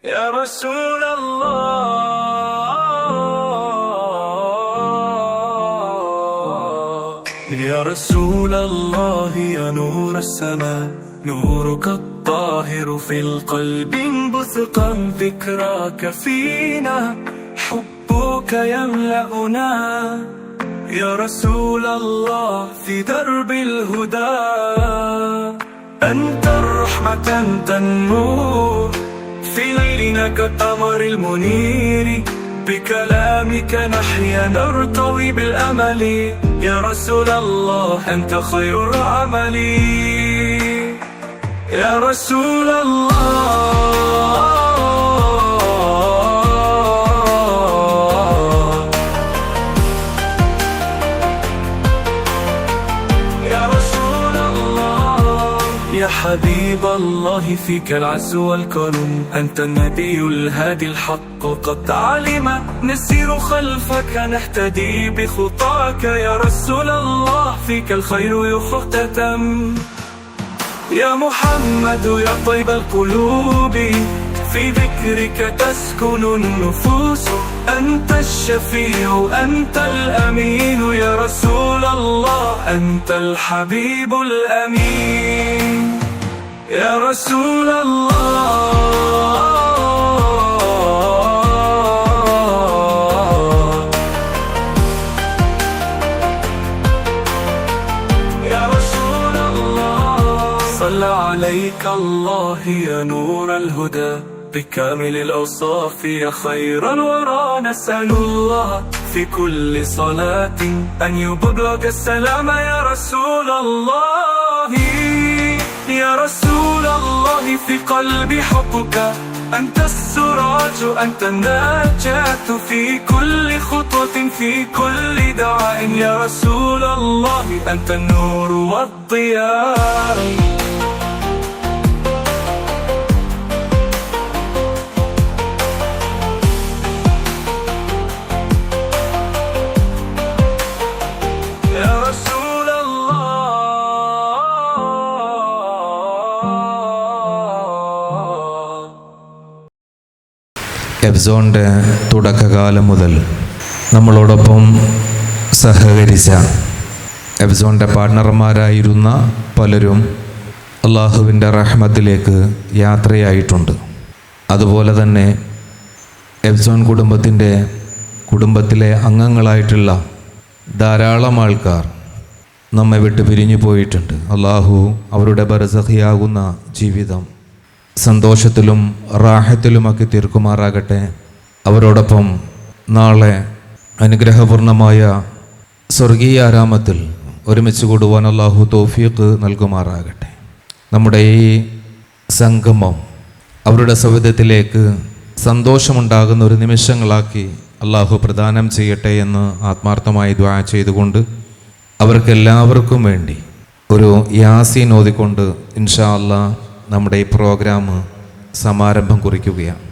يا رسول الله يا رسول الله يا نور السماء نورك الطاهر في القلب انبثقا ذكراك فينا حبك يملأنا يا رسول الله في درب الهدى أنت الرحمة أنت النور في ليلنا كالقمر المنير بكلامك نحيا نرتوي بالأمل يا رسول الله أنت خير العمل يا رسول الله يا حبيب الله فيك العز والكرم أنت النبي الهادي الحق قد علم نسير خلفك نهتدي بخطاك يا رسول الله فيك الخير يختتم يا محمد يا طيب القلوب في ذكرك تسكن النفوس أنت الشفيع أنت الأمين يا رسول الله أنت الحبيب الأمين يا رسول الله يا رسول الله صلى عليك الله يا نور الهدى بكامل الأوصاف يا خير الورى نسأل الله في كل صلاة أن يبلغ السلام يا رسول الله يا رسول الله في قلبي حبك أنت السراج أنت النجاة في كل خطوة في كل دعاء يا رسول الله أنت النور والضياء എബ്സോണിൻ്റെ തുടക്കകാലം മുതൽ നമ്മളോടൊപ്പം സഹകരിച്ച എബ്സോണിൻ്റെ പാർട്ണർമാരായിരുന്ന പലരും അള്ളാഹുവിൻ്റെ റഹ്മത്തിലേക്ക് യാത്രയായിട്ടുണ്ട്. അതുപോലെ തന്നെ എബ്സോൺ കുടുംബത്തിലെ അംഗങ്ങളായിട്ടുള്ള ധാരാളം ആൾക്കാർ നമ്മെ വിട്ട് പിരിഞ്ഞു പോയിട്ടുണ്ട്. അള്ളാഹു അവരുടെ ബർസഖിയാകുന്ന ജീവിതം സന്തോഷത്തിലും റാഹത്തിലുമാക്കി തീർക്കുമാറാകട്ടെ. അവരോടൊപ്പം നാളെ അനുഗ്രഹപൂർണമായ സ്വർഗീയ ആരാമത്തിൽ ഒരുമിച്ച് കൂടുവാൻ അള്ളാഹു തൗഫീഖ് നൽകുമാറാകട്ടെ. നമ്മുടെ ഈ സംഗമം അവരുടെ സൗഹൃദത്തിലേക്ക് സന്തോഷമുണ്ടാകുന്ന ഒരു നിമിഷങ്ങളാക്കി അള്ളാഹു പ്രദാനം ചെയ്യട്ടെ എന്ന് ആത്മാർത്ഥമായി ദുആ ചെയ്തുകൊണ്ട് അവർക്കെല്ലാവർക്കും വേണ്ടി ഒരു യാസീൻ ഓതിക്കൊണ്ട് ഇൻഷാ അല്ലാഹ് നമ്മുടെ ഈ പ്രോഗ്രാം സമാരംഭം കുറിക്കുകയാണ്.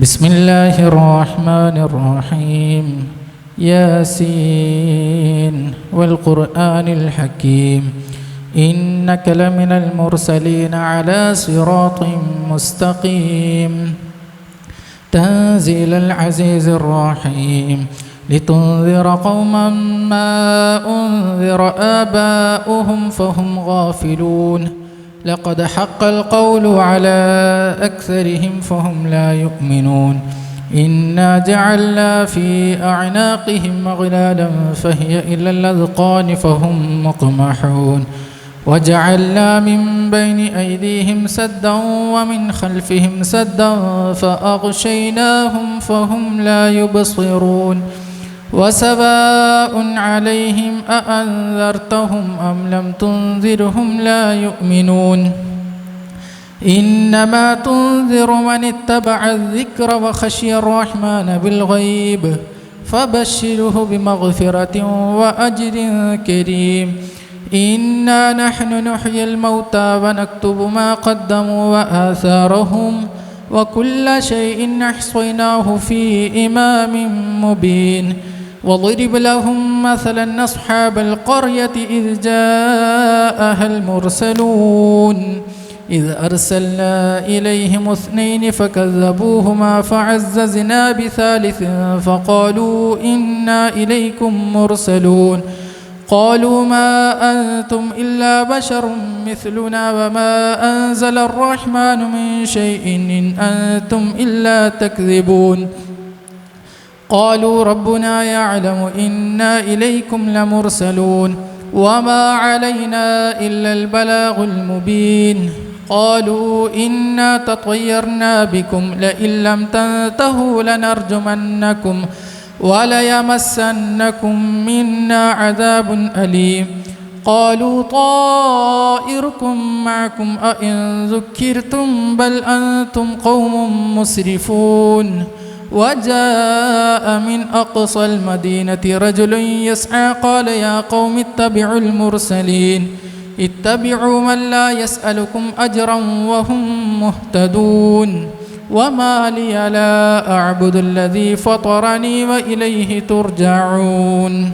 ബിസ്മില്ലാഹിർ റഹ്മാനിർ റഹീം യാസീൻ വൽ ഖുർആനിൽ ഹകീം ഇന്നക ലമിനൽ മുർസലീന അലാ സിറാത്തിൻ മുസ്തഖീം തൻസീലൽ അസീസിർ റഹീം لتنذر قوما ما أنذر آباؤهم فهم غافلون لقد حق القول على أكثرهم فهم لا يؤمنون إنا جعلنا في أعناقهم أغلالا فهي إلى الأذقان فهم مقمحون وجعلنا من بين أيديهم سدا ومن خلفهم سدا فأغشيناهم فهم لا يبصرون وسواء عليهم أأنذرتهم أم لم تنذرهم لا يؤمنون إنما تنذر من اتبع الذكر وخشي الرحمن بالغيب فبشره بمغفرة وأجر كريم إنا نحن نحيي الموتى ونكتب ما قدموا وآثارهم وكل شيء أحصيناه في إمام مبين واضرب لهم مثلا أصحاب القرية إذ جاءها المرسلون إذ أرسلنا إليهم 2 فكذبوهما فعززنا بثالث فقالوا إنا إليكم مرسلون قالوا ما أنتم إلا بشر مثلنا وما أنزل الرحمن من شيء إن أنتم إلا تكذبون قالوا ربنا يعلم إنا إليكم لمرسلون وما علينا إلا البلاغ المبين قالوا إنا تطيرنا بكم لئن لم تنتهوا لنرجمنكم وليمسنكم منا عذاب أليم قالوا طائركم معكم أئن ذكرتم بل أنتم قوم مسرفون وجاء من أقصى المدينة رجل يسعى قال يا قوم اتبعوا المرسلين اتبعوا من لا يسألكم أجرا وهم مهتدون وما لي لا أعبد الذي فطرني وإليه ترجعون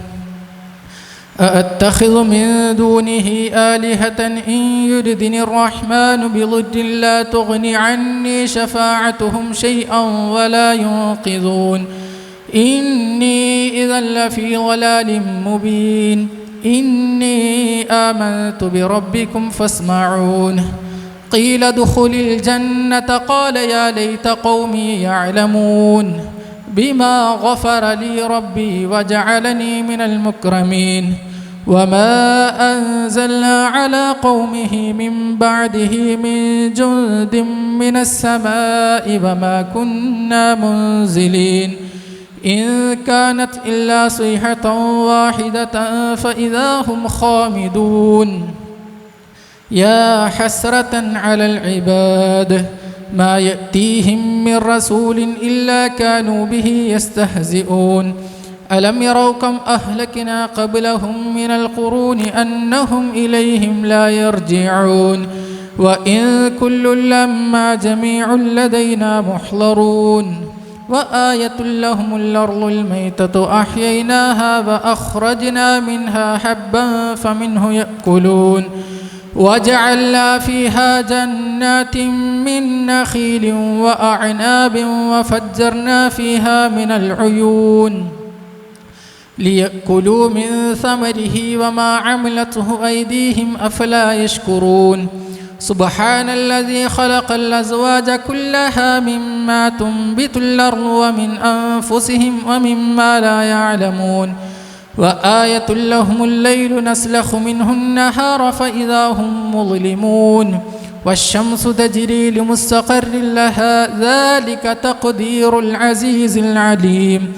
أأتخذ من دونه آلهة إن يردني الرحمن بضر لا تغن عني شفاعتهم شيئا ولا ينقذون إني إذا لفي ضلال مبين إني آمنت بربكم فاسمعون قيل ادخل الجنة قال يا ليت قومي يعلمون بما غفر لي ربي وجعلني من المكرمين وما أنزلنا على قومه من بعده من جند من السماء وما كنا منزلين إن كانت إلا صيحة واحدة فإذا هم خامدون يا حسرة على العباد ما يأتيهم من رسول إلا كانوا به يستهزئون ألم يروا كم أهلكنا قبلهم من القرون أنهم إليهم لا يرجعون وإن كل لما جميع لدينا محضرون وآية لهم الأرض الميتة أحييناها وأخرجنا منها حبا فمنه يأكلون وجعلنا فيها جنات من نخيل وأعناب وفجرنا فيها من العيون ليأكلوا من ثمره وما عملته أيديهم أفلا يشكرون سبحان الذي خلق الأزواج كلها مما تنبت الأرض ومن أنفسهم ومما لا يعلمون وآية لهم الليل نسلخ منه النهار فإذا هم مظلمون والشمس تجري لمستقر لها ذلك تقدير العزيز العليم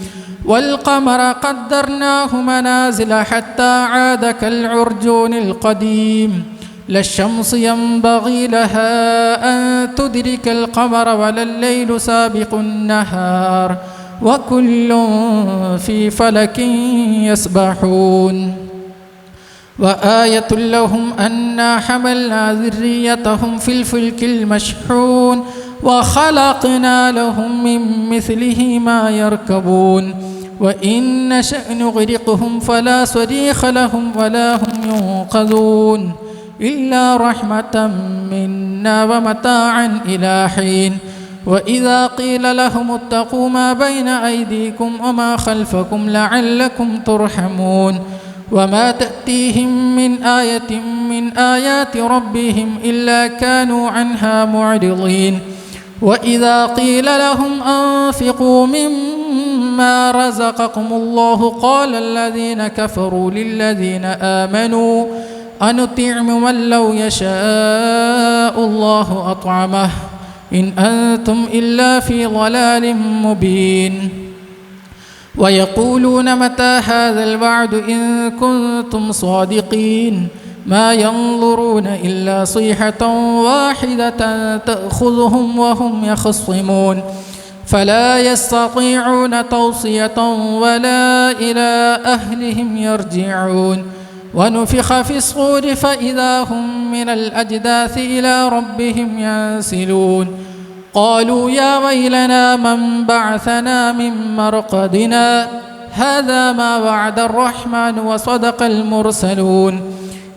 والقمر قدرناه منازل حتى عاد كالعرجون القديم لا الشمس ينبغي لها أن تدرك القمر ولا الليل سابق النهار وكل في فلك يسبحون وآية لهم أنا حملنا ذريتهم في الفلك المشحون وخلقنا لهم من مثله ما يركبون وإن نشأ نغرقهم فلا صريخ لهم ولا هم ينقذون إلا رحمة منا ومتاعا إلى حين وإذا قيل لهم اتقوا ما بين أيديكم وما خلفكم لعلكم ترحمون وما تأتيهم من آية من آيات ربهم إلا كانوا عنها معرضين وإذا قيل لهم أنفقوا مما رزقكم الله قال الذين كفروا للذين آمنوا أنطعم من لو يشاء الله أطعمه إن أنتم إلا في ضلال مبين ويقولون متى هذا الوعد إن كنتم صادقين ما ينظرون إلا صيحة واحدة تأخذهم وهم يخصمون فلا يستطيعون توصية ولا إلى أهلهم يرجعون ونفخ في الصور فإذا هم من الأجداث إلى ربهم ينسلون قالوا يا ويلنا من بعثنا من مرقدنا هذا ما وعد الرحمن وصدق المرسلون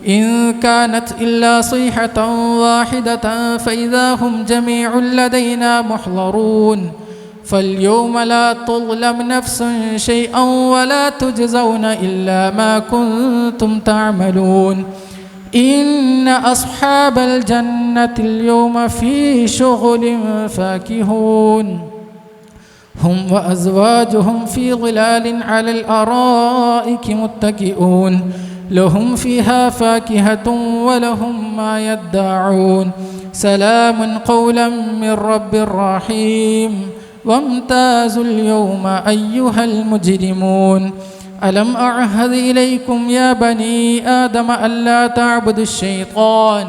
إن كانت إلا صيحة واحدة فإذا هم جميع لدينا محضرون فاليوم لا تظلم نفس شيئا ولا تجزون إلا ما كنتم تعملون إن أصحاب الجنة اليوم في شغل فاكهون هم وأزواجهم في ظلال على الأرائك متكئون لهم فيها فاكهة ولهم ما يدعون سلام قولا من رب رحيم وامتازوا اليوم أيها المجرمون ألم أعهد إليكم يا بني آدم ألا تعبدوا الشيطان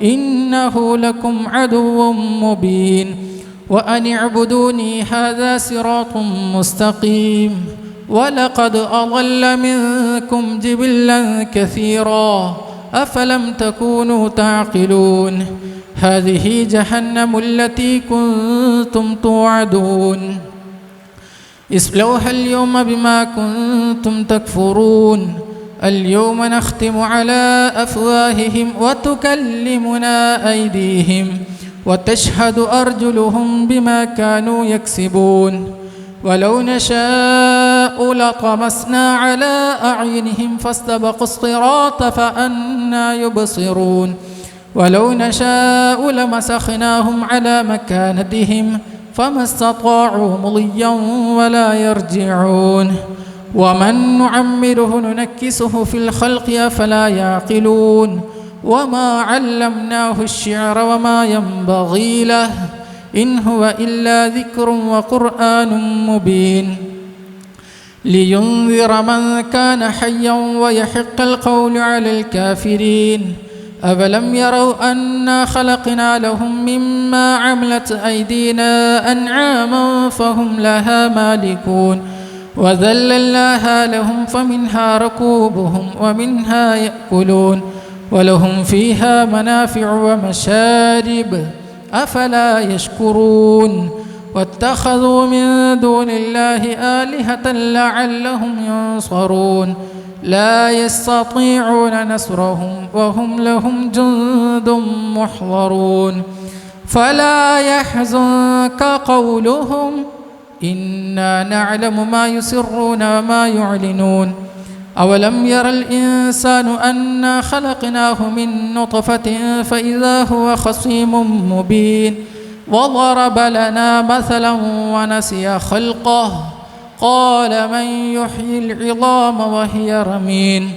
إنه لكم عدو مبين وأن اعبدوني هذا صراط مستقيم ولقد أضل منكم جبلا كثيرا أفلم تكونوا تعقلون هذه جهنم التي كنتم توعدون اصلوها اليوم بما كنتم تكفرون اليوم نختم على أفواههم وتكلمنا أيديهم وتشهد أرجلهم بما كانوا يكسبون ولو نشاء لطمسنا على أعينهم فاستبقوا الصراط فأنى يبصرون ولو نشاء لمسخناهم على مكانتهم فما استطاعوا مضيا ولا يرجعون ومن نعمره ننكسه في الخلق أفلا يعقلون وما علمناه الشعر وما ينبغي له إن هو إلا ذكر وقرآن مبين لينذر من كان حيا ويحق القول على الكافرين أفلم يروا أنا خلقنا لهم مما عملت أيدينا أنعاما فهم لها مالكون وذللناها لهم فمنها ركوبهم ومنها يأكلون ولهم فيها منافع ومشارب أفلا يشكرون واتخذوا من دون الله آلهة لعلهم ينصرون لا يستطيعون نصرهم وهم لهم جند محضرون فلا يحزنك قولهم إنا نعلم ما يسرون وما يعلنون أولم ير الإنسان أنا خلقناه من نطفة فإذا هو خصيم مبين وضرب لنا مثلا ونسي خلقه قال من يحيي العظام وهي رميم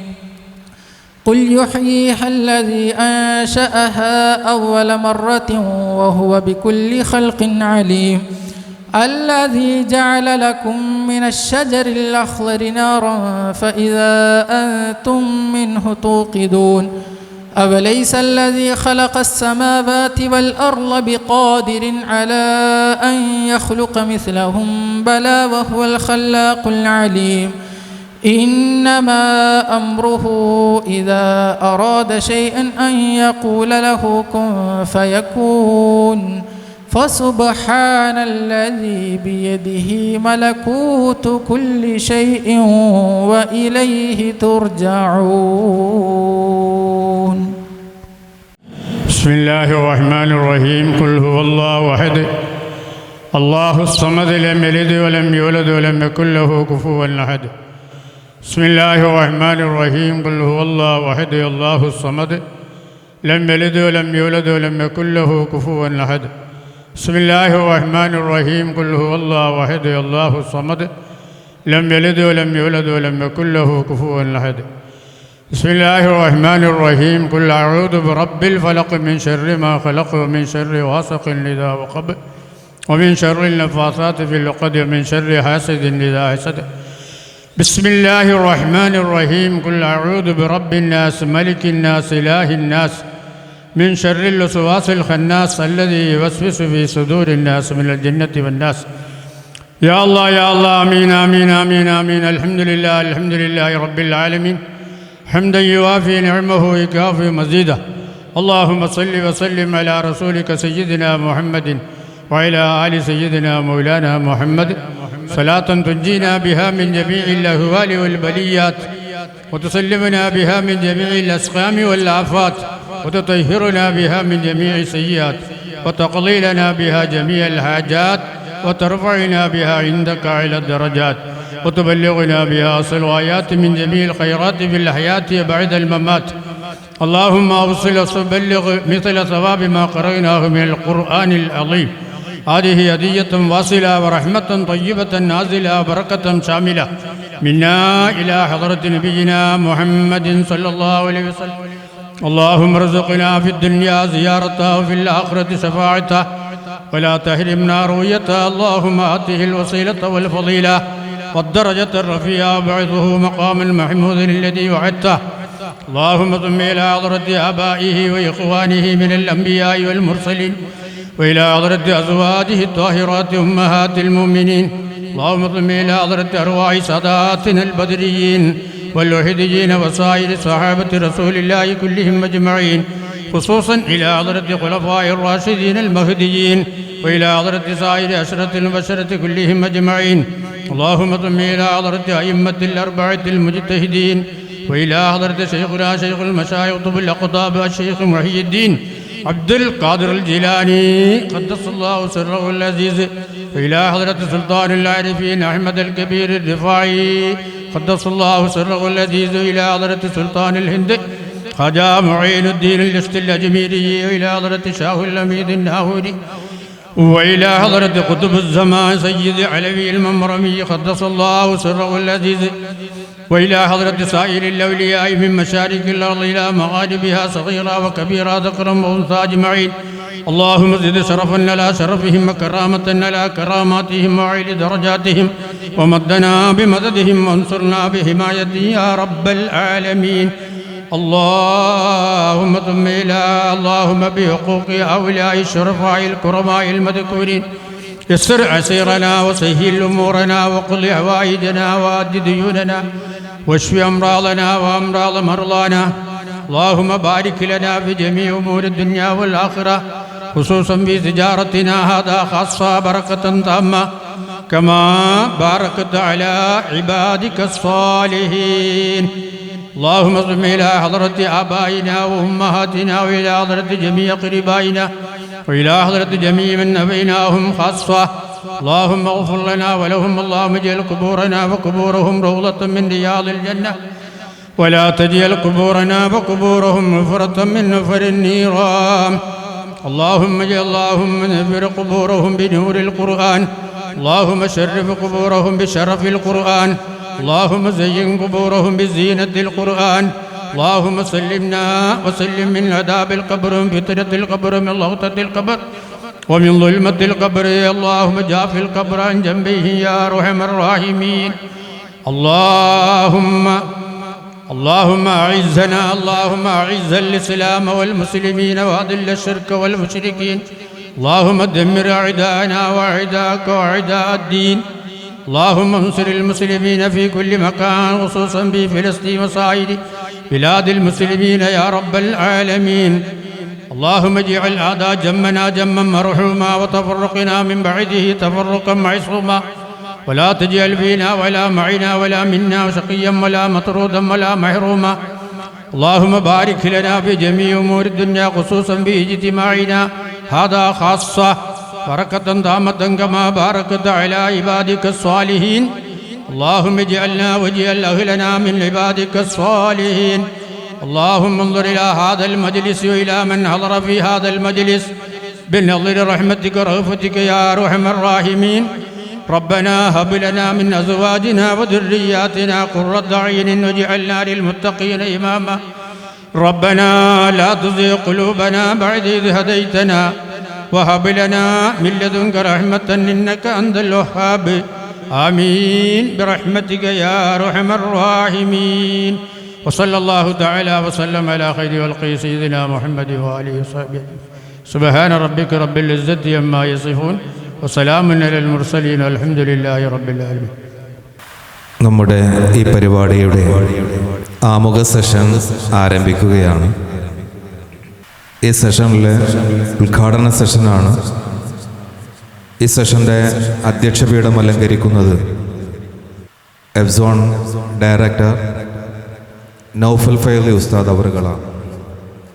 قل يحييها الذي أنشأها أول مرة وهو بكل خلق عليم الذي جعل لكم من الشجر الأخضر نارا فإذا أنتم منه توقدون أوليس الذي خلق السماوات والأرض بقادر على أن يخلق مثلهم بلى وهو الخلاق العليم إنما أمره إذا أراد شيئا أن يقول له كن فيكون فسبحان الذي بيده ملكوت كل شيء وإليه ترجعون بسم الله الرحمن الرحيم قل هو الله أحد الله الصمد لم يلد ولم يولد ولم يكن له كفوا أحد بسم الله الرحمن الرحيم قل هو الله أحد الله الصمد لم يلد ولم يولد ولم يكن له كفوا أحد بسم الله الرحمن الرحيم قل هو الله أحد الله الصمد لم يلد ولم يولد ولم يكن له كفوا أحد بسم الله الرحمن الرحيم قل أعوذ برب الفلق من شر ما خلق ومن شر غاسق إذا وقب ومن شر النفاثات في العقد ومن شر حاسد إذا حسد بسم الله الرحمن الرحيم قل أعوذ برب الناس ملك الناس إله الناس من شر الوسواس الخناس الذي يوسوس في صدور الناس من الجنة والناس يا الله يا الله آمين آمين آمين آمين الحمد لله رب العالمين حمدا يوافي نعمه ويكافئ مزيده اللهم صل وسلم على رسولك سيدنا محمد وعلى آل سيدنا مولانا محمد صلاة تنجينا بها من جميع الأهوال والبليات وتسلمنا بها من جميع الأسقام والآفات وتطهرنا بها من جميع السيئات وتقضي لنا بها جميع الحاجات وترفعنا بها عندك على الدرجات وتبلغنا بها أصل الغايات من جميع الخيرات في الحياة وبعد الممات. اللهم أوصل وبلغ مثل ثواب ما قرأناه من القرآن العظيم. هذه هدية واصلة ورحمة طيبة نازلة وبركة شاملة منا إلى حضرة نبينا محمد صلى الله عليه وسلم. اللهم ارزقنا في الدنيا زيارته وفي الآخرة شفاعته ولا تحرمنا رؤيته. اللهم آته الوسيلة والفضيلة والدرجة الرفيعة وابعثه مقاما محمودا الذي وعدته. اللهم ثم إلى حضرة آبائه وإخوانه من الأنبياء والمرسلين وإلى حضرة أزواجه الطاهرات أمهات المؤمنين. اللهم ثم إلى حضرة أرواح ساداتنا البدريين والوحيدين وسائر صحابة رسول الله كلهم أجمعين، خصوصا إلى حضرة خلفاء الراشدين المهديين وإلى حضرة سائر أشرة البشرة كلهم أجمعين. اللهم ثم إلى حضرة أئمة الأربعة المجتهدين وإلى حضرة شيخنا شيخ المشايخ طب الأقطاب الشيخ محي الدين عبد القادر الجيلاني قدس الله سره العزيز وإلى حضرة سلطان العارفين أحمد الكبير الرفاعي قدس الله سره العزيز وإلى حضرة سلطان الهند خواجة معين الدين الجشت الأجميري وإلى حضرة شاه الأميد الناهوري وإلى حضرة قطب الزمان سيد علوي الممرمي قدس الله سره العزيز وإلى حضرة سائر الأولياء من مشارق الأرض إلى مغاربها صغيرة وكبيرة ذكرا وأنثى أجمعين. اللهم زد شرفا على شرفهم وكرامة على كراماتهم وعلي درجاتهم ومدنا بمددهم وانصرنا بحمايتهم يا رب العالمين. اللهم ثم إلى اللهم بحقوق أولياء الشرفاء الكرماء المذكورين يسر عسيرنا وسهل أمورنا وقل حوائجنا وأد ديوننا واشف أمراضنا وأمراض مرضانا. اللهم بارك لنا في جميع أمور الدنيا والآخرة خصوصا في تجارتنا هذا خاصة بركة تامة كما باركت على عبادك الصالحين. اللهم صل إلى حضرة آبائنا وأمهاتنا وإلى حضرة جميع قربائنا وإلى حضرة جميع من نبيناهم خاصة. اللهم اغفر لنا ولهم. اللهم اجعل قبورنا وقبورهم روضة من رياض الجنة ولا تجعل قبورنا وقبورهم نفرة من نفر النيران. اللهم نفر قبورهم بنور القرآن. اللهم شرف قبورهم بشرف القرآن. اللهم زين قبورهم بزينة القرآن. اللهم سلمنا وسلم من عذاب القبر من فتنة القبر من لغطة القبر ومن ظلمة القبر. اللهم جاف القبر عن جنبه يا أرحم الراحمين. اللهم أعزنا اللهم أعز الإسلام والمسلمين وأذل الشرك والمشركين. اللهم دمر أعداءنا وأعداءك وأعداء الدين. اللهم انصر المسلمين في كل مكان خصوصا في فلسطين وسائر بلاد المسلمين يا رب العالمين. اللهم اجعل هذا جمنا جما مرحوما وتفرقنا من بعده تفرقا معصوما ولا تجعل فينا ولا معنا ولا منا شقيا ولا مطرودا ولا محروما. اللهم بارك لنا في جميع أمور الدنيا خصوصا باجتماعنا هذا خاصة بركة دامة كما باركت على عبادك الصالحين. اللهم اجعلنا واجعل أهلنا من عبادك الصالحين. اللهم انظر إلى هذا المجلس وإلى من حضر في هذا المجلس بنظر رحمتك ورأفتك يا أرحم الراحمين. ربنا هب لنا من أزواجنا وذرياتنا قرة أعين واجعلنا للمتقين إماما. ربنا لا تزغ قلوبنا بعد إذ هديتنا وهب لنا من لدنك رحمة إنك أنت الوهاب. آمين برحمتك يا أرحم الراحمين. وصلى الله تعالى وسلم على خير خلقه سيدنا محمد وآله وصحبه. سبحان ربك رب العزة عما يصفون وسلام على المرسلين والحمد لله رب العالمين. നമ്മുടെ ഈ പരിപാടിയുടെ ആമുഖ സെഷൻ ആരംഭിക്കുകയാണ്. ഈ സെഷനിലെ ഉദ്ഘാടന സെഷനാണ്. ഈ സെഷൻ്റെ അധ്യക്ഷപീഠം അലങ്കരിക്കുന്നത് എഫ്സോൺ ഡയറക്ടർ നൗഫൽ ഫൈലി ഉസ്താദ് അവറുകളാണ്.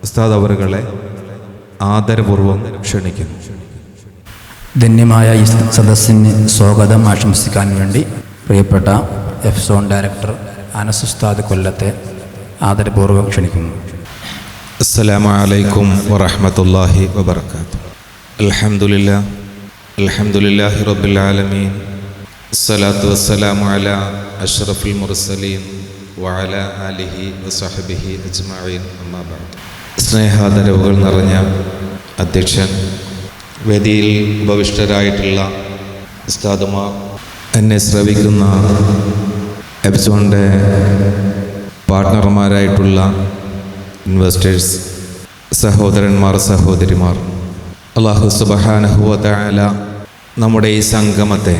ഉസ്താദ് അവറുകളെ ആദരപൂർവ്വം ക്ഷണിക്കുന്നു. ധന്യമായ ഈ സദസ്സിന് സ്വാഗതം ആശംസിക്കാൻ വേണ്ടി പ്രിയപ്പെട്ട എഫ്സോൺ ഡയറക്ടർ അനസ് ഉസ്താദ് കൊല്ലത്തെ ആദരപൂർവ്വം ക്ഷണിക്കുന്നു. അസ്സലാമു അലൈക്കും വറഹ്മത്തുള്ളാഹി വബറകാതുഹു. അൽഹംദുലില്ലാഹി റബ്ബിൽ ആലമീൻ. അസ്സലാത്തു വസ്സലാമു അലാ അഷ്റഫിൽ മുർസലീൻ വഅലാ ആലിഹി വസഹ്ബിഹി അജ്മഈൻ. അമ്മാ ബഅദ്. സ്നേഹാദരവുകൾ നിറഞ്ഞ അധ്യക്ഷൻ, വേദിയിൽ ഉപവിഷ്ടരായിട്ടുള്ള ഉസ്താദുമാർ, എന്നെ ശ്രവിക്കുന്ന എപ്സോണിൻ്റെ പാർട്ട്ണർമാരായിട്ടുള്ള ഇൻവെസ്റ്റേഴ്സ്, സഹോദരന്മാർ, സഹോദരിമാർ, അല്ലാഹു സുബ്ഹാനഹു വ തആല നമ്മുടെ ഈ സംഗമത്തെ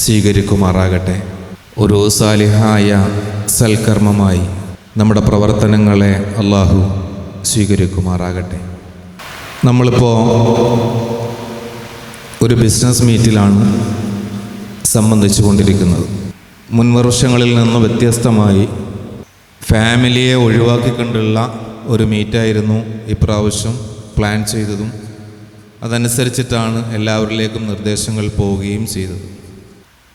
സ്വീകരിക്കുമാറാകട്ടെ. ഒരു സാലിഹായ സൽക്കർമ്മമായി നമ്മുടെ പ്രവർത്തനങ്ങളെ അല്ലാഹു സ്വീകരിക്കുമാറാകട്ടെ. നമ്മളിപ്പോൾ ഒരു ബിസിനസ് മീറ്റിലാണ് സംബന്ധിച്ചു കൊണ്ടിരിക്കുന്നത്. മുൻവർഷങ്ങളിൽ നിന്ന് വ്യത്യസ്തമായി ഫാമിലിയെ ഒഴിവാക്കിക്കൊണ്ടുള്ള ഒരു മീറ്റായിരുന്നു ഇപ്രാവശ്യം പ്ലാൻ ചെയ്തതും. അതനുസരിച്ചിട്ടാണ് എല്ലാവരിലേക്കും നിർദ്ദേശങ്ങൾ പോവുകയും ചെയ്തത്.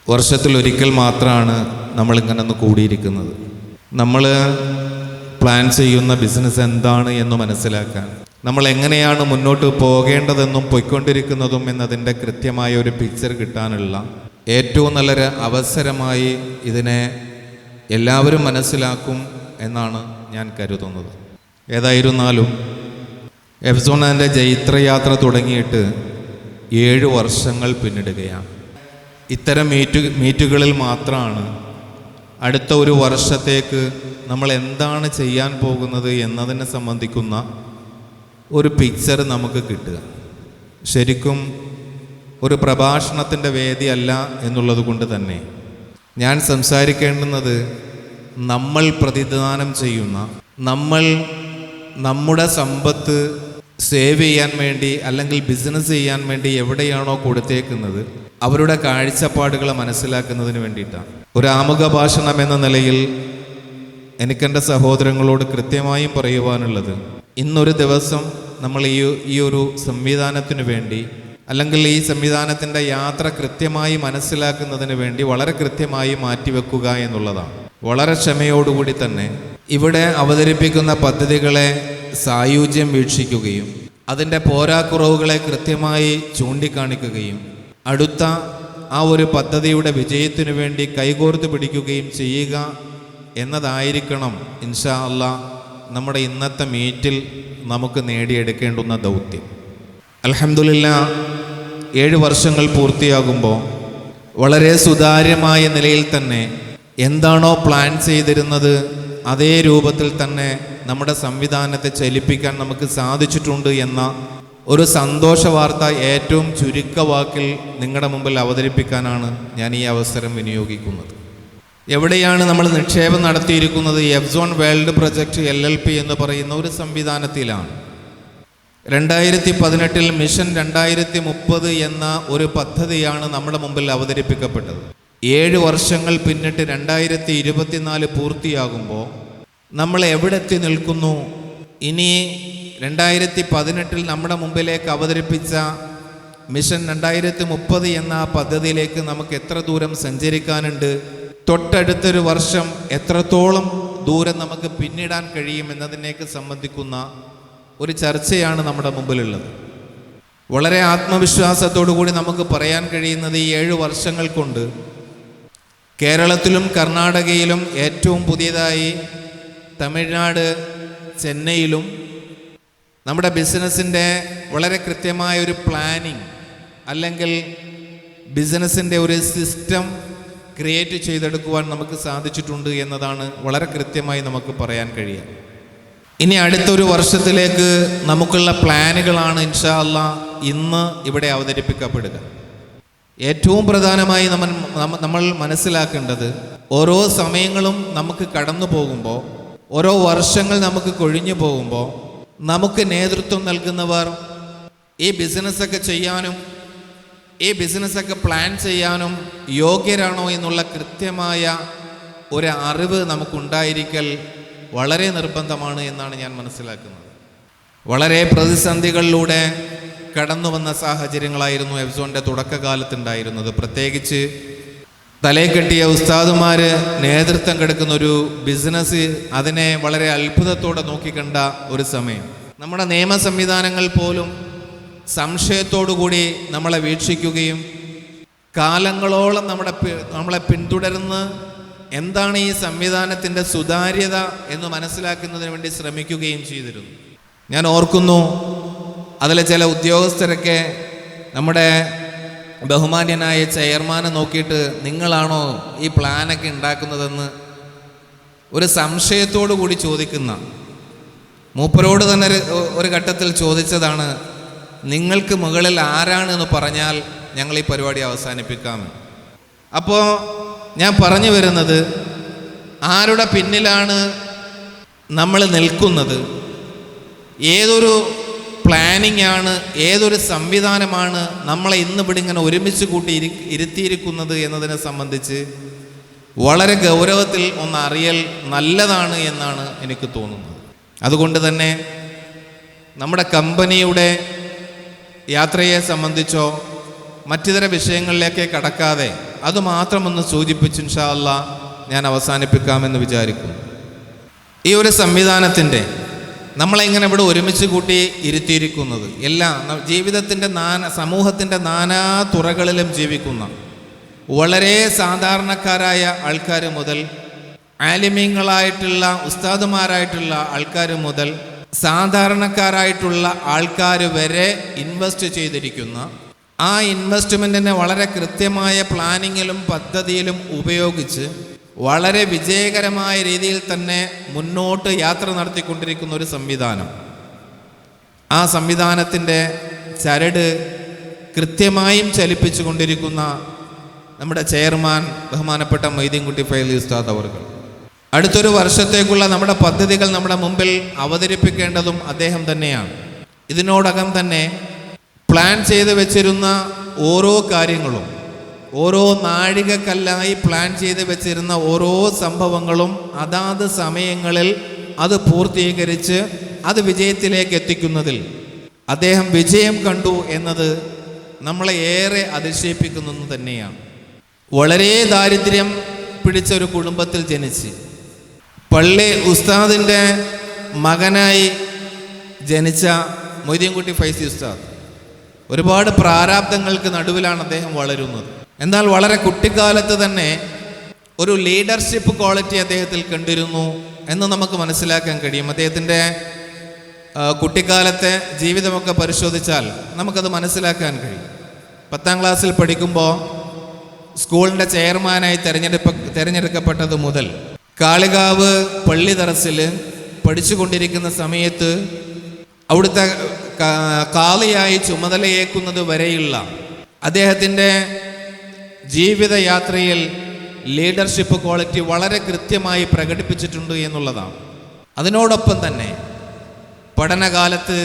വർഷത്തിലൊരിക്കൽ മാത്രമാണ് നമ്മളിങ്ങനെ ഒന്ന് കൂടിയിരിക്കുന്നത്. നമ്മൾ പ്ലാൻ ചെയ്യുന്ന ബിസിനസ് എന്താണ് എന്ന് മനസ്സിലാക്കാൻ, നമ്മൾ എങ്ങനെയാണ് മുന്നോട്ട് പോകേണ്ടതെന്നും പോയിക്കൊണ്ടിരിക്കുന്നതും എന്നതിൻ്റെ കൃത്യമായ ഒരു പിക്ചർ കിട്ടാനുള്ള ഏറ്റവും നല്ലൊരു അവസരമായി ഇതിനെ എല്ലാവരും മനസ്സിലാക്കും എന്നാണ് ഞാൻ കരുതുന്നത്. ഏതായിരുന്നാലും എഫ്സോണിൻ്റെ ജൈത്രയാത്ര തുടങ്ങിയിട്ട് 7 വർഷങ്ങൾ പിന്നിടുകയാണ്. ഇത്തരം മീറ്റുകളിൽ മാത്രമാണ് അടുത്ത ഒരു വർഷത്തേക്ക് നമ്മൾ എന്താണ് ചെയ്യാൻ പോകുന്നത് എന്നതിനെ സംബന്ധിക്കുന്ന ഒരു പിക്ചർ നമുക്ക് കിട്ടുക. ശരിക്കും ഒരു പ്രഭാഷണത്തിൻ്റെ വേദിയല്ല എന്നുള്ളത് കൊണ്ട് തന്നെ ഞാൻ സംസാരിക്കേണ്ടുന്നത് നമ്മൾ പ്രതിദാനം ചെയ്യുന്ന, നമ്മൾ നമ്മുടെ സമ്പത്ത് സേവ് ചെയ്യാൻ വേണ്ടി അല്ലെങ്കിൽ ബിസിനസ് ചെയ്യാൻ വേണ്ടി എവിടെയാണോ കൊടുത്തേക്കുന്നത് അവരുടെ കാഴ്ചപ്പാടുകളെ മനസ്സിലാക്കുന്നതിന് വേണ്ടിയിട്ടാണ്. ഒരു ആമുഖ ഭാഷണം എന്ന നിലയിൽ എനിക്കെൻ്റെ സഹോദരങ്ങളോട് കൃത്യമായും പറയുവാനുള്ളത്, ഇന്നൊരു ദിവസം നമ്മൾ ഈ ഒരു സംവിധാനത്തിനു വേണ്ടി അല്ലെങ്കിൽ ഈ സംവിധാനത്തിൻ്റെ യാത്ര കൃത്യമായി മനസ്സിലാക്കുന്നതിന് വേണ്ടി വളരെ കൃത്യമായി മാറ്റിവെക്കുക എന്നുള്ളതാണ്. വളരെ ക്ഷമയോടുകൂടി തന്നെ ഇവിടെ അവതരിപ്പിക്കുന്ന പദ്ധതികളെ സായുജ്യം വീക്ഷിക്കുകയും അതിൻ്റെ പോരാക്കുറവുകളെ കൃത്യമായി ചൂണ്ടിക്കാണിക്കുകയും അടുത്ത ആ ഒരു പദ്ധതിയുടെ വിജയത്തിനു വേണ്ടി കൈകോർത്ത് പിടിക്കുകയും ചെയ്യുക എന്നതായിരിക്കണം ഇൻഷാ അല്ലാഹ് നമ്മുടെ ഇന്നത്തെ മീറ്റിൽ നമുക്ക് നേടിയെടുക്കേണ്ടുന്ന ദൗത്യം. അൽഹംദുലില്ലാഹ് 7 വർഷങ്ങൾ പൂർത്തിയാകുമ്പോൾ വളരെ സുതാര്യമായ നിലയിൽ തന്നെ എന്താണോ പ്ലാൻ ചെയ്തിരുന്നത് അതേ രൂപത്തിൽ തന്നെ നമ്മുടെ സംവിധാനത്തെ ചലിപ്പിക്കാൻ നമുക്ക് സാധിച്ചിട്ടുണ്ട് എന്ന ഒരു സന്തോഷ വാർത്ത ഏറ്റവും ചുരുക്കവാക്കിൽ നിങ്ങളുടെ മുമ്പിൽ അവതരിപ്പിക്കാനാണ് ഞാൻ ഈ അവസരം വിനിയോഗിക്കുന്നത്. എവിടെയാണ് നമ്മൾ നിക്ഷേപം നടത്തിയിരിക്കുന്നത്? എഫ്സോൺ വേൾഡ് പ്രൊജക്റ്റ് LLP എന്ന് പറയുന്ന ഒരു സംവിധാനത്തിലാണ്. 2018 മിഷൻ 2030 എന്ന ഒരു പദ്ധതിയാണ് നമ്മുടെ മുമ്പിൽ അവതരിപ്പിക്കപ്പെട്ടത്. 7 വർഷങ്ങൾ പിന്നിട്ട് 2024 പൂർത്തിയാകുമ്പോൾ നമ്മൾ എവിടെ എത്തി നിൽക്കുന്നു? ഇനി 2018 നമ്മുടെ മുമ്പിലേക്ക് അവതരിപ്പിച്ച മിഷൻ 2030 എന്ന പദ്ധതിയിലേക്ക് നമുക്ക് എത്ര ദൂരം സഞ്ചരിക്കാനുണ്ട്? തൊട്ടടുത്തൊരു വർഷം എത്രത്തോളം ദൂരം നമുക്ക് പിന്നിടാൻ കഴിയും എന്നതിനേക്ക് സംബന്ധിക്കുന്ന ഒരു ചർച്ചയാണ് നമ്മുടെ മുമ്പിലുള്ളത്. വളരെ ആത്മവിശ്വാസത്തോടു കൂടി നമുക്ക് പറയാൻ കഴിയുന്നത് ഈ 7 വർഷങ്ങൾ കൊണ്ട് കേരളത്തിലും കർണാടകയിലും ഏറ്റവും പുതിയതായി തമിഴ്നാട് ചെന്നൈയിലും നമ്മുടെ ബിസിനസ്സിൻ്റെ വളരെ കൃത്യമായ ഒരു പ്ലാനിങ് അല്ലെങ്കിൽ ബിസിനസ്സിൻ്റെ ഒരു സിസ്റ്റം ക്രിയേറ്റ് ചെയ്തെടുക്കുവാൻ നമുക്ക് സാധിച്ചിട്ടുണ്ട് എന്നതാണ് വളരെ കൃത്യമായി നമുക്ക് പറയാൻ കഴിയുക. ഇനി അടുത്തൊരു വർഷത്തിലേക്ക് നമുക്കുള്ള പ്ലാനുകളാണ് ഇൻഷാ അല്ലാഹ് ഇന്ന് ഇവിടെ അവതരിപ്പിക്കപ്പെടുക. ഏറ്റവും പ്രധാനമായി നമ്മൾ മനസ്സിലാക്കേണ്ടത്, ഓരോ സമയങ്ങളും നമുക്ക് കടന്നു പോകുമ്പോൾ, ഓരോ വർഷങ്ങൾ നമുക്ക് കൊഴിഞ്ഞു പോകുമ്പോൾ നമുക്ക് നേതൃത്വം നൽകുന്നവർ ഈ ബിസിനസ്സൊക്കെ ചെയ്യാനും ഈ ബിസിനസ്സൊക്കെ പ്ലാൻ ചെയ്യാനും യോഗ്യരാണോ എന്നുള്ള കൃത്യമായ ഒരു അറിവ് നമുക്കുണ്ടായിരിക്കൽ വളരെ നിർബന്ധമാണ് എന്നാണ് ഞാൻ മനസ്സിലാക്കുന്നത്. വളരെ പ്രതിസന്ധികളിലൂടെ കടന്നു വന്ന സാഹചര്യങ്ങളായിരുന്നു എഫ്സോണിൻ്റെ തുടക്കകാലത്തുണ്ടായിരുന്നത്. പ്രത്യേകിച്ച് തലേ കെട്ടിയ ഉസ്താദുമാർ നേതൃത്വം കൊടുക്കുന്ന ഒരു ബിസിനസ്, അതിനെ വളരെ അത്ഭുതത്തോടെ നോക്കിക്കണ്ട ഒരു സമയം. നമ്മുടെ നിയമ സംവിധാനങ്ങൾ പോലും സംശയത്തോടുകൂടി നമ്മളെ വീക്ഷിക്കുകയും കാലങ്ങളോളം നമ്മളെ പിന്തുടർന്ന് എന്താണ് ഈ സംവിധാനത്തിൻ്റെ സുതാര്യത എന്ന് മനസ്സിലാക്കുന്നതിന് വേണ്ടി ശ്രമിക്കുകയും ചെയ്തിരുന്നു. ഞാൻ ഓർക്കുന്നു, അതിലെ ചില ഉദ്യോഗസ്ഥരൊക്കെ നമ്മുടെ ബഹുമാന്യനായ ചെയർമാനെ നോക്കിയിട്ട് നിങ്ങളാണോ ഈ പ്ലാനൊക്കെ ഉണ്ടാക്കുന്നതെന്ന് ഒരു സംശയത്തോടു കൂടി ചോദിക്കുന്ന, മൂപ്പരോട് തന്നെ ഒരു ഘട്ടത്തിൽ ചോദിച്ചതാണ്, നിങ്ങൾക്ക് മുകളിൽ ആരാണെന്ന് പറഞ്ഞാൽ ഞങ്ങൾ ഈ പരിപാടി അവസാനിപ്പിക്കാമെന്ന്. അപ്പോൾ ഞാൻ പറഞ്ഞു വരുന്നത്, ആരുടെ പിന്നിലാണ് നമ്മൾ നിൽക്കുന്നത്, ഏതൊരു പ്ലാനിംഗ് ആണ്, ഏതൊരു സംവിധാനമാണ് നമ്മളെ ഇന്നിവിടെ ഇങ്ങനെ ഒരുമിച്ച് കൂട്ടി ഇരുത്തിയിരിക്കുന്നത് എന്നതിനെ സംബന്ധിച്ച് വളരെ ഗൗരവത്തിൽ ഒന്ന് അറിയൽ നല്ലതാണ് എന്നാണ് എനിക്ക് തോന്നുന്നത്. അതുകൊണ്ട് തന്നെ നമ്മുടെ കമ്പനിയുടെ യാത്രയെ സംബന്ധിച്ചോ മറ്റിതര വിഷയങ്ങളിലേക്ക് കടക്കാതെ അതുമാത്രം ഒന്ന് സൂചിപ്പിച്ച് ഇൻഷാ അല്ലാഹ് ഞാൻ അവസാനിപ്പിക്കാമെന്ന് വിചാരിക്കുന്നു. ഈ ഒരു സംവിധാനത്തിൻ്റെ നമ്മളെങ്ങനെ ഇവിടെ ഒരുമിച്ച് കൂട്ടി ഇരുത്തിയിരിക്കുന്നത്, ജീവിതത്തിൻ്റെ സമൂഹത്തിൻ്റെ നാനാ തുറകളിലും ജീവിക്കുന്ന വളരെ സാധാരണക്കാരായ ആൾക്കാർ മുതൽ ആലിമീങ്ങളായിട്ടുള്ള ഉസ്താദുമാരായിട്ടുള്ള ആൾക്കാർ മുതൽ സാധാരണക്കാരായിട്ടുള്ള ആൾക്കാർ വരെ ഇൻവെസ്റ്റ് ചെയ്തിരിക്കുന്ന, ആ ഇൻവെസ്റ്റ്മെൻറ്റിനെ വളരെ കൃത്യമായ പ്ലാനിങ്ങിലും പദ്ധതിയിലും ഉപയോഗിച്ച് വളരെ വിജയകരമായ രീതിയിൽ തന്നെ മുന്നോട്ട് യാത്ര നടത്തിക്കൊണ്ടിരിക്കുന്ന ഒരു സംവിധാനം. ആ സംവിധാനത്തിൻ്റെ ചരട് കൃത്യമായും ചലിപ്പിച്ചു കൊണ്ടിരിക്കുന്ന നമ്മുടെ ചെയർമാൻ ബഹുമാനപ്പെട്ട മൊയ്തീൻകുട്ടി ഫൈസി ഉസ്താദ് അവർകൾ. അടുത്തൊരു വർഷത്തേക്കുള്ള നമ്മുടെ പദ്ധതികൾ നമ്മുടെ മുമ്പിൽ അവതരിപ്പിക്കേണ്ടതും അദ്ദേഹം തന്നെയാണ്. ഇതിനോടകം തന്നെ പ്ലാൻ ചെയ്ത് വെച്ചിരുന്ന ഓരോ കാര്യങ്ങളും, ഓരോ നാഴികക്കല്ലായി പ്ലാൻ ചെയ്ത് വെച്ചിരുന്ന ഓരോ സംഭവങ്ങളും അതാത് സമയങ്ങളിൽ അത് പൂർത്തീകരിച്ച് അത് വിജയത്തിലേക്ക് എത്തിക്കുന്നതിൽ അദ്ദേഹം വിജയം കണ്ടു എന്നത് നമ്മളെ ഏറെ അതിശയിപ്പിക്കുന്നു തന്നെയാണ്. വളരെ ദാരിദ്ര്യം പിടിച്ച ഒരു കുടുംബത്തിൽ ജനിച്ച് പള്ളി ഉസ്താദിൻ്റെ മകനായി ജനിച്ച മൊയ്തീൻകുട്ടി ഫൈസി ഉസ്താദ് ഒരുപാട് പ്രാരാബ്ദങ്ങൾക്ക് നടുവിലാണ് അദ്ദേഹം വളരുന്നത്. എന്നാൽ വളരെ കുട്ടിക്കാലത്ത് തന്നെ ഒരു ലീഡർഷിപ്പ് ക്വാളിറ്റി അദ്ദേഹത്തിൽ കണ്ടിരുന്നു എന്ന് നമുക്ക് മനസ്സിലാക്കാൻ കഴിയും. അദ്ദേഹത്തിൻ്റെ കുട്ടിക്കാലത്തെ ജീവിതമൊക്കെ പരിശോധിച്ചാൽ നമുക്കത് മനസ്സിലാക്കാൻ കഴിയും. 10ാം ക്ലാസ്സിൽ പഠിക്കുമ്പോൾ സ്കൂളിൻ്റെ ചെയർമാനായി തിരഞ്ഞെടുക്കപ്പെട്ടത് മുതൽ കാളികാവ് പള്ളി ദറസിൽ പഠിച്ചുകൊണ്ടിരിക്കുന്ന സമയത്ത് അവിടുത്തെ കാളിയായി ചുമതലയേക്കുന്നത് വരെയുള്ള അദ്ദേഹത്തിൻ്റെ ജീവിതയാത്രയിൽ ലീഡർഷിപ്പ് ക്വാളിറ്റി വളരെ കൃത്യമായി പ്രകടിപ്പിച്ചിട്ടുണ്ട് എന്നുള്ളതാണ്. അതിനോടൊപ്പം തന്നെ പഠനകാലത്ത്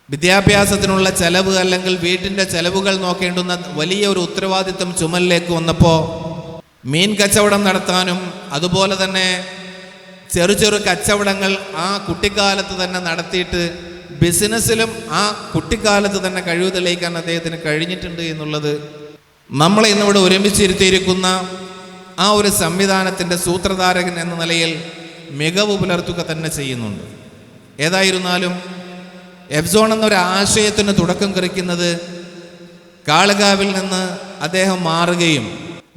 വിദ്യാഭ്യാസത്തിനുള്ള ചെലവ് അല്ലെങ്കിൽ വീട്ടിൻ്റെ ചെലവുകൾ നോക്കേണ്ടുന്ന വലിയ ഒരു ഉത്തരവാദിത്വം ചുമലിലേക്ക് വന്നപ്പോൾ മീൻ കച്ചവടം നടത്താനും അതുപോലെ തന്നെ ചെറു കച്ചവടങ്ങൾ ആ കുട്ടിക്കാലത്ത് തന്നെ നടത്തിയിട്ട് ബിസിനസ്സിലും ആ കുട്ടിക്കാലത്ത് തന്നെ കഴിവ് തെളിയിക്കാൻ അദ്ദേഹത്തിന് കഴിഞ്ഞിട്ടുണ്ട് എന്നുള്ളത് നമ്മളെ ഇന്നിവിടെ ഒരുമിച്ചിരുത്തിയിരിക്കുന്ന ആ ഒരു സംവിധാനത്തിൻ്റെ സൂത്രധാരകൻ എന്ന നിലയിൽ മികവ് പുലർത്തുക തന്നെ ചെയ്യുന്നുണ്ട്. ഏതായിരുന്നാലും എഫ്സോൺ എന്നൊരു ആശയത്തിന് തുടക്കം കുറിക്കുന്നത് കാളികാവിൽ നിന്ന് അദ്ദേഹം മാറുകയും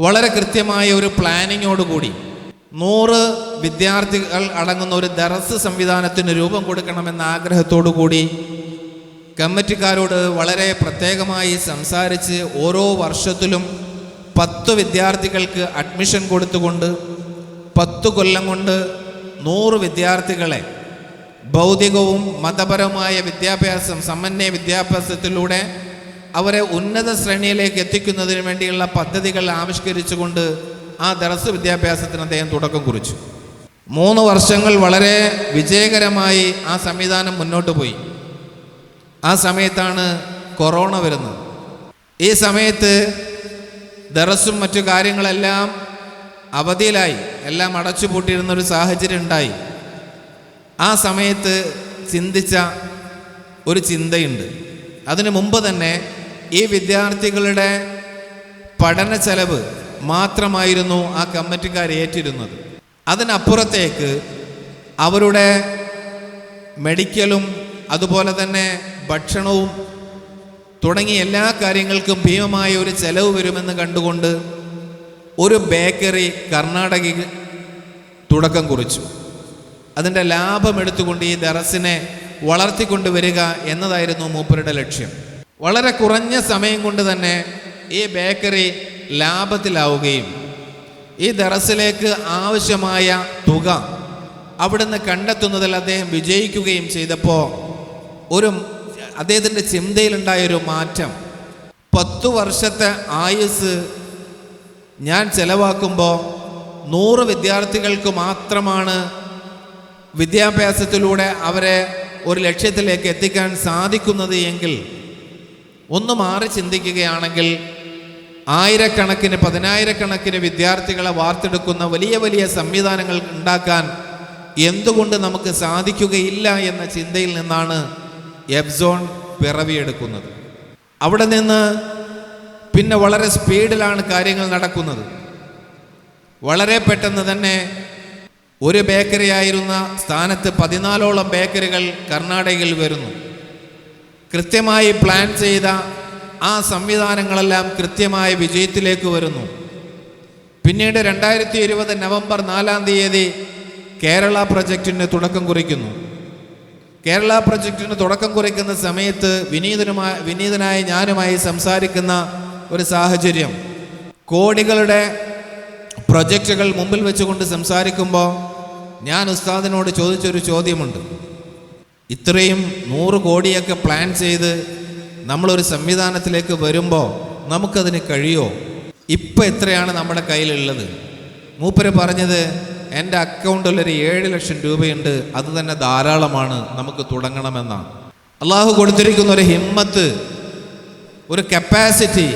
വളരെ കൃത്യമായ ഒരു പ്ലാനിങ്ങോടുകൂടി 100 വിദ്യാർത്ഥികൾ അടങ്ങുന്ന ഒരു ദറസ് സംവിധാനത്തിന് രൂപം കൊടുക്കണമെന്ന ആഗ്രഹത്തോടു കൂടി കമ്മിറ്റിക്കാരോട് വളരെ പ്രത്യേകമായി സംസാരിച്ച് ഓരോ വർഷത്തിലും 10 വിദ്യാർത്ഥികൾക്ക് അഡ്മിഷൻ കൊടുത്തുകൊണ്ട് 10 കൊല്ലം കൊണ്ട് 100 വിദ്യാർത്ഥികളെ ഭൗതികവും മതപരമായ വിദ്യാഭ്യാസം, സമന്വയ വിദ്യാഭ്യാസത്തിലൂടെ അവരെ ഉന്നത ശ്രേണിയിലേക്ക് എത്തിക്കുന്നതിന് വേണ്ടിയുള്ള പദ്ധതികൾ ആവിഷ്കരിച്ചുകൊണ്ട് ആ ദറസ് വിദ്യാഭ്യാസത്തിന് അദ്ദേഹം തുടക്കം കുറിച്ചു. 3 വർഷങ്ങൾ വളരെ വിജയകരമായി ആ സംവിധാനം മുന്നോട്ട് പോയി. ആ സമയത്താണ് കൊറോണ വരുന്നത്. ഈ സമയത്ത് ദറസും മറ്റു കാര്യങ്ങളെല്ലാം അവധിയിലായി, എല്ലാം അടച്ചുപൂട്ടിയിരുന്നൊരു സാഹചര്യം ഉണ്ടായി. ആ സമയത്ത് ചിന്തിച്ച ഒരു ചിന്തയുണ്ട്. അതിനു മുമ്പ് തന്നെ ഈ വിദ്യാർത്ഥികളുടെ പഠന ചെലവ് മാത്രമായിരുന്നു ആ കമ്മിറ്റിക്കാർ ഏറ്റിരുന്നത്. അതിനപ്പുറത്തേക്ക് അവരുടെ മെഡിക്കലും അതുപോലെ തന്നെ ഭക്ഷണവും തുടങ്ങിയ എല്ലാ കാര്യങ്ങൾക്കും ഭീമമായ ഒരു ചെലവ് വരുമെന്ന് കണ്ടുകൊണ്ട് ഒരു ബേക്കറി കർണാടകയിൽ തുടക്കം കുറിച്ചു. അതിൻ്റെ ലാഭം എടുത്തുകൊണ്ട് ഈ ദറസിനെ വളർത്തിക്കൊണ്ടുവരിക എന്നതായിരുന്നു മൂപ്പരുടെ ലക്ഷ്യം. വളരെ കുറഞ്ഞ സമയം കൊണ്ട് തന്നെ ഈ ബേക്കറി ലാഭത്തിലാവുകയും ഈ ദറസിലേക്ക് ആവശ്യമായ തുക അവിടുന്ന് കണ്ടെത്തുന്നതിൽ അദ്ദേഹം വിജയിക്കുകയും ചെയ്തപ്പോൾ അദ്ദേഹത്തിൻ്റെ ചിന്തയിലുണ്ടായൊരു മാറ്റം, 10 വർഷത്തെ ആയുസ് ഞാൻ ചെലവാക്കുമ്പോൾ 100 വിദ്യാർത്ഥികൾക്ക് മാത്രമാണ് വിദ്യാഭ്യാസത്തിലൂടെ അവരെ ഒരു ലക്ഷ്യത്തിലേക്ക് എത്തിക്കാൻ സാധിക്കുന്നത് എങ്കിൽ, ഒന്ന് മാറി ചിന്തിക്കുകയാണെങ്കിൽ ആയിരക്കണക്കിന് 10,000-കണക്കിന് വിദ്യാർത്ഥികളെ വാർത്തെടുക്കുന്ന വലിയ വലിയ സംവിധാനങ്ങൾ ഉണ്ടാക്കാൻ എന്തുകൊണ്ട് നമുക്ക് സാധിക്കുകയില്ല എന്ന ചിന്തയിൽ നിന്നാണ് എഫ്സോൺ പിറവിയെടുക്കുന്നത്. അവിടെ നിന്ന് പിന്നെ വളരെ സ്പീഡിലാണ് കാര്യങ്ങൾ നടക്കുന്നത്. വളരെ പെട്ടെന്ന് തന്നെ ഒരു ബേക്കറി ആയിരുന്ന സ്ഥാനത്ത് 14ഓളം ബേക്കറികൾ കർണാടകയിൽ വരുന്നു. കൃത്യമായി പ്ലാൻ ചെയ്ത ആ സംവിധാനങ്ങളെല്ലാം കൃത്യമായ വിജയത്തിലേക്ക് വരുന്നു. പിന്നീട് 2020 നവംബർ 4-ാം തീയതി കേരള പ്രൊജക്റ്റിന് തുടക്കം കുറിക്കുന്നു. കേരള പ്രൊജക്റ്റിന് തുടക്കം കുറിക്കുന്ന സമയത്ത് വിനീതനായ ഞാനുമായി സംസാരിക്കുന്ന ഒരു സാഹചര്യം, കോടികളുടെ പ്രൊജക്റ്റുകൾ മുമ്പിൽ വെച്ചുകൊണ്ട് സംസാരിക്കുമ്പോൾ ഞാൻ ഉസ്താദിനോട് ചോദിച്ചൊരു ചോദ്യമുണ്ട്. ഇത്രയും 100 കോടിയൊക്കെ പ്ലാൻ ചെയ്ത് നമ്മളൊരു സംവിധാനത്തിലേക്ക് വരുമ്പോൾ നമുക്കതിന് കഴിയുമോ? ഇപ്പം എത്രയാണ് നമ്മുടെ കയ്യിലുള്ളത്? മൂപ്പര് പറഞ്ഞത്, എൻ്റെ അക്കൗണ്ടിൽ ഒരു 7 ലക്ഷം രൂപയുണ്ട്, അത് തന്നെ ധാരാളമാണ്, നമുക്ക് തുടങ്ങണമെന്നാണ്. അള്ളാഹു കൊടുത്തിരിക്കുന്ന ഒരു ഹിമ്മത്ത്, ഒരു കപ്പാസിറ്റി,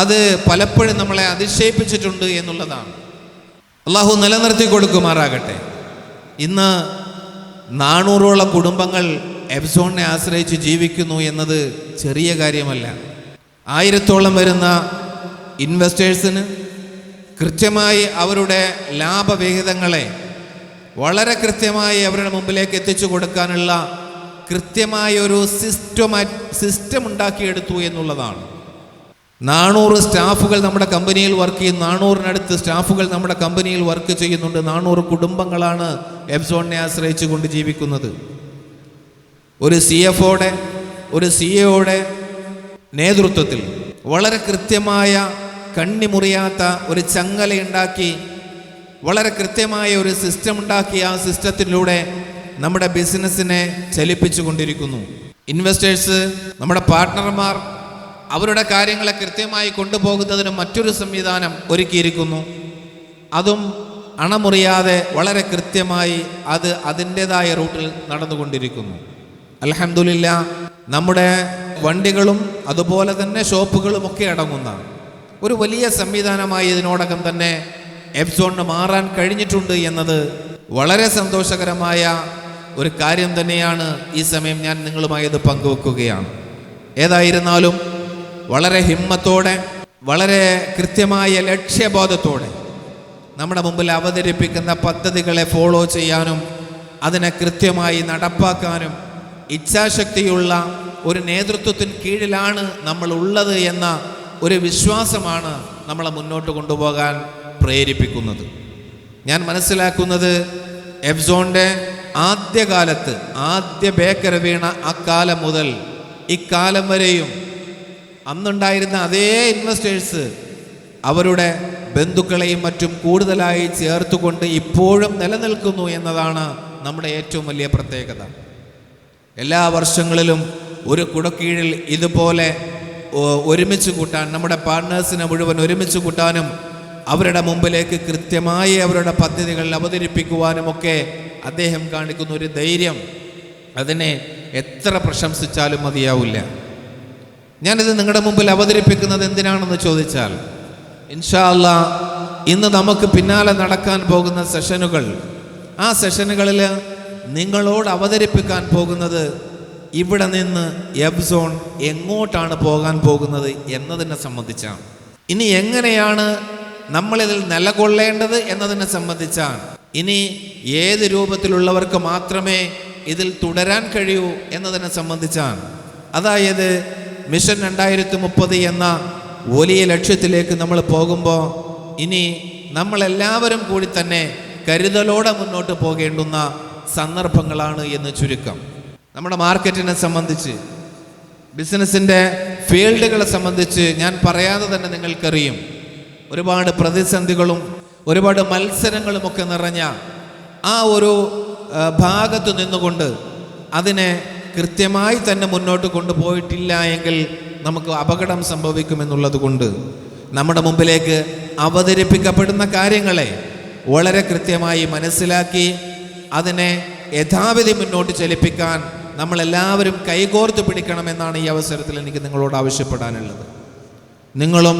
അത് പലപ്പോഴും നമ്മളെ അതിശയിപ്പിച്ചിട്ടുണ്ട് എന്നുള്ളതാണ്. അള്ളാഹു നിലനിർത്തി കൊടുക്കുമാറാകട്ടെ. ഇന്ന് 400ഓളം കുടുംബങ്ങൾ എഫ്സോണിനെ ആശ്രയിച്ച് ജീവിക്കുന്നു എന്നത് ചെറിയ കാര്യമല്ല. 1000ഓളം വരുന്ന ഇൻവെസ്റ്റേഴ്സിന് കൃത്യമായി അവരുടെ ലാഭവിഹിതങ്ങളെ വളരെ കൃത്യമായി അവരുടെ മുമ്പിലേക്ക് എത്തിച്ചു കൊടുക്കാനുള്ള കൃത്യമായ ഒരു സിസ്റ്റം ഉണ്ടാക്കിയെടുത്തു എന്നുള്ളതാണ്. 400 സ്റ്റാഫുകൾ നമ്മുടെ കമ്പനിയിൽ വർക്ക് ചെയ്യും. 400-നടുത്ത് സ്റ്റാഫുകൾ നമ്മുടെ കമ്പനിയിൽ വർക്ക് ചെയ്യുന്നുണ്ട്. 400 കുടുംബങ്ങളാണ് എഫ്സോണിനെ ആശ്രയിച്ചു കൊണ്ട് ജീവിക്കുന്നത്. ഒരു CFOയുടെ ഒരു CEO-യുടെ നേതൃത്വത്തിൽ വളരെ കൃത്യമായ കണ്ണിമുറിയാത്ത ഒരു ചങ്ങലയുണ്ടാക്കി വളരെ കൃത്യമായ ഒരു സിസ്റ്റം ഉണ്ടാക്കി ആ സിസ്റ്റത്തിലൂടെ നമ്മുടെ ബിസിനസ്സിനെ ചലിപ്പിച്ചു കൊണ്ടിരിക്കുന്നു. ഇൻവെസ്റ്റേഴ്സ്, നമ്മുടെ പാർട്ട്ണർമാർ അവരുടെ കാര്യങ്ങളെ കൃത്യമായി കൊണ്ടുപോകുന്നതിന് മറ്റൊരു സംവിധാനം ഒരുക്കിയിരിക്കുന്നു. അതും അണമുറിയാതെ വളരെ കൃത്യമായി അത് അതിൻ്റെതായ റൂട്ടിൽ നടന്നുകൊണ്ടിരിക്കുന്നു. അൽഹംദുലില്ലാഹ്, നമ്മുടെ വണ്ടികളും അതുപോലെ തന്നെ ഷോപ്പുകളും ഒക്കെ അടങ്ങുന്ന ഒരു വലിയ സംവിധാനമായി ഇതിനോടകം തന്നെ എഫ്സോണിന് മാറാൻ കഴിഞ്ഞിട്ടുണ്ട് എന്നത് വളരെ സന്തോഷകരമായ ഒരു കാര്യം തന്നെയാണ്. ഈ സമയം ഞാൻ നിങ്ങളുമായി ഇത് പങ്കുവെക്കുകയാണ്. ഏതായിരുന്നാലും വളരെ ഹിമ്മത്തോടെ വളരെ കൃത്യമായ ലക്ഷ്യബോധത്തോടെ നമ്മുടെ മുമ്പിൽ അവതരിപ്പിക്കുന്ന പദ്ധതികളെ ഫോളോ ചെയ്യാനും അതിനെ കൃത്യമായി നടപ്പാക്കാനും ഇച്ഛാശക്തിയുള്ള ഒരു നേതൃത്വത്തിന് കീഴിലാണ് നമ്മൾ ഉള്ളത് എന്ന ഒരു വിശ്വാസമാണ് നമ്മളെ മുന്നോട്ട് കൊണ്ടുപോകാൻ പ്രേരിപ്പിക്കുന്നത്. ഞാൻ മനസ്സിലാക്കുന്നത് എഫ്സോണിൻ്റെ ആദ്യകാലത്ത് ആദ്യ ബേക്കറി വീണ അക്കാലം മുതൽ ഇക്കാലം വരെയും അന്നുണ്ടായിരുന്ന അതേ ഇൻവെസ്റ്റേഴ്സ് അവരുടെ ബന്ധുക്കളെയും മറ്റും കൂടുതലായി ചേർത്തുകൊണ്ട് ഇപ്പോഴും നിലനിൽക്കുന്നു എന്നതാണ് നമ്മുടെ ഏറ്റവും വലിയ പ്രത്യേകത. എല്ലാ വർഷങ്ങളിലും ഒരു കുടക്കീഴിൽ ഇതുപോലെ ഒരുമിച്ച് കൂട്ടാൻ, നമ്മുടെ പാർട്ട്നേഴ്സിനെ മുഴുവൻ ഒരുമിച്ച് കൂട്ടാനും അവരുടെ മുമ്പിലേക്ക് കൃത്യമായി അവരുടെ പദ്ധതികൾ അവതരിപ്പിക്കുവാനുമൊക്കെ അദ്ദേഹം കാണിക്കുന്ന ഒരു ധൈര്യം, അതിനെ എത്ര പ്രശംസിച്ചാലും മതിയാവില്ല. ഞാനിത് നിങ്ങളുടെ മുമ്പിൽ അവതരിപ്പിക്കുന്നത് എന്തിനാണെന്ന് ചോദിച്ചാൽ, ഇൻഷാ അല്ലാഹ് ഇന്ന് നമുക്ക് പിന്നാലെ നടക്കാൻ പോകുന്ന സെഷനുകൾ, ആ സെഷനുകളിൽ നിങ്ങളോട് അവതരിപ്പിക്കാൻ പോകുന്നത് ഇവിടെ നിന്ന് എബ്സോൺ എങ്ങോട്ടാണ് പോകാൻ പോകുന്നത് എന്നതിനെ സംബന്ധിച്ചാണ്. ഇനി എങ്ങനെയാണ് നമ്മളിതിൽ നിലകൊള്ളേണ്ടത് എന്നതിനെ സംബന്ധിച്ചാണ്. ഇനി ഏത് രൂപത്തിലുള്ളവർക്ക് മാത്രമേ ഇതിൽ തുടരാൻ കഴിയൂ എന്നതിനെ സംബന്ധിച്ചാണ്. അതായത് മിഷൻ 2030 എന്ന വലിയ ലക്ഷ്യത്തിലേക്ക് നമ്മൾ പോകുമ്പോൾ ഇനി നമ്മളെല്ലാവരും കൂടി തന്നെ കരുതലോടെ മുന്നോട്ട് പോകേണ്ടുന്ന സന്ദർഭങ്ങളാണ് എന്ന് ചുരുക്കം. നമ്മുടെ മാർക്കറ്റിനെ സംബന്ധിച്ച്, ബിസിനസ്സിൻ്റെ ഫീൽഡുകളെ സംബന്ധിച്ച് ഞാൻ പറയാതെ തന്നെ നിങ്ങൾക്കറിയും, ഒരുപാട് പ്രതിസന്ധികളും ഒരുപാട് മത്സരങ്ങളുമൊക്കെ നിറഞ്ഞ ആ ഒരു ഭാഗത്ത് നിന്നുകൊണ്ട് അതിനെ കൃത്യമായി തന്നെ മുന്നോട്ട് കൊണ്ടുപോയിട്ടില്ല എങ്കിൽ നമുക്ക് അപകടം സംഭവിക്കുമെന്നുള്ളത് കൊണ്ട് നമ്മുടെ മുമ്പിലേക്ക് അവതരിപ്പിക്കപ്പെടുന്ന കാര്യങ്ങളെ വളരെ കൃത്യമായി മനസ്സിലാക്കി അതിനെ യഥാവിധി മുന്നോട്ട് ചലിപ്പിക്കാൻ നമ്മളെല്ലാവരും കൈകോർത്ത് പിടിക്കണമെന്നാണ് ഈ അവസരത്തിൽ എനിക്ക് നിങ്ങളോട് ആവശ്യപ്പെടാനുള്ളത്. നിങ്ങളും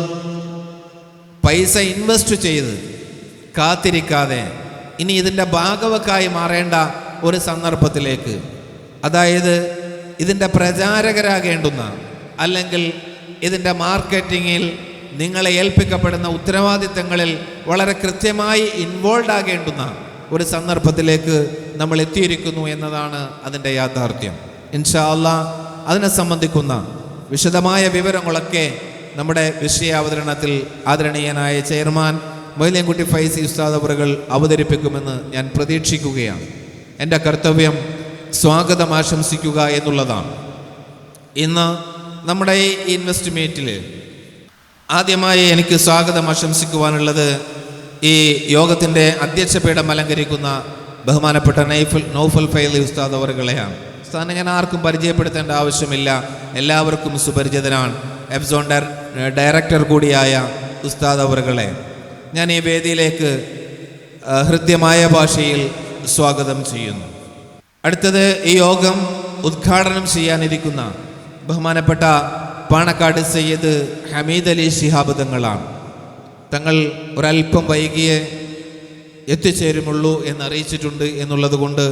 പൈസ ഇൻവെസ്റ്റ് ചെയ്ത് കാത്തിരിക്കാതെ ഇനി ഇതിൻ്റെ ഭാഗവക്കായി മാറേണ്ട ഒരു സന്ദർഭത്തിലേക്ക്, അതായത് ഇതിൻ്റെ പ്രചാരകരാകേണ്ടുന്ന അല്ലെങ്കിൽ ഇതിൻ്റെ മാർക്കറ്റിങ്ങിൽ നിങ്ങളെ ഏൽപ്പിക്കപ്പെടുന്ന ഉത്തരവാദിത്തങ്ങളിൽ വളരെ കൃത്യമായി ഇൻവോൾവ് ആകേണ്ടുന്ന ഒരു സന്ദർഭത്തിലേക്ക് നമ്മൾ എത്തിയിരിക്കുന്നു എന്നതാണ് അതിൻ്റെ യാഥാർത്ഥ്യം. ഇൻഷാ അല്ലാഹ് അതിനെ സംബന്ധിക്കുന്ന വിശദമായ വിവരങ്ങളൊക്കെ നമ്മുടെ വിഷയാവതരണത്തിൽ ആദരണീയനായ ചെയർമാൻ മൊയ്തീൻകുട്ടി ഫൈസി ഉസ്താദ് അവറുകൾ അവതരിപ്പിക്കുമെന്ന് ഞാൻ പ്രതീക്ഷിക്കുകയാണ്. എൻ്റെ കർത്തവ്യം സ്വാഗതം ആശംസിക്കുക എന്നുള്ളതാണ്. ഇന്ന് നമ്മുടെ ഈ ഇൻവെസ്റ്റ് മീറ്റിൽ ആദ്യമായി എനിക്ക് സ്വാഗതം ആശംസിക്കുവാനുള്ളത് ഈ യോഗത്തിൻ്റെ അധ്യക്ഷപീഠം അലങ്കരിക്കുന്ന ബഹുമാനപ്പെട്ട നൗഫൽ ഫൈലി ഉസ്താദ് അവറുകളെയാണ്. ഉസ്താദിനെ ഞാൻ ആർക്കും പരിചയപ്പെടുത്തേണ്ട ആവശ്യമില്ല, എല്ലാവർക്കും സുപരിചിതനാണ്. എബ്സോൺ ഡയറക്ടർ കൂടിയായ ഉസ്താദ് അവറുകളെ ഞാൻ ഈ വേദിയിലേക്ക് ഹൃദ്യമായ ഭാഷയിൽ സ്വാഗതം ചെയ്യുന്നു. അടുത്തത് ഈ യോഗം ഉദ്ഘാടനം ചെയ്യാനിരിക്കുന്ന ബഹുമാനപ്പെട്ട പാണക്കാട് സയ്യിദ് ഹമീദ് അലി ശിഹാബ് തങ്ങളാണ്. തങ്ങൾ ഒരല്പം വൈകിയേ എത്തിച്ചേരുമുള്ളൂ എന്നറിയിച്ചിട്ടുണ്ട് എന്നുള്ളത് കൊണ്ട്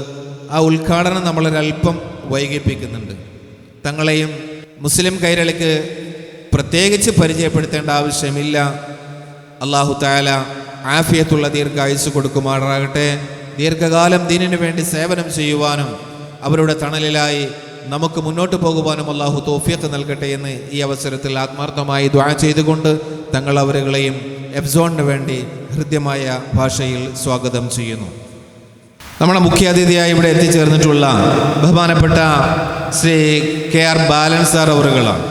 ആ ഉദ്ഘാടനം നമ്മളൊരല്പം വൈകിപ്പിക്കുന്നുണ്ട്. തങ്ങളെയും മുസ്ലിം കൈരളിക്ക് പ്രത്യേകിച്ച് പരിചയപ്പെടുത്തേണ്ട ആവശ്യമില്ല. അല്ലാഹു തആല ആഫിയത്തുള്ള ദീർഘായുസ് കൊടുക്കുമാറാകട്ടെ. ദീർഘകാലം ദീനിനു വേണ്ടി സേവനം ചെയ്യുവാനും അവരുടെ തണലിലായി നമുക്ക് മുന്നോട്ട് പോകുവാനും അല്ലാഹു തൗഫീഖ് നൽകട്ടെ എന്ന് ഈ അവസരത്തിൽ ആത്മാർത്ഥമായി ദുആ ചെയ്തുകൊണ്ട് തങ്ങൾ അവരുകളെയും എബ്സോണിന് വേണ്ടി ഹൃദ്യമായ ഭാഷയിൽ സ്വാഗതം ചെയ്യുന്നു. നമ്മുടെ മുഖ്യാതിഥിയായി ഇവിടെ എത്തിച്ചേർന്നിട്ടുള്ള ബഹുമാനപ്പെട്ട Shri KR Balan sir അവറുകളാണ്.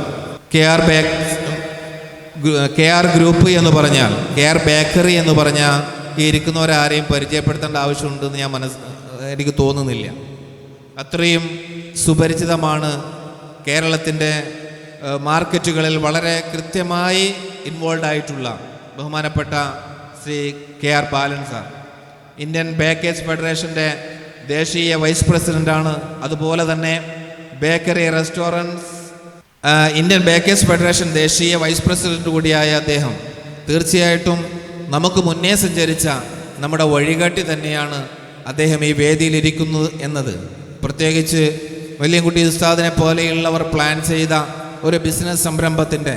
KR group എന്ന് പറഞ്ഞാൽ KR ബേക്കറി എന്ന് പറഞ്ഞാൽ ഈ ഇരിക്കുന്നവരാരെയും പരിചയപ്പെടുത്തേണ്ട ആവശ്യമുണ്ടെന്ന് എനിക്ക് തോന്നുന്നില്ല. അത്രയും സുപരിചിതമാണ്. കേരളത്തിൻ്റെ മാർക്കറ്റുകളിൽ വളരെ കൃത്യമായി ഇൻവോൾവ് ആയിട്ടുള്ള ബഹുമാനപ്പെട്ട Shri KR Balan sir Indian bakers ഫെഡറേഷൻ്റെ ദേശീയ വൈസ് പ്രസിഡൻ്റാണ്. അതുപോലെ തന്നെ bakery restaurants Indian bakers federation ദേശീയ വൈസ് പ്രസിഡന്റ് കൂടിയായ അദ്ദേഹം തീർച്ചയായിട്ടും നമുക്ക് മുന്നേ സഞ്ചരിച്ച നമ്മുടെ വഴികാട്ടി തന്നെയാണ് അദ്ദേഹം ഈ വേദിയിലിരിക്കുന്നത് എന്നത്. പ്രത്യേകിച്ച് മൊയ്തീൻകുട്ടി ഉസ്താദിനെ പോലെയുള്ളവർ പ്ലാൻ ചെയ്ത ഒരു ബിസിനസ് സംരംഭത്തിൻ്റെ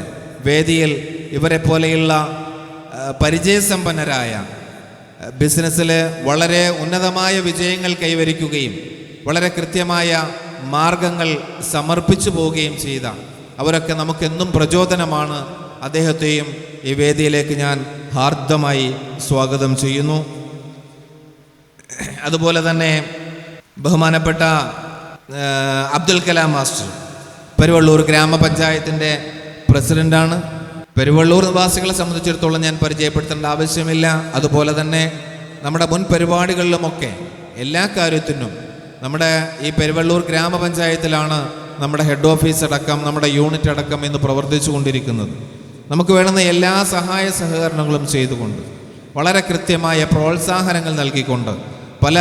വേദിയിൽ ഇവരെ പോലെയുള്ള പരിചയസമ്പന്നരായ ബിസിനസ്സിൽ വളരെ ഉന്നതമായ വിജയങ്ങൾ കൈവരിക്കുകയും വളരെ കൃത്യമായ മാർഗങ്ങൾ സമർപ്പിച്ചു പോവുകയും ചെയ്ത അവരൊക്കെ നമുക്കെന്നും പ്രചോദനമാണ്. അദ്ദേഹത്തെയും ഈ വേദിയിലേക്ക് ഞാൻ ഹാർദമായി സ്വാഗതം ചെയ്യുന്നു. അതുപോലെ തന്നെ ബഹുമാനപ്പെട്ട അബ്ദുൽ കലാം മാസ്റ്റർ പെരുവള്ളൂർ ഗ്രാമപഞ്ചായത്തിൻ്റെ പ്രസിഡൻ്റാണ്. പെരുവള്ളൂർ നിവാസികളെ സംബന്ധിച്ചിടത്തോളം ഞാൻ പരിചയപ്പെടുത്തേണ്ട ആവശ്യമില്ല. അതുപോലെ തന്നെ നമ്മുടെ മുൻ പരിപാടികളിലുമൊക്കെ എല്ലാ കാര്യത്തിനും നമ്മുടെ ഈ പെരുവള്ളൂർ ഗ്രാമപഞ്ചായത്തിലാണ് നമ്മുടെ ഹെഡ് ഓഫീസ് അടക്കം നമ്മുടെ യൂണിറ്റ് അടക്കം ഇന്ന് പ്രവർത്തിച്ചു കൊണ്ടിരിക്കുന്നത്. നമുക്ക് വേണ്ടുന്ന എല്ലാ സഹായ സഹകരണങ്ങളും ചെയ്തുകൊണ്ട് വളരെ കൃത്യമായ പ്രോത്സാഹനങ്ങൾ നൽകിക്കൊണ്ട് പല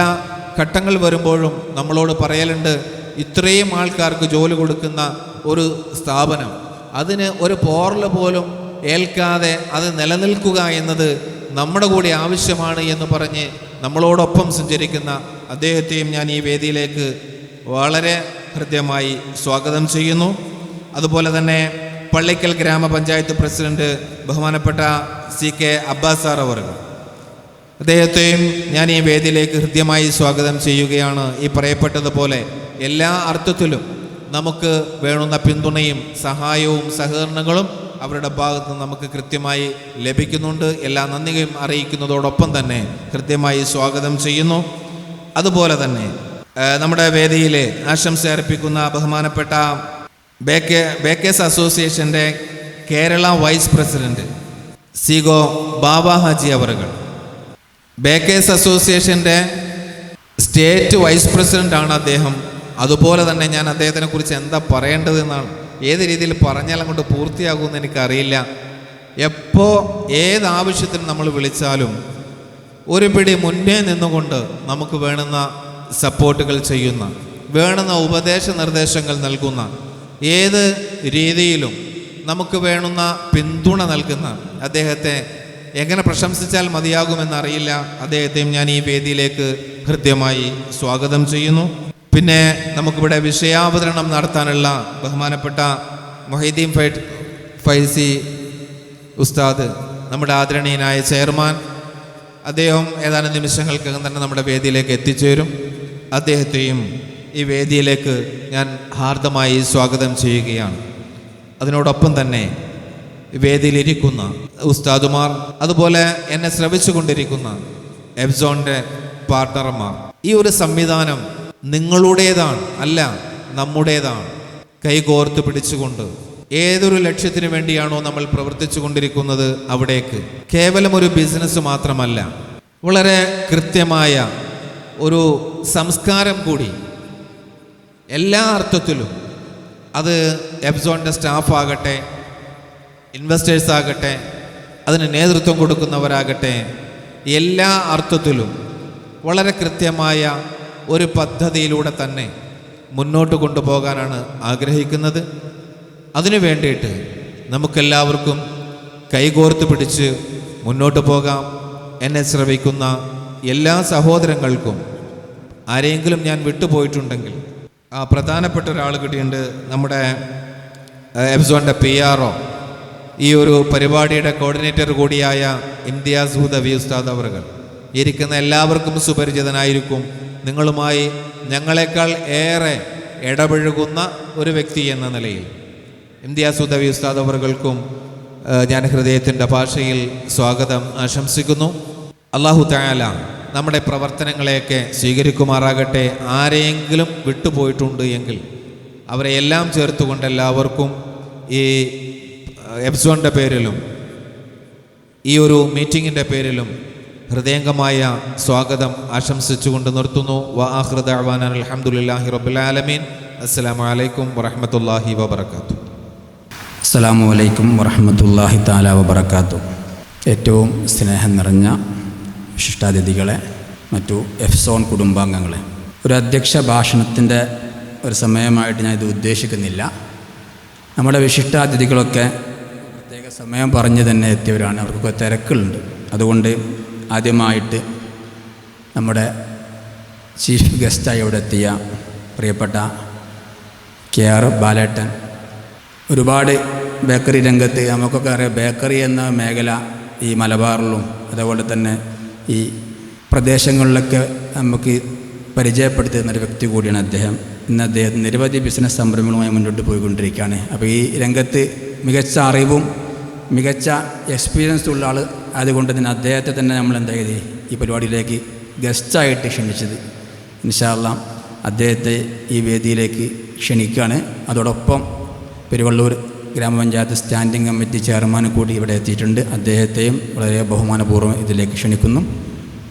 ഘട്ടങ്ങൾ വരുമ്പോഴും നമ്മളോട് പറയലുണ്ട്, ഇത്രയും ആൾക്കാർക്ക് ജോലി കൊടുക്കുന്ന ഒരു സ്ഥാപനം അതിന് ഒരു പോറൽ പോലും ഏൽക്കാതെ അത് നിലനിൽക്കുക എന്നത് നമ്മുടെ കൂടി ആവശ്യമാണ് എന്ന് പറഞ്ഞ് നമ്മളോടൊപ്പം സഞ്ചരിക്കുന്ന അദ്ദേഹത്തെയും ഞാൻ ഈ വേദിയിലേക്ക് വളരെ ഹൃദ്യമായി സ്വാഗതം ചെയ്യുന്നു. അതുപോലെ തന്നെ പള്ളിക്കൽ ഗ്രാമപഞ്ചായത്ത് പ്രസിഡന്റ് ബഹുമാനപ്പെട്ട CK അബ്ബാസ് സാർ അവർ, അദ്ദേഹത്തെയും ഞാൻ ഈ വേദിയിലേക്ക് ഹൃദ്യമായി സ്വാഗതം ചെയ്യുകയാണ്. ഈ പറയപ്പെട്ടതുപോലെ എല്ലാ അർത്ഥത്തിലും നമുക്ക് വേണ്ടുന്ന പിന്തുണയും സഹായവും സഹകരണങ്ങളും അവരുടെ ഭാഗത്ത് നമുക്ക് കൃത്യമായി ലഭിക്കുന്നുണ്ട്. എല്ലാ നന്ദിയും അറിയിക്കുന്നതോടൊപ്പം തന്നെ കൃത്യമായി സ്വാഗതം ചെയ്യുന്നു. അതുപോലെ തന്നെ നമ്മുടെ വേദിയിൽ ആശംസ അർപ്പിക്കുന്ന ബഹുമാനപ്പെട്ട ബേക്കേഴ്സ് അസോസിയേഷൻ്റെ കേരള വൈസ് പ്രസിഡന്റ് സിഗോ ബാബ ഹാജി അവറുകൾ, ബേക്കേഴ്സ് അസോസിയേഷൻ്റെ സ്റ്റേറ്റ് വൈസ് പ്രസിഡൻ്റാണ് അദ്ദേഹം. അതുപോലെ തന്നെ ഞാൻ അദ്ദേഹത്തിനെ കുറിച്ച് എന്താ പറയേണ്ടതെന്നാണ്, ഏത് രീതിയിൽ പറഞ്ഞാൽ അങ്ങോട്ട് പൂർത്തിയാകുമെന്ന് എനിക്കറിയില്ല. എപ്പോൾ ഏതാവശ്യത്തിനും നമ്മൾ വിളിച്ചാലും ഒരു പിടി മുന്നേ നിന്നുകൊണ്ട് നമുക്ക് വേണ്ടുന്ന സപ്പോർട്ടുകൾ ചെയ്യുന്ന, വേണ്ടുന്ന ഉപദേശ നിർദ്ദേശങ്ങൾ നൽകുന്ന, ഏത് രീതിയിലും നമുക്ക് വേണ്ടുന്ന പിന്തുണ നൽകുന്ന അദ്ദേഹത്തെ എങ്ങനെ പ്രശംസിച്ചാൽ മതിയാകുമെന്നറിയില്ല. അദ്ദേഹത്തെയും ഞാൻ ഈ വേദിയിലേക്ക് ഹൃദ്യമായി സ്വാഗതം ചെയ്യുന്നു. പിന്നെ നമുക്കിവിടെ വിഷയാവതരണം നടത്താനുള്ള ബഹുമാനപ്പെട്ട മൊഹീദ്ദീൻ ഫൈസി ഉസ്താദ്, നമ്മുടെ ആദരണീയനായ ചെയർമാൻ, അദ്ദേഹം ഏതാനും നിമിഷങ്ങൾക്കകം തന്നെ നമ്മുടെ വേദിയിലേക്ക് എത്തിച്ചേരും. അദ്ദേഹത്തെയും ഈ വേദിയിലേക്ക് ഞാൻ ഹാർദമായി സ്വാഗതം ചെയ്യുകയാണ്. അതിനോടൊപ്പം തന്നെ വേദിയിലിരിക്കുന്ന ഉസ്താദുമാർ, അതുപോലെ എന്നെ ശ്രവിച്ചു കൊണ്ടിരിക്കുന്ന എഫ്സോണിൻ്റെ പാർട്ണർമാർ, ഈ ഒരു സംവിധാനം നിങ്ങളുടേതാണ്, അല്ല നമ്മുടേതാണ്. കൈകോർത്ത് പിടിച്ചുകൊണ്ട് ഏതൊരു ലക്ഷ്യത്തിന് വേണ്ടിയാണോ നമ്മൾ പ്രവർത്തിച്ചു കൊണ്ടിരിക്കുന്നത് അവിടേക്ക് കേവലം ഒരു ബിസിനസ് മാത്രമല്ല, വളരെ കൃത്യമായ ഒരു സംസ്കാരം കൂടി എല്ലാ അർത്ഥത്തിലും, അത് എഫ്സോണിൻ്റെ സ്റ്റാഫാകട്ടെ, ഇൻവെസ്റ്റേഴ്സ് ആകട്ടെ, അതിന് നേതൃത്വം കൊടുക്കുന്നവരാകട്ടെ, എല്ലാ അർത്ഥത്തിലും വളരെ കൃത്യമായ ഒരു പദ്ധതിയിലൂടെ തന്നെ മുന്നോട്ട് കൊണ്ടുപോകാനാണ് ആഗ്രഹിക്കുന്നത്. അതിനു വേണ്ടിയിട്ട് നമുക്കെല്ലാവർക്കും കൈകോർത്ത് പിടിച്ച് മുന്നോട്ട് പോകാം. എന്നെ ശ്രവിക്കുന്ന എല്ലാ സഹോദരങ്ങൾക്കും ആരെങ്കിലും ഞാൻ വിട്ടുപോയിട്ടുണ്ടെങ്കിൽ, പ്രധാനപ്പെട്ട ഒരാൾ കൂടിയുണ്ട്, നമ്മുടെ എഫ്സോണിൻ്റെ PRO, ഈ ഒരു പരിപാടിയുടെ കോർഡിനേറ്റർ കൂടിയായ ഇംതിയാസ് ഹുദവി ഉസ്താദ് അവറുകൾ. ഇരിക്കുന്ന എല്ലാവർക്കും സുപരിചിതനായിരിക്കും. നിങ്ങളുമായി ഞങ്ങളെക്കാൾ ഏറെ ഇടപഴകുന്ന ഒരു വ്യക്തി എന്ന നിലയിൽ ഇംതിയാസ് ഹുദവി ഉസ്താദ് അവറുകൾക്കും ഞാൻ ഹൃദയത്തിൻ്റെ ഭാഷയിൽ സ്വാഗതം ആശംസിക്കുന്നു. അല്ലാഹു തആല നമ്മുടെ പ്രവർത്തനങ്ങളെയൊക്കെ സ്വീകരിക്കുമാറാകട്ടെ. ആരെയെങ്കിലും വിട്ടുപോയിട്ടുണ്ട് എങ്കിൽ അവരെ എല്ലാം ചേർത്തുകൊണ്ട് എല്ലാവർക്കും ഈ എഫ്സോണിൻ്റെ പേരിലും ഈ ഒരു മീറ്റിങ്ങിൻ്റെ പേരിലും ഹൃദയംഗമായ സ്വാഗതം ആശംസിച്ചുകൊണ്ട് നിർത്തുന്നു. വആഖിറു ദഅ്വാനാ അൽഹംദുലില്ലാഹി റബ്ബിൽ ആലമീൻ. അസ്സലാമു അലൈക്കും വറഹ്മത്തുള്ളാഹി വബറകാതുഹു. അസ്സലാമു അലൈക്കും വറഹ്മത്തുള്ളാഹി തആല വബറകാതുഹു. ഏറ്റവും സ്നേഹം നിറഞ്ഞ വിശിഷ്ടാതിഥികളെ, മറ്റു എഫ്സോൺ കുടുംബാംഗങ്ങളെ, ഒരു അധ്യക്ഷ ഭാഷണത്തിൻ്റെ ഒരു സമയമായിട്ട് ഞാൻ ഇത് ഉദ്ദേശിക്കുന്നില്ല. നമ്മുടെ വിശിഷ്ടാതിഥികളൊക്കെ പ്രത്യേക സമയം പറഞ്ഞ് തന്നെ എത്തിയവരാണ്. അവർക്കൊക്കെ തിരക്കുകളുണ്ട്. അതുകൊണ്ട് ആദ്യമായിട്ട് നമ്മുടെ ചീഫ് ഗസ്റ്റായി ഇവിടെ എത്തിയ പ്രിയപ്പെട്ട KR ബാലേട്ടൻ, ഒരുപാട് ബേക്കറി രംഗത്ത് നമുക്കൊക്കെ അറിയാം, ബേക്കറി എന്ന മേഖല ഈ മലബാറിലും അതുപോലെ തന്നെ ഈ പ്രദേശങ്ങളിലൊക്കെ നമുക്ക് പരിചയപ്പെടുത്തുന്നൊരു വ്യക്തി കൂടിയാണ് അദ്ദേഹം. ഇന്ന് അദ്ദേഹം നിരവധി ബിസിനസ് സംരംഭങ്ങളുമായി മുന്നോട്ട് പോയിക്കൊണ്ടിരിക്കുകയാണ്. അപ്പോൾ ഈ രംഗത്ത് മികച്ച അറിവും മികച്ച എക്സ്പീരിയൻസ് ഉള്ള ആൾ അതുകൊണ്ട് തന്നെ അദ്ദേഹത്തെ തന്നെ നമ്മൾ എന്താ ചെയ്ത് ഈ പരിപാടിയിലേക്ക് ഗസ്റ്റായിട്ട് ക്ഷണിച്ചത്. ഇൻഷാ അല്ലാഹ് അദ്ദേഹത്തെ ഈ വേദിയിലേക്ക് ക്ഷണിക്കുകയാണ്. അതോടൊപ്പം പെരുവള്ളൂർ ഗ്രാമപഞ്ചായത്ത് സ്റ്റാൻഡിംഗ് കമ്മിറ്റി ചെയർമാൻ കൂടി ഇവിടെ എത്തിയിട്ടുണ്ട്. അദ്ദേഹത്തെയും വളരെ ബഹുമാനപൂർവ്വം ഇതിലേക്ക് ക്ഷണിക്കുന്നു.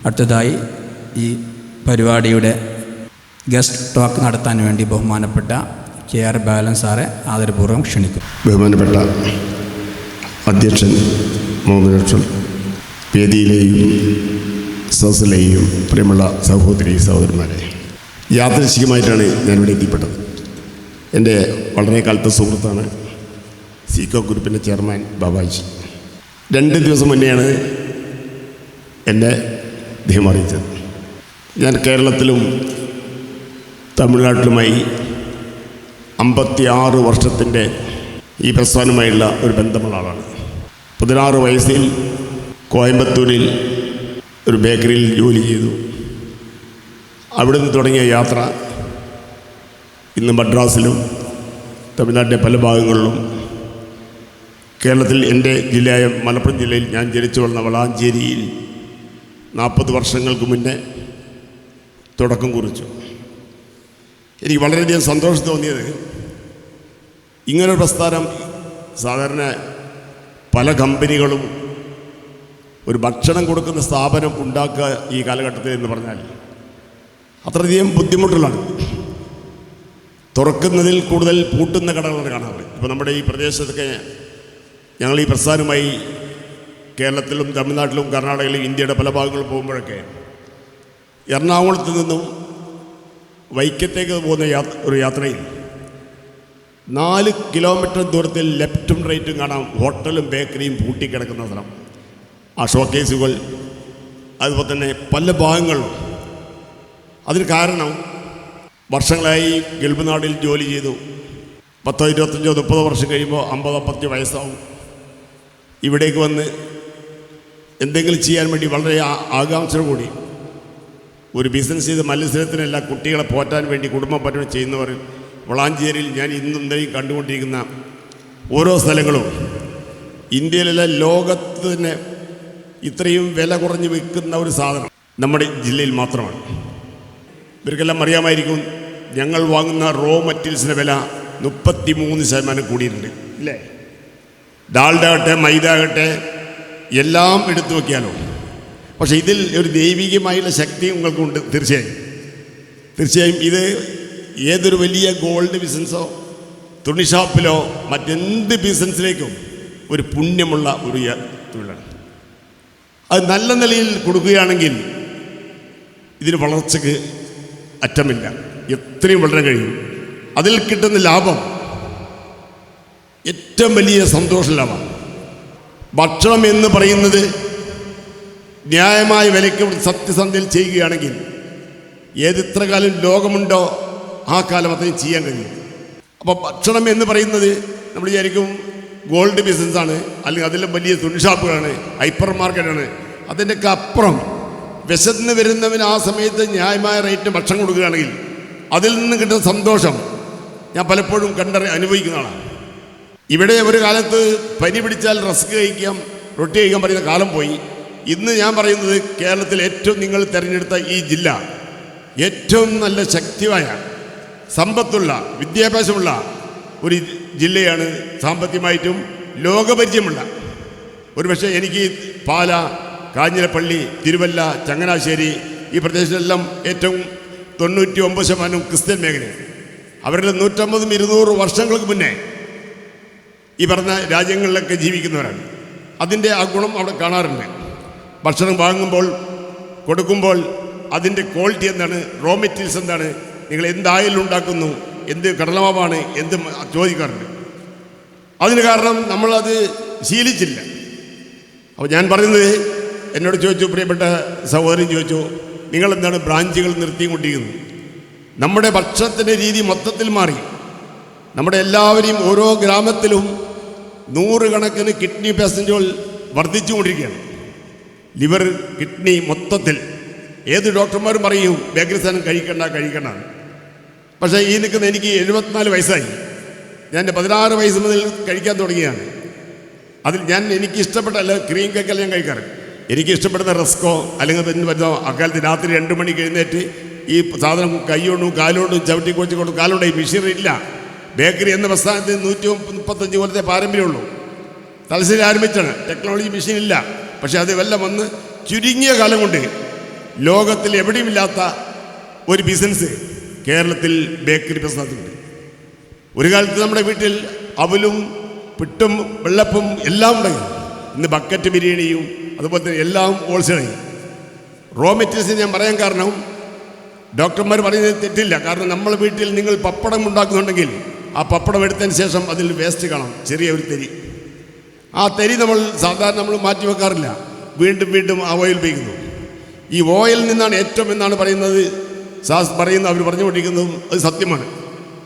അടുത്തതായി ഈ പരിപാടിയുടെ ഗസ്റ്റ് ടോക്ക് നടത്താൻ വേണ്ടി ബഹുമാനപ്പെട്ട KR ബാലൻ സാറെ ആദരപൂർവ്വം ക്ഷണിക്കും. ബഹുമാനപ്പെട്ട അധ്യക്ഷൻ മുഹമ്മദ്, വേദിയിലെയും സദസ്സിലെയും പ്രിയമുള്ള സഹോദരി സഹോദരന്മാരെ, യാദൃശ്ചികമായിട്ടാണ് ഞാനിവിടെ എത്തിപ്പെട്ടത്. എൻ്റെ വളരെ കാലത്തെ സുഹൃത്താണ് സീക്കോ ഗ്രൂപ്പിൻ്റെ ചെയർമാൻ ബാബാജി. 2 ദിവസം മുന്നെയാണ് എന്നെ അദ്ദേഹം അറിയിച്ചത്. ഞാൻ കേരളത്തിലും തമിഴ്നാട്ടിലുമായി 56 വർഷത്തിൻ്റെ ഈ പ്രസ്ഥാനവുമായുള്ള ഒരു ബന്ധമുള്ള ആളാണ്. 16 വയസ്സിൽ കോയമ്പത്തൂരിൽ ഒരു ബേക്കറിയിൽ ജോലി ചെയ്തു. അവിടുന്ന് തുടങ്ങിയ യാത്ര ഇന്ന് മദ്രാസിലും തമിഴ്നാട്ടിലെ പല ഭാഗങ്ങളിലും, കേരളത്തിൽ എൻ്റെ ജില്ലയായ മലപ്പുറം ജില്ലയിൽ ഞാൻ ജനിച്ചു വളർന്ന വളാഞ്ചേരിയിൽ 40 വർഷങ്ങൾക്ക് മുന്നേ തുടക്കം കുറിച്ചു. എനിക്ക് വളരെയധികം സന്തോഷം തോന്നിയത്, ഇങ്ങനൊരു പ്രസ്ഥാനം സാധാരണ പല കമ്പനികളും ഒരു ഭക്ഷണം കൊടുക്കുന്ന സ്ഥാപനം ഉണ്ടാക്കുക ഈ കാലഘട്ടത്തിൽ എന്ന് പറഞ്ഞാൽ അത്രയധികം ബുദ്ധിമുട്ടുള്ളതാണ്. തുറക്കുന്നതിൽ കൂടുതൽ പൂട്ടുന്ന കടകളാണ് കാണാറ്. ഇപ്പോൾ നമ്മുടെ ഈ പ്രദേശത്തൊക്കെ ഞങ്ങൾ ഈ പ്രസ്ഥാനമായി കേരളത്തിലും തമിഴ്നാട്ടിലും കർണാടകയിലും ഇന്ത്യയുടെ പല ഭാഗങ്ങളിൽ പോകുമ്പോഴൊക്കെ എറണാകുളത്ത് നിന്നും വൈക്കത്തേക്ക് പോകുന്ന ഒരു യാത്രയിൽ 4 കിലോമീറ്റർ ദൂരത്തിൽ ലെഫ്റ്റും റൈറ്റും കാണാം ഹോട്ടലും ബേക്കറിയും പൂട്ടിക്കിടക്കുന്ന സ്ഥലം. ആ ഷോക്കേസുകൾ, അതുപോലെ തന്നെ പല ഭാഗങ്ങളിലും. അതിന് കാരണം വർഷങ്ങളായി ഗൾഫ് നാട്ടിൽ ജോലി ചെയ്തു. 10, 25, 30 വർഷം കഴിയുമ്പോൾ 50, 50 വയസ്സാവും. ഇവിടേക്ക് വന്ന് എന്തെങ്കിലും ചെയ്യാൻ വേണ്ടി വളരെ ആകാംക്ഷ കൂടി ഒരു ബിസിനസ് ചെയ്ത് മത്സരത്തിനല്ല, കുട്ടികളെ പോറ്റാൻ വേണ്ടി കുടുംബം പറ്റുന്ന ചെയ്യുന്നവർ വളാഞ്ചേരിയിൽ ഞാൻ ഇന്നും കണ്ടുകൊണ്ടിരിക്കുന്ന ഓരോ സ്ഥലങ്ങളും ഇന്ത്യയിലല്ല ലോകത്ത് തന്നെ ഇത്രയും വില കുറഞ്ഞ് വിൽക്കുന്ന ഒരു സാധനം നമ്മുടെ ജില്ലയിൽ മാത്രമാണ്. ഇവർക്കെല്ലാം അറിയാമായിരിക്കും, ഞങ്ങൾ വാങ്ങുന്ന റോ മെറ്റീരിയൽസിൻ്റെ വില 33% കൂടിയിട്ടുണ്ട് ഇല്ലേ? ഡാൽഡ ആകട്ടെ, മൈദ ആകട്ടെ, എല്ലാം എടുത്തു വയ്ക്കാലോ. പക്ഷേ ഇതിൽ ഒരു ദൈവികമായുള്ള ശക്തി നിങ്ങൾക്കുണ്ട്. തീർച്ചയായും ഇത് ഏതൊരു വലിയ ഗോൾഡ് ബിസിനസ്സോ തുണി ഷോപ്പിലോ മറ്റെന്ത് ബിസിനസ്സിലേക്കും ഒരു പുണ്യമുള്ള ഒരു തൊഴിലാണ്. അത് നല്ല നിലയിൽ കൊടുക്കുകയാണെങ്കിൽ ഇതിന് വളർച്ചയ്ക്ക് അറ്റമില്ല, എത്രയും വളരാൻ കഴിയും. അതിൽ കിട്ടുന്ന ലാഭം ഏറ്റവും വലിയ സന്തോഷ ലാഭം. ഭക്ഷണം എന്ന് പറയുന്നത് ന്യായമായ വിലയ്ക്ക് സത്യസന്ധയിൽ ചെയ്യുകയാണെങ്കിൽ ഏതെത്ര കാലം ലോകമുണ്ടോ ആ കാലം അത്രയും ചെയ്യാൻ കഴിയും. അപ്പോൾ ഭക്ഷണം എന്ന് പറയുന്നത് നമ്മൾ വിചാരിക്കും ഗോൾഡ് ബിസിനസ്സാണ്, അല്ലെങ്കിൽ അതിലും വലിയ തുണി ഷാപ്പുകളാണ്, ഹൈപ്പർ മാർക്കറ്റാണ്. അതിൻ്റെയൊക്കെ അപ്പുറം വിശന്ന് വരുന്നവന് ആ സമയത്ത് ന്യായമായ റേറ്റ് ഭക്ഷണം കൊടുക്കുകയാണെങ്കിൽ അതിൽ നിന്ന് കിട്ടുന്ന സന്തോഷം ഞാൻ പലപ്പോഴും അനുഭവിക്കുന്നതാണ്. ഇവിടെ ഒരു കാലത്ത് പനി പിടിച്ചാൽ റസ്ക് കഴിക്കാം, റൊട്ടി കഴിക്കാൻ പറയുന്ന കാലം പോയി. ഇന്ന് ഞാൻ പറയുന്നത് കേരളത്തിൽ ഏറ്റവും നിങ്ങൾ തിരഞ്ഞെടുത്ത ഈ ജില്ല ഏറ്റവും നല്ല ശക്തിയായ സമ്പത്തുള്ള വിദ്യാഭ്യാസമുള്ള ഒരു ജില്ലയാണ്. സാമ്പത്തികമായിട്ടും ലോകപരിചയമുള്ള. ഒരുപക്ഷെ എനിക്ക് പാല, കാഞ്ഞിരപ്പള്ളി, തിരുവല്ല, ചങ്ങനാശ്ശേരി ഈ പ്രദേശത്തെല്ലാം ഏറ്റവും 99% ക്രിസ്ത്യൻ മേഖലയാണ്. അവരുടെ 150, 200 വർഷങ്ങൾക്ക് മുന്നേ ഈ പറഞ്ഞ രാജ്യങ്ങളിലൊക്കെ ജീവിക്കുന്നവരാണ്. അതിൻ്റെ ആ ഗുണം അവിടെ കാണാറുണ്ട്. ഭക്ഷണം വാങ്ങുമ്പോൾ, കൊടുക്കുമ്പോൾ അതിൻ്റെ ക്വാളിറ്റി എന്താണ്, റോ മെറ്റീരിയൽസ് എന്താണ്, നിങ്ങൾ എന്തായാലും ഉണ്ടാക്കുന്നു, എന്ത് കടലമാവാണ്, എന്ത് ചോദിക്കാറുണ്ട്. അതിന് കാരണം നമ്മളത് ശീലിച്ചില്ല. അപ്പോൾ ഞാൻ പറയുന്നത്, എന്നോട് ചോദിച്ചു, പ്രിയപ്പെട്ട സഹോദരൻ ചോദിച്ചു, നിങ്ങളെന്താണ് ബ്രാഞ്ചുകൾ നിർത്തിക്കൊണ്ടിരിക്കുന്നത്? നമ്മുടെ ഭക്ഷണത്തിൻ്റെ രീതി മൊത്തത്തിൽ മാറി. നമ്മുടെ എല്ലാവരെയും ഓരോ ഗ്രാമത്തിലും 100 കണക്കിന് കിഡ്നി പേഷ്യൻറ്റുകൾ വർദ്ധിച്ചുകൊണ്ടിരിക്കുകയാണ്. ലിവർ, കിഡ്നി മൊത്തത്തിൽ. ഏത് ഡോക്ടർമാരും പറയും ബേക്കറി സാധനം കഴിക്കണ്ട. പക്ഷേ ഈ നിൽക്കുന്ന എനിക്ക് 74 വയസ്സായി. ഞാൻ 16 വയസ്സ് മുതൽ കഴിക്കാൻ തുടങ്ങിയാണ്. അതിൽ എനിക്ക് ഇഷ്ടപ്പെട്ടല്ല ക്രീം കേക്കല്ല ഞാൻ കഴിക്കാറ്. എനിക്ക് ഇഷ്ടപ്പെടുന്ന റസ്കോ അല്ലെങ്കിൽ വരുന്നോ അക്കാലത്ത് രാത്രി 2 മണിക്ക് എഴുന്നേറ്റ് ഈ സാധനം കൈകൊണ്ടും കാലുകൊണ്ടും ചവിട്ടി കൊച്ചുകൊണ്ടും കാലുകൊണ്ട് ഈ മെഷീനറി ഇല്ല. ബേക്കറി എന്ന പ്രസ്ഥാനത്തിന് 135 കൊല്ലത്തെ പാരമ്പര്യമുള്ളൂ. തലശ്ശേരി ആരംഭിച്ചാണ്. ടെക്നോളജി മെഷീൻ ഇല്ല. പക്ഷേ അത് വെല്ലം വന്ന് ചുരുങ്ങിയ കാലം കൊണ്ട് ലോകത്തിൽ എവിടെയുമില്ലാത്ത ഒരു ബിസിനസ് കേരളത്തിൽ ബേക്കറി പ്രസ്ഥാനത്തുണ്ട്. ഒരു കാലത്ത് നമ്മുടെ വീട്ടിൽ അവലും പിട്ടും വെള്ളപ്പും എല്ലാം ഉണ്ടായി. ഇന്ന് ബക്കറ്റ് ബിരിയാണിയും അതുപോലെ തന്നെ എല്ലാം ഹോൾസെയിലായി. റോ മെറ്റീരിയൽസ് ഞാൻ പറയാൻ കാരണം, ഡോക്ടർമാർ പറയുന്നത് തെറ്റില്ല. കാരണം നമ്മളെ വീട്ടിൽ നിങ്ങൾ പപ്പടം ഉണ്ടാക്കുന്നുണ്ടെങ്കിൽ ആ പപ്പടം എടുത്തതിന് ശേഷം അതിൽ വേസ്റ്റ് കാണാം, ചെറിയ ഒരു തരി. ആ തരി സാധാരണ നമ്മൾ മാറ്റി വെക്കാറില്ല, വീണ്ടും ആ ഓയിൽ ഉപയോഗിക്കുന്നു. ഈ ഓയിൽ നിന്നാണ് ഏറ്റവും എന്നാണ് പറയുന്നത് അവർ പറഞ്ഞുകൊണ്ടിരിക്കുന്നതും അത് സത്യമാണ്.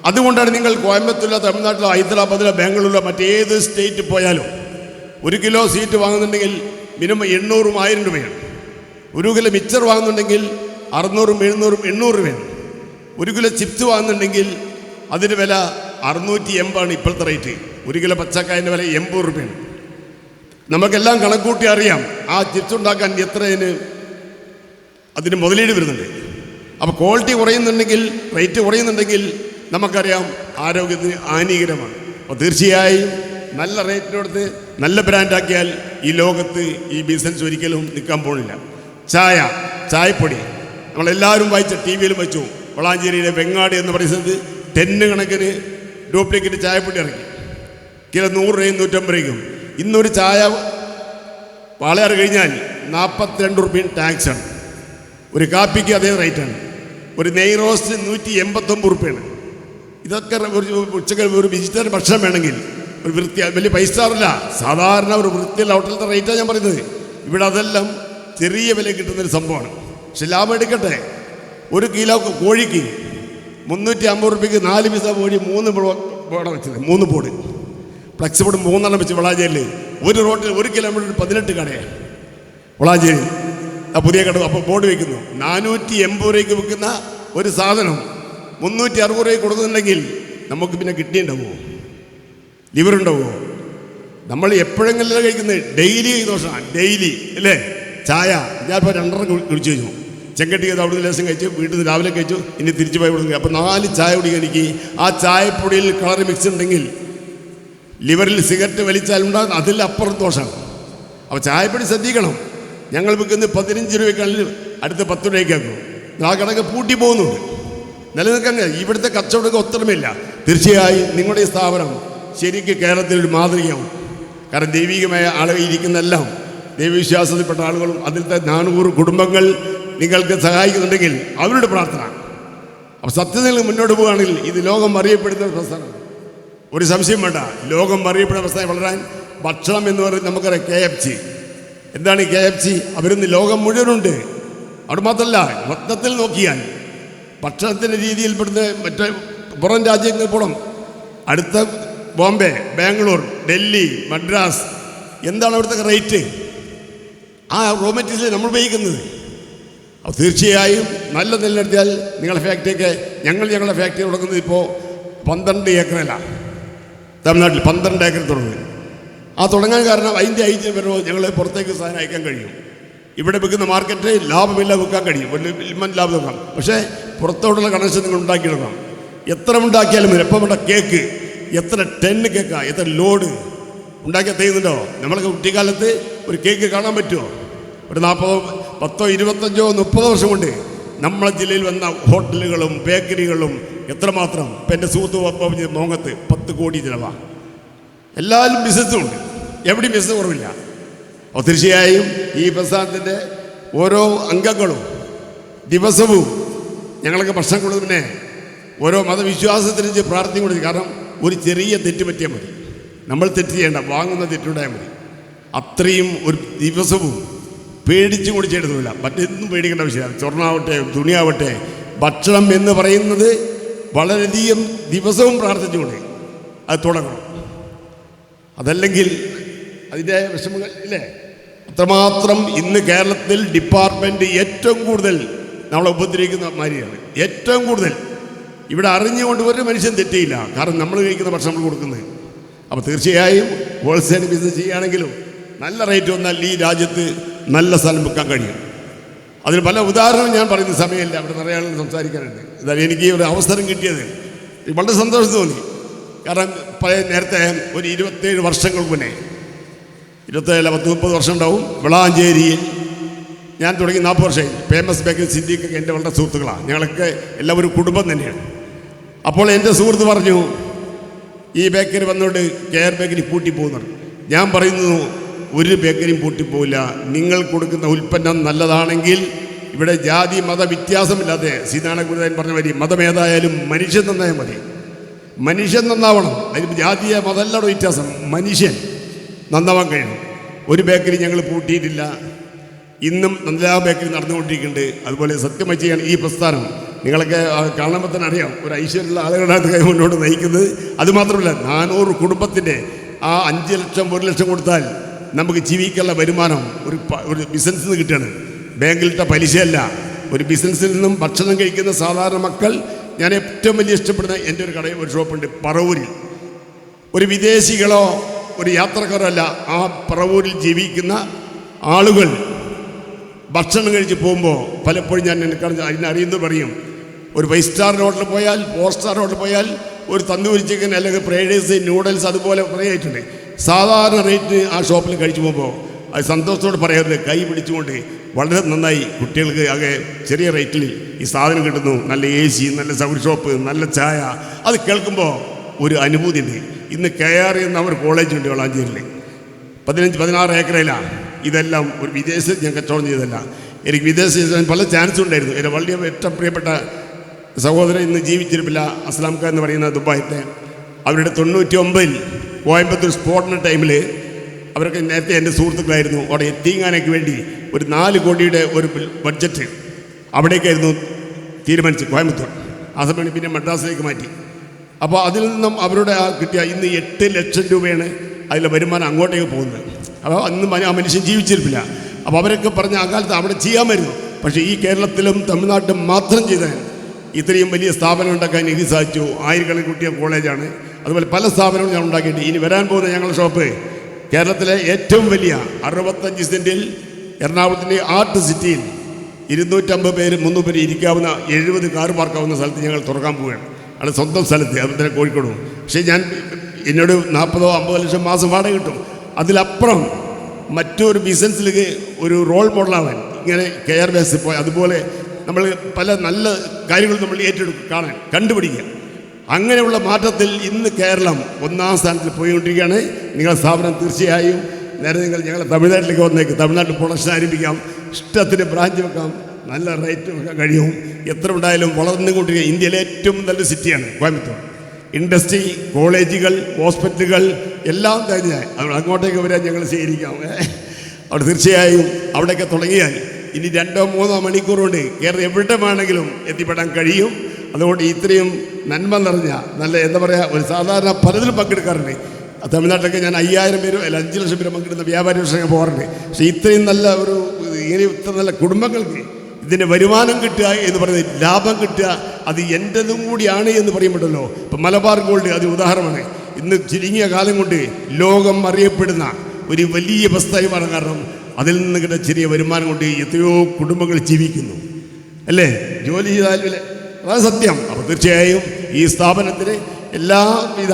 അതുകൊണ്ടാണ് നിങ്ങൾ കോയമ്പത്തൂരിലോ തമിഴ്നാട്ടിലോ ഹൈദരാബാദിലോ ബാംഗ്ലൂരിലോ മറ്റേത് സ്റ്റേറ്റ് പോയാലും 1 കിലോ സ്വീറ്റ് വാങ്ങുന്നുണ്ടെങ്കിൽ മിനിമം 800-1000 രൂപയാണ്. 1 കിലോ മിച്ചർ വാങ്ങുന്നുണ്ടെങ്കിൽ 600-700-800 രൂപയാണ്. 1 കിലോ ചിപ്സ് വാങ്ങുന്നുണ്ടെങ്കിൽ അതിൻ്റെ വില 680 ഇപ്പോഴത്തെ റേറ്റ്. 1 കിലോ പച്ചക്കായൻ്റെ വില 80 രൂപയാണ്. നമുക്കെല്ലാം കണക്കൂട്ടി അറിയാം ആ ചിപ്സ് ഉണ്ടാക്കാൻ എത്ര അതിന് മുതലീട് വരുന്നുണ്ട്. അപ്പോൾ ക്വാളിറ്റി കുറയുന്നുണ്ടെങ്കിൽ, റേറ്റ് കുറയുന്നുണ്ടെങ്കിൽ നമുക്കറിയാം ആരോഗ്യത്തിന് ഹാനികരമാണ്. അപ്പോൾ തീർച്ചയായും നല്ല റേറ്റിനടുത്ത് നല്ല ബ്രാൻഡാക്കിയാൽ ഈ ലോകത്ത് ഈ ബിസിനസ് ഒരിക്കലും നിൽക്കാൻ പോകുന്നില്ല. ചായപ്പൊടി നമ്മളെല്ലാവരും വായിച്ച ടി വിയിലും വെച്ചു. വളാഞ്ചേരിയിലെ വെങ്ങാട് എന്ന് പറയുന്നത് 10 കണക്കിന് ഡ്യൂപ്ലിക്കേറ്റ് ചായപ്പൊടി ഇറക്കി. കിലോ 100 രൂപയും 150 രൂപയ്ക്കും. ഇന്നൊരു ചായ വാളയാറ് കഴിഞ്ഞാൽ 42 രൂപയും ടാക്സാണ്. ഒരു കാപ്പിക്ക് അതേ റേറ്റാണ്. ഒരു നെയ് റോസ്റ്റ് 189 രൂപയാണ്. ഇതൊക്കെ ഉച്ചക്ക് ഒരു വെജിറ്റേറിയൻ ഭക്ഷണം വേണമെങ്കിൽ ഒരു വലിയ പൈസ ആറില്ല, സാധാരണ ഒരു വൃത്തിയുള്ള ഹോട്ടലിൻ്റെ റേറ്റാണ് ഞാൻ പറയുന്നത്. ഇവിടെ അതെല്ലാം ചെറിയ വില കിട്ടുന്നൊരു സംഭവമാണ്. പക്ഷെ ലാഭം എടുക്കട്ടെ. 1 കിലോ കോഴിക്ക് 350 രൂപയ്ക്ക് 4 പീസ കോഴി 3 ബോർഡ് വെച്ചത്, 3 ബോർഡ് ഫ്ലക്സ് ബോർഡ് 3 വെച്ച് വളാഞ്ചേരിയിൽ ഒരു റോട്ടിൽ 1 കിലോമീറ്റർ 18 കടയാണ് വളാഞ്ചേരി. ആ പുതിയ കട അപ്പോൾ ബോർഡ് വയ്ക്കുന്നു. 480 രൂപയ്ക്ക് വിൽക്കുന്ന ഒരു സാധനം 360 രൂപയ്ക്ക് കൊടുക്കുന്നുണ്ടെങ്കിൽ നമുക്ക് പിന്നെ കിഡ്നി ഉണ്ടാവുമോ, ലിവർ ഉണ്ടാവുമോ? നമ്മൾ എപ്പോഴെങ്കിലും കഴിക്കുന്നത് ഡെയിലി ദോഷമാണ്. ഡെയിലി അല്ലേ? ചായ ഞാനിപ്പോൾ 2 കുടിച്ചു കഴിഞ്ഞു. ചെങ്കട്ടി ചെയ്ത് അവിടുന്ന് ലേശം കഴിച്ചു, വീട്ടിൽ നിന്ന് രാവിലെ കഴിച്ചു, ഇനി തിരിച്ചു പോയി വിടുന്നു. അപ്പോൾ 4 ചായ കുടിക്കാൻ എനിക്ക് ആ ചായപ്പൊടിയിൽ കളർ മിക്സ് ഉണ്ടെങ്കിൽ ലിവറിൽ സിഗരറ്റ് വലിച്ചാലുണ്ടാകും, അതിലപ്പുറം ദോഷമാണ്. അപ്പോൾ ചായപ്പൊടി ശ്രദ്ധിക്കണം. ഞങ്ങൾ വിൽക്കുന്നത് 15 രൂപയ്ക്കാണെങ്കിൽ അടുത്ത 10 രൂപയ്ക്കാക്കും. ആ കടക്ക് പൂട്ടി പോകുന്നുണ്ട്. നിലനിൽക്കാൻ ഇവിടുത്തെ കച്ചവടമൊക്കെ ഒത്തരമില്ല. തീർച്ചയായും നിങ്ങളുടെ ഈ സ്ഥാപനം ശരിക്കും കേരളത്തിലൊരു മാതൃകയാവും. കാരണം ദൈവികമായ ആളുകൾ ഇരിക്കുന്നെല്ലാം ദൈവവിശ്വാസത്തിൽപ്പെട്ട ആളുകളും അതിലത്തെ 400 കുടുംബങ്ങൾ നിങ്ങൾക്ക് സഹായിക്കുന്നുണ്ടെങ്കിൽ അവരുടെ പ്രാർത്ഥന. അപ്പോൾ സത്യത്തിൽ മുന്നോട്ട് പോവുകയാണെങ്കിൽ ഇത് ലോകം അറിയപ്പെടുന്ന പ്രസ്ഥാനമാണ്. ഒരു സംശയം വേണ്ട. ലോകം അറിയപ്പെടുന്ന പ്രസ്ഥാനം വളരാൻ ഭക്ഷണം എന്ന് പറയുന്നത് നമുക്കറിയാം. KFC എന്താണ് ഈ KFC? അവരിന്ന് ലോകം മുഴുവനുണ്ട്. അവിടെ മാത്രമല്ല, മൊത്തത്തിൽ നോക്കിയാൽ ഭക്ഷണത്തിൻ്റെ രീതിയിൽപ്പെടുന്ന മറ്റേ പുറം രാജ്യങ്ങളിൽ പോകണം. അടുത്ത ബോംബെ, ബാംഗ്ലൂർ, ഡൽഹി, മദ്രാസ്, എന്താണ് അവിടുത്തെ റേറ്റ്? ആ റോ മെറ്റീരിയൽ നമ്മൾ ഉപയോഗിക്കുന്നത്. അപ്പോൾ തീർച്ചയായും നല്ല നിലനിർത്തിയാൽ നിങ്ങളുടെ ഫാക്ടറിയൊക്കെ ഞങ്ങളുടെ ഫാക്ടറി തുടങ്ങുന്നത് ഇപ്പോൾ 12 ഏക്കറിലാണ്. തമിഴ്നാട്ടിൽ 12 ഏക്കർ തുടങ്ങുന്നത്. ആ തുടങ്ങാൻ കാരണം അതിൻ്റെ ഐറ്റ് വരുമ്പോൾ ഞങ്ങൾ പുറത്തേക്ക് സാധനം അയക്കാൻ കഴിയും. ഇവിടെ വിൽക്കുന്ന മാർക്കറ്റ് ലാഭമില്ല വിൽക്കാൻ കഴിയും, വലിയ ലാഭം നോക്കാം. പക്ഷേ പുറത്തോട്ടുള്ള കണക്ഷൻ നിങ്ങൾ ഉണ്ടാക്കിയെടുക്കണം. എത്ര ഉണ്ടാക്കിയാലും എപ്പം വേണ്ട കേക്ക്, എത്ര ടണ്ണ് കേക്കാണ്, എത്ര ലോഡ് ഉണ്ടാക്കിയാൽ ചെയ്യുന്നുണ്ടോ? നമ്മളൊക്കെ കുട്ടിക്കാലത്ത് ഒരു കേക്ക് കാണാൻ പറ്റുമോ? ഒരു 40, 10, 25, 30 വർഷം കൊണ്ട് നമ്മളെ ജില്ലയിൽ വന്ന ഹോട്ടലുകളും ബേക്കറികളും എത്രമാത്രം. ഇപ്പം എൻ്റെ സുഹൃത്ത് മോങ്ങത്ത് 10 കോടി ചിലവാണ്. എല്ലാവരും ബിസിനസ്സും ഉണ്ട്, എവിടെയും ബിസിനസ് കുറവില്ല. അപ്പോൾ തീർച്ചയായും ഈ പ്രസ്ഥാനത്തിൻ്റെ ഓരോ അംഗങ്ങളും ദിവസവും ഞങ്ങളൊക്കെ ഭക്ഷണം കൊടുക്കുന്നതിനെ ഓരോ മതവിശ്വാസത്തിനനുസരിച്ച് പ്രാർത്ഥന കൊടുക്കും. കാരണം ഒരു ചെറിയ തെറ്റ് പറ്റിയാൽ മതി, നമ്മൾ തെറ്റ് ചെയ്യേണ്ട, വാങ്ങുന്ന തെറ്റുണ്ടായാൽ മതി. അത്രയും ഒരു ദിവസവും പേടിച്ചും കൂടി ചെയ്തിട്ടില്ല. മറ്റെന്തും പേടിക്കേണ്ട വിഷയമാണ്. സ്വർണ്ണമാവട്ടെ, തുണിയാവട്ടെ, ഭക്ഷണം എന്ന് പറയുന്നത് വളരെയധികം ദിവസവും പ്രാർത്ഥിച്ചുകൊണ്ട് അത് തുടങ്ങണം. അതല്ലെങ്കിൽ അതിൻ്റെ വിഷമങ്ങൾ ഇല്ലേ? അത്രമാത്രം ഇന്ന് കേരളത്തിൽ ഡിപ്പാർട്ട്മെൻറ്റ് ഏറ്റവും കൂടുതൽ നമ്മളെ ഉപദ്രവിക്കുന്ന മാതിരിയാണ്. ഏറ്റവും കൂടുതൽ ഇവിടെ അറിഞ്ഞുകൊണ്ട് ഒരു മനുഷ്യൻ തെറ്റിയില്ല. കാരണം നമ്മൾ കഴിക്കുന്ന ഭക്ഷണം നമ്മൾ കൊടുക്കുന്നത്. അപ്പോൾ തീർച്ചയായും ഹോൾസെയിൽ ബിസിനസ് ചെയ്യുകയാണെങ്കിലും നല്ല റേറ്റ് വന്നാൽ ഈ രാജ്യത്ത് നല്ല സ്ഥലം വെക്കാൻ കഴിയും. അതിന് പല ഉദാഹരണം ഞാൻ പറയുന്ന സമയമില്ല, അവിടെ നിറയെ ആളുകൾ സംസാരിക്കാനുണ്ട്. എന്തായാലും എനിക്ക് ഒരു അവസരം കിട്ടിയത് വളരെ സന്തോഷം തോന്നി. കാരണം നേരത്തെ ഒരു 27 വർഷങ്ങൾക്ക് മുന്നേ, 27-30 വർഷം ഉണ്ടാവും, വളാഞ്ചേരിയിൽ ഞാൻ തുടങ്ങി 40 വർഷമായി. ഫേമസ് ബേക്കറി സിദ്ദീഖൊക്കെ എൻ്റെ വളരെ സുഹൃത്തുക്കളാണ്. ഞങ്ങളൊക്കെ എല്ലാം ഒരു കുടുംബം തന്നെയാണ്. അപ്പോൾ എൻ്റെ സുഹൃത്ത് പറഞ്ഞു, ഈ ബേക്കറി വന്നുകൊണ്ട് കെയർ ബേക്കറി പൂട്ടിപ്പോകുന്നുണ്ട്. ഞാൻ പറയുന്നു, ഒരു ബേക്കറിയും പൂട്ടിപ്പോവില്ല. നിങ്ങൾ കൊടുക്കുന്ന ഉൽപ്പന്നം നല്ലതാണെങ്കിൽ ഇവിടെ ജാതി മത വ്യത്യാസമില്ലാതെ സീതാന ഗുരുദേവൻ പറഞ്ഞ മാതിരി മതമേതായാലും മനുഷ്യൻ നന്നായാൽ മതി. മനുഷ്യൻ നന്നാവണം. അതിന് ജാതിയ മതമല്ലാതെ വ്യത്യാസം, മനുഷ്യൻ നന്നാവാൻ കഴിയണം. ഒരു ബേക്കറി ഞങ്ങൾ പൂട്ടിയിട്ടില്ല. ഇന്നും നന്ദലാ ബേക്കറി നടന്നുകൊണ്ടിരിക്കുന്നുണ്ട്. അതുപോലെ സത്യമായി ചെയ്യാൻ ഈ പ്രസ്ഥാനം നിങ്ങളൊക്കെ കാണുമ്പോൾ തന്നെ അറിയാം, ഒരു ഐശ്വര്യമുള്ള ആളുകളാണ് കൈ മുന്നോട്ട് നയിക്കുന്നത്. അതുമാത്രമല്ല 400 കുടുംബത്തിൻ്റെ ആ 5 ലക്ഷം 1 ലക്ഷം കൊടുത്താൽ നമുക്ക് ജീവിക്കാനുള്ള വരുമാനം ഒരു ബിസിനസ്സിൽ നിന്ന് കിട്ടുകയാണ്. ബാങ്കിലിട്ട പലിശയല്ല, ഒരു ബിസിനസ്സിൽ നിന്നും ഭക്ഷണം കഴിക്കുന്ന സാധാരണ മക്കൾ. ഞാൻ ഏറ്റവും വലിയ ഇഷ്ടപ്പെടുന്ന എൻ്റെ ഒരു കടയിൽ ഒരു ഷോപ്പുണ്ട് പറവൂരിൽ. ഒരു വിദേശികളോ ഒരു യാത്രക്കാരോ അല്ല, ആ പറവൂരിൽ ജീവിക്കുന്ന ആളുകൾ ഭക്ഷണം കഴിച്ച് പോകുമ്പോൾ പലപ്പോഴും ഞാൻ അതിനറിയുന്നത് പറയും, ഒരു 5 സ്റ്റാർ ഹോട്ടലിൽ പോയാൽ 4 സ്റ്റാർ ഹോട്ടലിൽ പോയാൽ ഒരു തന്തൂരി ചിക്കൻ അല്ലെങ്കിൽ ഫ്രൈഡ് റൈസ് നൂഡിൽസ് അതുപോലെ കുറേ ആയിട്ടുണ്ട്. സാധാരണ റേറ്റ് ആ ഷോപ്പിൽ കഴിച്ചു പോകുമ്പോൾ അത് സന്തോഷത്തോടെ പറയാറുണ്ട്, കൈ പിടിച്ചുകൊണ്ട് വളരെ നന്നായി കുട്ടികൾക്ക് ആകെ ചെറിയ റേറ്റിൽ ഈ സാധനം കിട്ടുന്നു, നല്ല AC, നല്ല സൗർ ഷോപ്പ്, നല്ല ചായ. അത് കേൾക്കുമ്പോൾ ഒരു അനുഭൂതി ഉണ്ട്. ഇന്ന് KR എന്ന ഒരു കോളേജുണ്ട് വളാഞ്ചേരിയിൽ, 15-16 ഏക്കറയിലാണ്. ഇതെല്ലാം ഒരു വിദേശത്ത് ഞാൻ കച്ചവടം ചെയ്തതല്ല, എനിക്ക് വിദേശത്ത് പല ചാൻസും ഉണ്ടായിരുന്നു. എൻ്റെ വളരെ ഏറ്റവും പ്രിയപ്പെട്ട സഹോദരൻ ഇന്ന് ജീവിച്ചിരിപ്പില്ല, അസ്ലാം ഖാൻ എന്ന് പറയുന്ന ദുബായിത്തെ. അവരുടെ 99-ൽ കോയമ്പത്തൂർ സ്ഫോടന ടൈമിൽ അവരൊക്കെ നേരത്തെ എൻ്റെ സുഹൃത്തുക്കളായിരുന്നു. അവിടെ എത്തിങ്ങാനൊക്കെ വേണ്ടി ഒരു 4 കോടിയുടെ ഒരു ബഡ്ജറ്റ് അവിടേക്കായിരുന്നു തീരുമാനിച്ചു, കോയമ്പത്തൂർ. ആ സമയം പിന്നെ മദ്രാസിലേക്ക് മാറ്റി. അപ്പോൾ അതിൽ നിന്നും അവരുടെ കിട്ടിയ ഇന്ന് 8 ലക്ഷം രൂപയാണ് അതിലെ വരുമാനം അങ്ങോട്ടേക്ക് പോകുന്നത്. അപ്പോൾ അന്ന് ആ മനുഷ്യൻ ജീവിച്ചിരിപ്പില്ല. അപ്പോൾ അവരൊക്കെ പറഞ്ഞ ആ കാലത്ത് അവിടെ ചെയ്യാമായിരുന്നു. പക്ഷേ ഈ കേരളത്തിലും തമിഴ്നാട്ടിലും മാത്രം ചെയ്താൽ ഇത്രയും വലിയ സ്ഥാപനം ഉണ്ടാക്കാൻ എനിക്ക് സാധിച്ചു. 1000 കുട്ടിയ കോളേജാണ്. അതുപോലെ പല സ്ഥാപനങ്ങളും ഞാൻ ഉണ്ടാക്കിയിട്ട് ഇനി വരാൻ പോകുന്ന ഞങ്ങളുടെ ഷോപ്പ് കേരളത്തിലെ ഏറ്റവും വലിയ 65 സെൻറ്റിൽ എറണാകുളത്തിൻ്റെ ആർട്ട് സിറ്റിയിൽ 250 പേര് 300 പേര് ഇരിക്കാവുന്ന 70 കാർ പാർക്കാവുന്ന സ്ഥലത്ത് ഞങ്ങൾ തുറക്കാൻ പോവുകയാണ്. അത് സ്വന്തം സ്ഥലത്ത്, അതുപോലെ തന്നെ കോഴിക്കോടും. പക്ഷേ എന്നോട് 40-50 ലക്ഷം മാസം വാടക കിട്ടും. അതിലപ്പുറം മറ്റൊരു ബിസിനസ്സിലേക്ക് ഒരു റോൾ മോഡലാവാൻ ഇങ്ങനെ KR ബേസിൽ പോയി അതുപോലെ നമ്മൾ പല നല്ല കാര്യങ്ങൾ നമ്മൾ ഏറ്റെടുക്കും, കാണാൻ കണ്ടുപിടിക്കുക. അങ്ങനെയുള്ള മാറ്റത്തിൽ ഇന്ന് കേരളം 1ാം സ്ഥാനത്തിൽ പോയിക്കൊണ്ടിരിക്കുകയാണ്. നിങ്ങളുടെ സ്ഥാപനം തീർച്ചയായും നേരെ ഞങ്ങൾ തമിഴ്നാട്ടിലേക്ക് വന്നേക്ക്, തമിഴ്നാട്ടിൽ പ്രൊഡക്ഷൻ ആരംഭിക്കാം, ഇഷ്ടത്തിന് ബ്രാഞ്ച് വെക്കാം, നല്ല റേറ്റ് വെക്കാൻ കഴിയും. എത്ര ഉണ്ടായാലും വളർന്നുകൊണ്ടിരിക്കുക ഇന്ത്യയിലെ ഏറ്റവും നല്ല സിറ്റിയാണ് കോയമ്പത്തൂർ. ഇൻഡസ്ട്രി, കോളേജുകൾ, ഹോസ്പിറ്റലുകൾ എല്ലാം കഴിഞ്ഞാൽ അങ്ങോട്ടേക്ക് വരാൻ ഞങ്ങൾ സ്വീകരിക്കാം. അവിടെ തീർച്ചയായും അവിടെയൊക്കെ തുടങ്ങിയാൽ ഇനി 2-3 മണിക്കൂർ കൊണ്ട് കേരളം എവിടെ വേണമെങ്കിലും എത്തിപ്പെടാൻ കഴിയും. അതുകൊണ്ട് ഇത്രയും നന്മ നിറഞ്ഞ നല്ല എന്താ പറയുക, ഒരു സാധാരണ പലതിലും പങ്കെടുക്കാറുണ്ട്. തമിഴ്നാട്ടിലൊക്കെ ഞാൻ 5000 പേരും അല്ല 5 ലക്ഷം പേര് പങ്കെടുക്കുന്ന വ്യാപാരി വർഷങ്ങൾ പോകാറുണ്ട്. പക്ഷേ ഇത്രയും നല്ല ഒരു ഇങ്ങനെ ഇത്ര നല്ല കുടുംബങ്ങൾക്ക് ഇതിൻ്റെ വരുമാനം കിട്ടുക എന്ന് പറയുന്നത്, ലാഭം കിട്ടുക, അത് എൻ്റെതും കൂടിയാണ് എന്ന് പറയുമ്പോഴല്ലോ. ഇപ്പം മലബാർ ഗോൾഡ് അത് ഉദാഹരണമാണ്. ഇന്ന് ചുരുങ്ങിയ കാലം കൊണ്ട് ലോകം അറിയപ്പെടുന്ന ഒരു വലിയ വസ്തുവായി മാറാൻ കാരണം അതിൽ നിന്ന് കിട്ടുന്ന ചെറിയ വരുമാനം കൊണ്ട് എത്രയോ കുടുംബങ്ങൾ ജീവിക്കുന്നു അല്ലേ, ജോലി ചെയ്താൽ. അതാണ് സത്യം. അപ്പോൾ തീർച്ചയായും ഈ സ്ഥാപനത്തിന് എല്ലാവിധ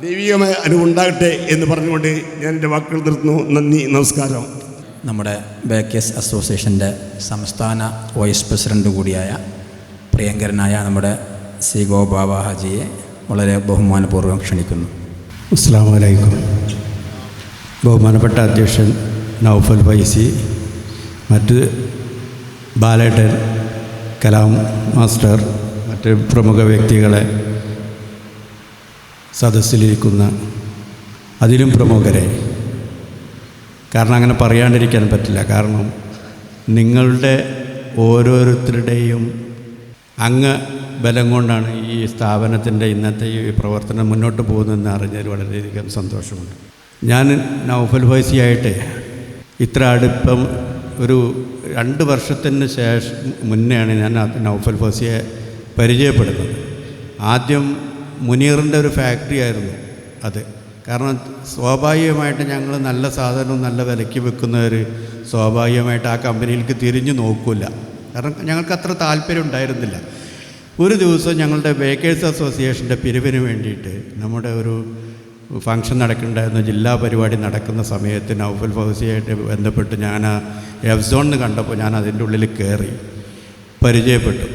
ദൈവികമായ അനുഭവമുണ്ടാകട്ടെ എന്ന് പറഞ്ഞുകൊണ്ട് ഞാൻ എൻ്റെ വാക്കുകൾ നിർത്തുന്നു. നന്ദി, നമസ്കാരം. നമ്മുടെ ബേക്കേഴ്സ് അസോസിയേഷൻ്റെ സംസ്ഥാന വൈസ് പ്രസിഡൻ്റ് കൂടിയായ പ്രിയങ്കരനായ നമ്മുടെ സിഗോ ബാബ ഹാജിയെ വളരെ ബഹുമാനപൂർവ്വം ക്ഷണിക്കുന്നു. അസ്സലാമു അലൈക്കും. ബഹുമാനപ്പെട്ട അധ്യക്ഷൻ നൗഫൽ ഫൈസി, മറ്റ് ബാലേട്ടൻ, കലാം മാസ്റ്റർ, മറ്റ് പ്രമുഖ വ്യക്തികളെ, സദസ്സിലിരിക്കുന്ന അതിലും പ്രമുഖരെ, കാരണം അങ്ങനെ പറയാണ്ടിരിക്കാൻ പറ്റില്ല. കാരണം നിങ്ങളുടെ ഓരോരുത്തരുടെയും അങ്ങ് ബലം കൊണ്ടാണ് ഈ സ്ഥാപനത്തിൻ്റെ ഇന്നത്തെ ഈ പ്രവർത്തനം മുന്നോട്ട് പോകുന്നതെന്ന് അറിഞ്ഞതിൽ വളരെയധികം സന്തോഷമുണ്ട്. ഞാൻ നൗഫൽ ഫൈസിയായിട്ട് ഇത്ര അടുപ്പം ഒരു 2 വർഷത്തിന് ശേഷം മുന്നെയാണ് ഞാൻ നൗഫൽ ഫൈസിയെ പരിചയപ്പെടുന്നത്. ആദ്യം മുനീറിൻ്റെ ഒരു ഫാക്ടറി ആയിരുന്നു അത്. കാരണം സ്വാഭാവികമായിട്ട് ഞങ്ങൾ നല്ല സാധനവും നല്ല വിലയ്ക്ക് വെക്കുന്നവർ സ്വാഭാവികമായിട്ട് ആ കമ്പനിയിലേക്ക് തിരിഞ്ഞു നോക്കില്ല. കാരണം ഞങ്ങൾക്ക് അത്ര താല്പര്യം ഉണ്ടായിരുന്നില്ല. ഒരു ദിവസം ഞങ്ങളുടെ ബേക്കേഴ്സ് അസോസിയേഷൻ്റെ പിരിവിന് വേണ്ടിയിട്ട് നമ്മുടെ ഒരു ഫംഗ്ഷൻ നടക്കുന്നുണ്ടായിരുന്നു, ജില്ലാ പരിപാടി നടക്കുന്ന സമയത്ത് നൗഫൽ ഫൗസിയായിട്ട് ബന്ധപ്പെട്ട് ഞാൻ എഫ്സോണിന് കണ്ടപ്പോൾ ഞാൻ അതിൻ്റെ ഉള്ളിൽ കയറി പരിചയപ്പെട്ടു.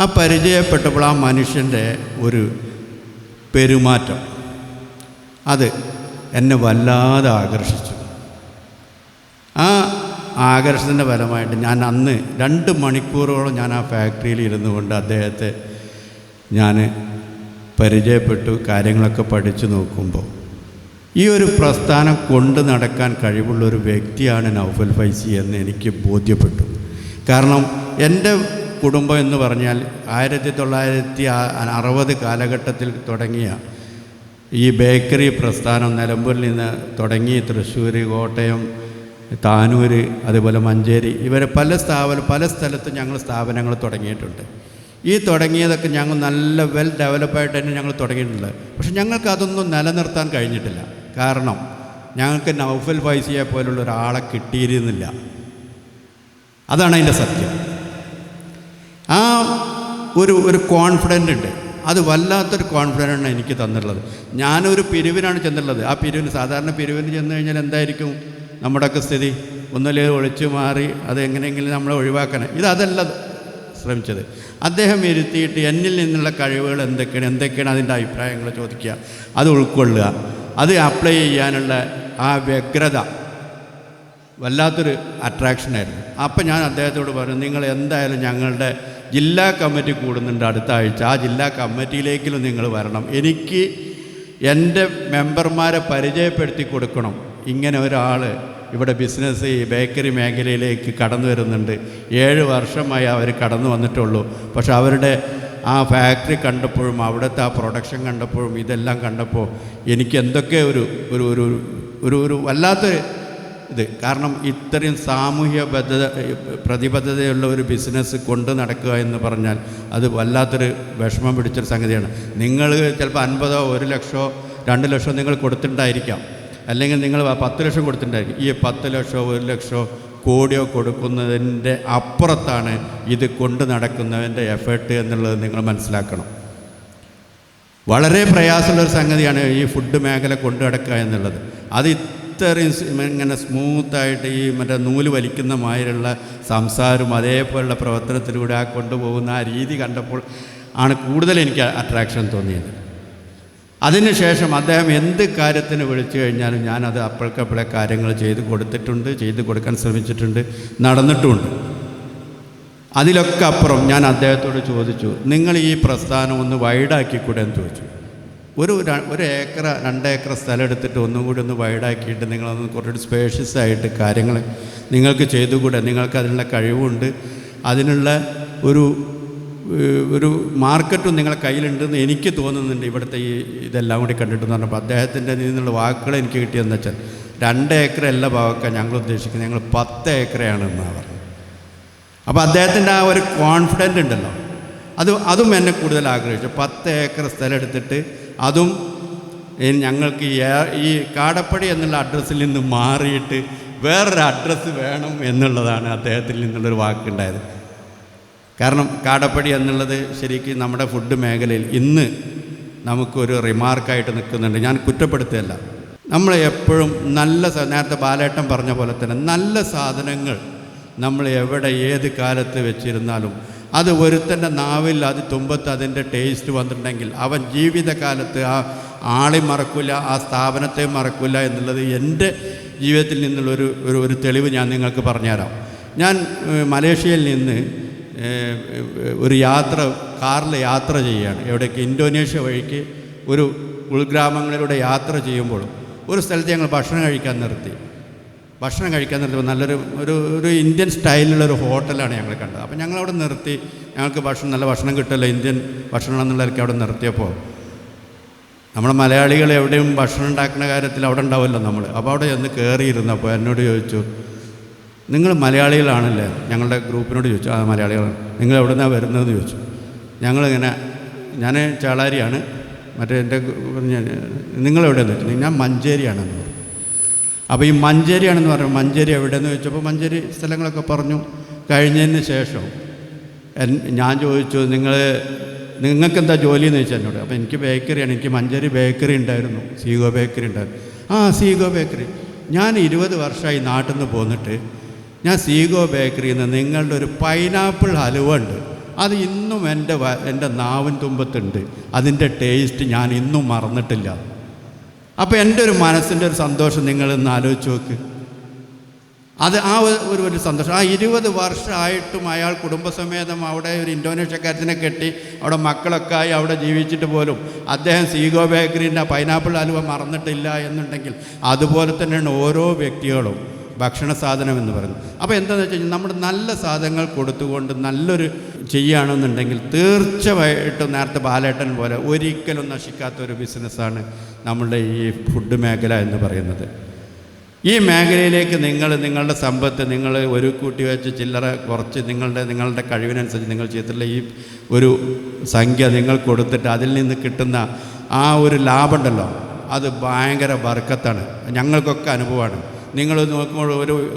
ആ പരിചയപ്പെട്ടപ്പോൾ ആ മനുഷ്യൻ്റെ ഒരു പെരുമാറ്റം അത് എന്നെ വല്ലാതെ ആകർഷിച്ചു. ആ ആകർഷണത്തിൻ്റെ ഫലമായിട്ട് ഞാൻ അന്ന് 2 മണിക്കൂറോളം ഞാൻ ആ ഫാക്ടറിയിൽ ഇരുന്നു കൊണ്ട് അദ്ദേഹത്തെ ഞാൻ പരിചയപ്പെട്ടു. കാര്യങ്ങളൊക്കെ പഠിച്ചു നോക്കുമ്പോൾ ഈ ഒരു പ്രസ്ഥാനം കൊണ്ട് നടക്കാൻ കഴിവുള്ള ഒരു വ്യക്തിയാണ് നൗഫൽ ഫൈസി എന്ന് എനിക്ക് ബോധ്യപ്പെട്ടു. കാരണം എൻ്റെ കുടുംബം എന്ന് പറഞ്ഞാൽ 1960 കാലഘട്ടത്തിൽ തുടങ്ങിയ ഈ ബേക്കറി പ്രസ്ഥാനം നിലമ്പൂരിൽ നിന്ന് തുടങ്ങി തൃശ്ശൂർ, കോട്ടയം, താനൂർ, അതുപോലെ മഞ്ചേരി, ഇവരെ പല സ്ഥലത്തും ഞങ്ങൾ സ്ഥാപനങ്ങൾ തുടങ്ങിയിട്ടുണ്ട്. ഈ തുടങ്ങിയതൊക്കെ ഞങ്ങൾ നല്ല വെൽ ഡെവലപ്പായിട്ട് തന്നെ ഞങ്ങൾ തുടങ്ങിയിട്ടുണ്ട്. പക്ഷെ ഞങ്ങൾക്ക് അതൊന്നും നിലനിർത്താൻ കഴിഞ്ഞിട്ടില്ല. കാരണം ഞങ്ങൾക്ക് നൗഫൽ ഫൈസിയെ പോലുള്ള ഒരാളെ കിട്ടിയിരുന്നില്ല. അതാണ് അതിൻ്റെ സത്യം. ആ ഒരു കോൺഫിഡൻ്റ് ഉണ്ട്. അത് വല്ലാത്തൊരു കോൺഫിഡൻ്റാണ് എനിക്ക് തന്നിട്ടുള്ളത്. ഞാനൊരു പിരിവിനാണ് ചെന്നിട്ടുള്ളത്. ആ പിരിവിന് സാധാരണ പിരിവിന് ചെന്ന് കഴിഞ്ഞാൽ എന്തായിരിക്കും നമ്മുടെയൊക്കെ സ്ഥിതി? ഒന്നിലേക്ക് ഒളിച്ചു മാറി അത് എങ്ങനെയെങ്കിലും നമ്മളെ ഒഴിവാക്കാൻ. അതല്ല ശ്രമിച്ചത്. അദ്ദേഹം ഇരുത്തിയിട്ട് എന്നിൽ നിന്നുള്ള കഴിവുകൾ എന്തൊക്കെയാണ് അതിൻ്റെ അഭിപ്രായങ്ങൾ ചോദിക്കുക, അത് ഉൾക്കൊള്ളുക, അത് അപ്ലൈ ചെയ്യാനുള്ള ആ വ്യഗ്രത വല്ലാത്തൊരു അട്രാക്ഷനായിരുന്നു. അപ്പം ഞാൻ അദ്ദേഹത്തോട് പറഞ്ഞു, നിങ്ങൾ എന്തായാലും ഞങ്ങളുടെ ജില്ലാ കമ്മിറ്റി കൂടുന്നുണ്ട് അടുത്ത ആഴ്ച, ആ ജില്ലാ കമ്മിറ്റിയിലേക്കും നിങ്ങൾ വരണം. എനിക്ക് എൻ്റെ മെമ്പർമാരെ പരിചയപ്പെടുത്തി കൊടുക്കണം. ഇങ്ങനെ ഒരാൾ ഇവിടെ ബിസിനസ് ഈ ബേക്കറി മേഖലയിലേക്ക് കടന്നു വരുന്നുണ്ട്. 7 വർഷമായി അവർ കടന്നു വന്നിട്ടുള്ളൂ. പക്ഷെ അവരുടെ ആ ഫാക്ടറി കണ്ടപ്പോഴും അവിടുത്തെ ആ പ്രൊഡക്ഷൻ കണ്ടപ്പോഴും ഇതെല്ലാം കണ്ടപ്പോൾ എനിക്ക് എന്തൊക്കെ ഒരു വല്ലാത്തൊരു ഇത്. കാരണം ഇത്രയും സാമൂഹ്യ പ്രതിബദ്ധതയുള്ള ഒരു ബിസിനസ് കൊണ്ട് നടക്കുക എന്ന് പറഞ്ഞാൽ അത് വല്ലാത്തൊരു വിഷമം പിടിച്ചൊരു സംഗതിയാണ്. നിങ്ങൾ ചിലപ്പോൾ 50,000, 1 ലക്ഷമോ 2 ലക്ഷമോ നിങ്ങൾ കൊടുത്തിട്ടുണ്ടായിരിക്കാം, അല്ലെങ്കിൽ നിങ്ങൾ 10 ലക്ഷം കൊടുത്തിട്ടുണ്ടായിരിക്കും. ഈ 10 ലക്ഷമോ 1 ലക്ഷമോ കോടിയോ കൊടുക്കുന്നതിൻ്റെ അപ്പുറത്താണ് ഇത് കൊണ്ട് നടക്കുന്നതിൻ്റെ എഫേർട്ട് എന്നുള്ളത് നിങ്ങൾ മനസ്സിലാക്കണം. വളരെ പ്രയാസമുള്ളൊരു സംഗതിയാണ് ഈ ഫുഡ് മേഖല കൊണ്ടു നടക്കുക എന്നുള്ളത്. അത് ഇത്രയും ഇങ്ങനെ സ്മൂത്തായിട്ട് ഈ നൂല് വലിക്കുന്ന മാതിരിയുള്ള സംസാരവും അതേപോലുള്ള പ്രവർത്തനത്തിലൂടെ ആ കൊണ്ടുപോകുന്ന ആ രീതി കണ്ടപ്പോൾ ആണ് കൂടുതൽ എനിക്ക് അട്രാക്ഷൻ തോന്നിയത്. അതിനുശേഷം അദ്ദേഹം എന്ത് കാര്യത്തിന് വിളിച്ചു കഴിഞ്ഞാലും ഞാനത് അപ്പോഴേക്കപ്പോഴെ കാര്യങ്ങൾ ചെയ്ത് കൊടുക്കാൻ ശ്രമിച്ചിട്ടുണ്ട്, നടന്നിട്ടുമുണ്ട്. അതിലൊക്കെ അപ്പുറം ഞാൻ അദ്ദേഹത്തോട് ചോദിച്ചു, നിങ്ങൾ ഈ പ്രസ്ഥാനം ഒന്ന് വൈഡാക്കിക്കൂടെ എന്ന് ചോദിച്ചു. ഒരു ഏക്കർ 2 ഏക്കർ സ്ഥലം എടുത്തിട്ട് ഒന്നും കൂടി ഒന്ന് വൈഡാക്കിയിട്ട് നിങ്ങളൊന്ന് കുറച്ചുകൂടി സ്പേഷ്യസ് ആയിട്ട് കാര്യങ്ങൾ നിങ്ങൾക്ക് ചെയ്തുകൂടെ? നിങ്ങൾക്ക് അതിനുള്ള കഴിവുണ്ട്, അതിനുള്ള ഒരു മാർക്കറ്റും നിങ്ങളെ കയ്യിലുണ്ടെന്ന് എനിക്ക് തോന്നുന്നുണ്ട് ഇവിടുത്തെ ഇതെല്ലാം കൂടി കണ്ടിട്ടെന്ന് പറഞ്ഞപ്പോൾ അദ്ദേഹത്തിൻ്റെ നിന്നുള്ള വാക്കുകൾ എനിക്ക് കിട്ടിയതെന്ന് വെച്ചാൽ 2 ഏക്കറല്ല ഭാഗമൊക്കെ ഞങ്ങൾ ഉദ്ദേശിക്കുന്നത്, ഞങ്ങൾ 10 ഏക്കറയാണെന്നാണ് പറഞ്ഞത്. അപ്പോൾ അദ്ദേഹത്തിൻ്റെ ആ ഒരു കോൺഫിഡൻ്റ് ഉണ്ടല്ലോ, അതും എന്നെ കൂടുതൽ ആഗ്രഹിച്ചു. 10 ഏക്കർ സ്ഥലം എടുത്തിട്ട് അതും ഞങ്ങൾക്ക് ഈ കാടപ്പടി എന്നുള്ള അഡ്രസ്സിൽ നിന്ന് മാറിയിട്ട് വേറൊരു അഡ്രസ്സ് വേണം എന്നുള്ളതാണ് അദ്ദേഹത്തിൽ നിന്നുള്ളൊരു വാക്കുണ്ടായത്. കാരണം കാടപ്പടി എന്നുള്ളത് ശരിക്കും നമ്മുടെ ഫുഡ് മേഖലയിൽ ഇന്ന് നമുക്കൊരു റിമാർക്കായിട്ട് നിൽക്കുന്നുണ്ട്. ഞാൻ കുറ്റപ്പെടുത്തുകയല്ല. നമ്മൾ എപ്പോഴും നേരത്തെ ബാലേട്ടൻ പറഞ്ഞ പോലെ തന്നെ നല്ല സാധനങ്ങൾ നമ്മൾ എവിടെ ഏത് കാലത്ത് വെച്ചിരുന്നാലും അത് ഒരുത്തൻ്റെ നാവിൽ അത് തുമ്പത്ത് അതിൻ്റെ ടേസ്റ്റ് വന്നിട്ടുണ്ടെങ്കിൽ അവൻ ജീവിതകാലത്ത് ആ ആളെ മറക്കില്ല, ആ സ്ഥാപനത്തെ മറക്കില്ല എന്നുള്ളത് എൻ്റെ ജീവിതത്തിൽ നിന്നുള്ളൊരു തെളിവ് ഞാൻ നിങ്ങൾക്ക് പറഞ്ഞുതരാം. ഞാൻ മലേഷ്യയിൽ നിന്ന് ഒരു കാറിൽ യാത്ര ചെയ്യുകയാണ്. എവിടേക്ക്? ഇന്തോനേഷ്യ വഴിക്ക് ഒരു ഉൾഗ്രാമങ്ങളിലൂടെ യാത്ര ചെയ്യുമ്പോൾ ഒരു സ്ഥലത്ത് ഞങ്ങൾ ഭക്ഷണം കഴിക്കാൻ നിർത്തിയപ്പോൾ നല്ലൊരു ഇന്ത്യൻ സ്റ്റൈലിലുള്ളൊരു ഹോട്ടലാണ് ഞങ്ങൾ കണ്ടത്. അപ്പോൾ ഞങ്ങളവിടെ നിർത്തി. ഞങ്ങൾക്ക് നല്ല ഭക്ഷണം കിട്ടുമല്ലോ, ഇന്ത്യൻ ഭക്ഷണം എന്നുള്ളവർക്ക് അവിടെ നിർത്തിയപ്പോൾ നമ്മുടെ മലയാളികൾ എവിടെയും ഭക്ഷണം ഉണ്ടാക്കുന്ന കാര്യത്തിൽ അവിടെ ഉണ്ടാവുമല്ലോ നമ്മൾ. അപ്പോൾ അവിടെ ചെന്ന് കയറിയിരുന്നപ്പോൾ എന്നോട് ചോദിച്ചു, നിങ്ങൾ മലയാളികളാണല്ലേ? ഞങ്ങളുടെ ഗ്രൂപ്പിനോട് ചോദിച്ചു. ആ മലയാളികളാണ്. നിങ്ങൾ എവിടെ നിന്നാണ് വരുന്നതെന്ന് ചോദിച്ചു. ഞാൻ ചാളാരിയാണ്. എൻ്റെ നിങ്ങളെവിടെയെന്ന് വെച്ചു. ഞാൻ മഞ്ചേരിയാണെന്ന് പറഞ്ഞു. അപ്പോൾ ഈ മഞ്ചേരിയാണെന്ന് പറഞ്ഞു. മഞ്ചേരി എവിടെയെന്ന് ചോദിച്ചപ്പോൾ മഞ്ചേരി സ്ഥലങ്ങളൊക്കെ പറഞ്ഞു. കഴിഞ്ഞതിന് ശേഷം ഞാൻ ചോദിച്ചു, നിങ്ങൾക്കെന്താ ജോലിയെന്ന് ചോദിച്ചാൽ എന്നോട്. അപ്പോൾ എനിക്ക് ബേക്കറിയാണ്. എനിക്ക് മഞ്ചേരി ബേക്കറി ഉണ്ടായിരുന്നു, സീഗോ ബേക്കറി ഉണ്ടായിരുന്നു. സീഗോ ബേക്കറി. ഞാൻ 20 വർഷമായി നാട്ടിൽ നിന്ന് പോന്നിട്ട് ഞാൻ സീഗോ ബേക്കറിയിൽ നിന്ന് നിങ്ങളുടെ ഒരു പൈനാപ്പിൾ ഹലുവ ഉണ്ട്, അത് ഇന്നും എൻ്റെ നാവിൻ തുമ്പത്തുണ്ട്. അതിൻ്റെ ടേസ്റ്റ് ഞാൻ ഇന്നും മറന്നിട്ടില്ല. അപ്പോൾ എൻ്റെ ഒരു മനസ്സിൻ്റെ ഒരു സന്തോഷം നിങ്ങളിന്ന് ആലോചിച്ച് നോക്ക്. അത് ആ ഒരു സന്തോഷം. ആ 20 വർഷമായിട്ടും അയാൾ കുടുംബസമേതം അവിടെ ഒരു ഇന്തോനേഷ്യക്കാരത്തിനെ കെട്ടി അവിടെ മക്കളൊക്കെ ആയി അവിടെ ജീവിച്ചിട്ട് പോലും അദ്ദേഹം സീഗോ ബേക്കറിൻ്റെ പൈനാപ്പിൾ ഹലുവ മറന്നിട്ടില്ല എന്നുണ്ടെങ്കിൽ അതുപോലെ തന്നെയാണ് ഓരോ വ്യക്തികളും ഭക്ഷണ സാധനം എന്ന് പറയുന്നത്. അപ്പോൾ എന്താണെന്ന് വെച്ച് കഴിഞ്ഞാൽ നമ്മുടെ നല്ല സാധനങ്ങൾ കൊടുത്തുകൊണ്ട് നല്ലൊരു ചെയ്യുകയാണെന്നുണ്ടെങ്കിൽ തീർച്ചയായിട്ടും നേരത്തെ ബാലേട്ടൻ പോലെ ഒരിക്കലും നശിക്കാത്തൊരു ബിസിനസ്സാണ് നമ്മളുടെ ഈ ഫുഡ് മേഖല എന്ന് പറയുന്നത്. ഈ മേഖലയിലേക്ക് നിങ്ങളുടെ സമ്പത്ത് നിങ്ങൾ ഒരു കൂട്ടി വെച്ച് ചില്ലറ കുറച്ച് നിങ്ങളുടെ കഴിവിനനുസരിച്ച് നിങ്ങൾ ചെയ്തിട്ടുള്ള ഈ ഒരു സംഖ്യ നിങ്ങൾ കൊടുത്തിട്ട് അതിൽ നിന്ന് കിട്ടുന്ന ആ ഒരു ലാഭമുണ്ടല്ലോ, അത് ഭയങ്കര ബർക്കത്താണ്. ഞങ്ങൾക്കൊക്കെ അനുഭവമാണ്. നിങ്ങൾ നോക്കുമ്പോൾ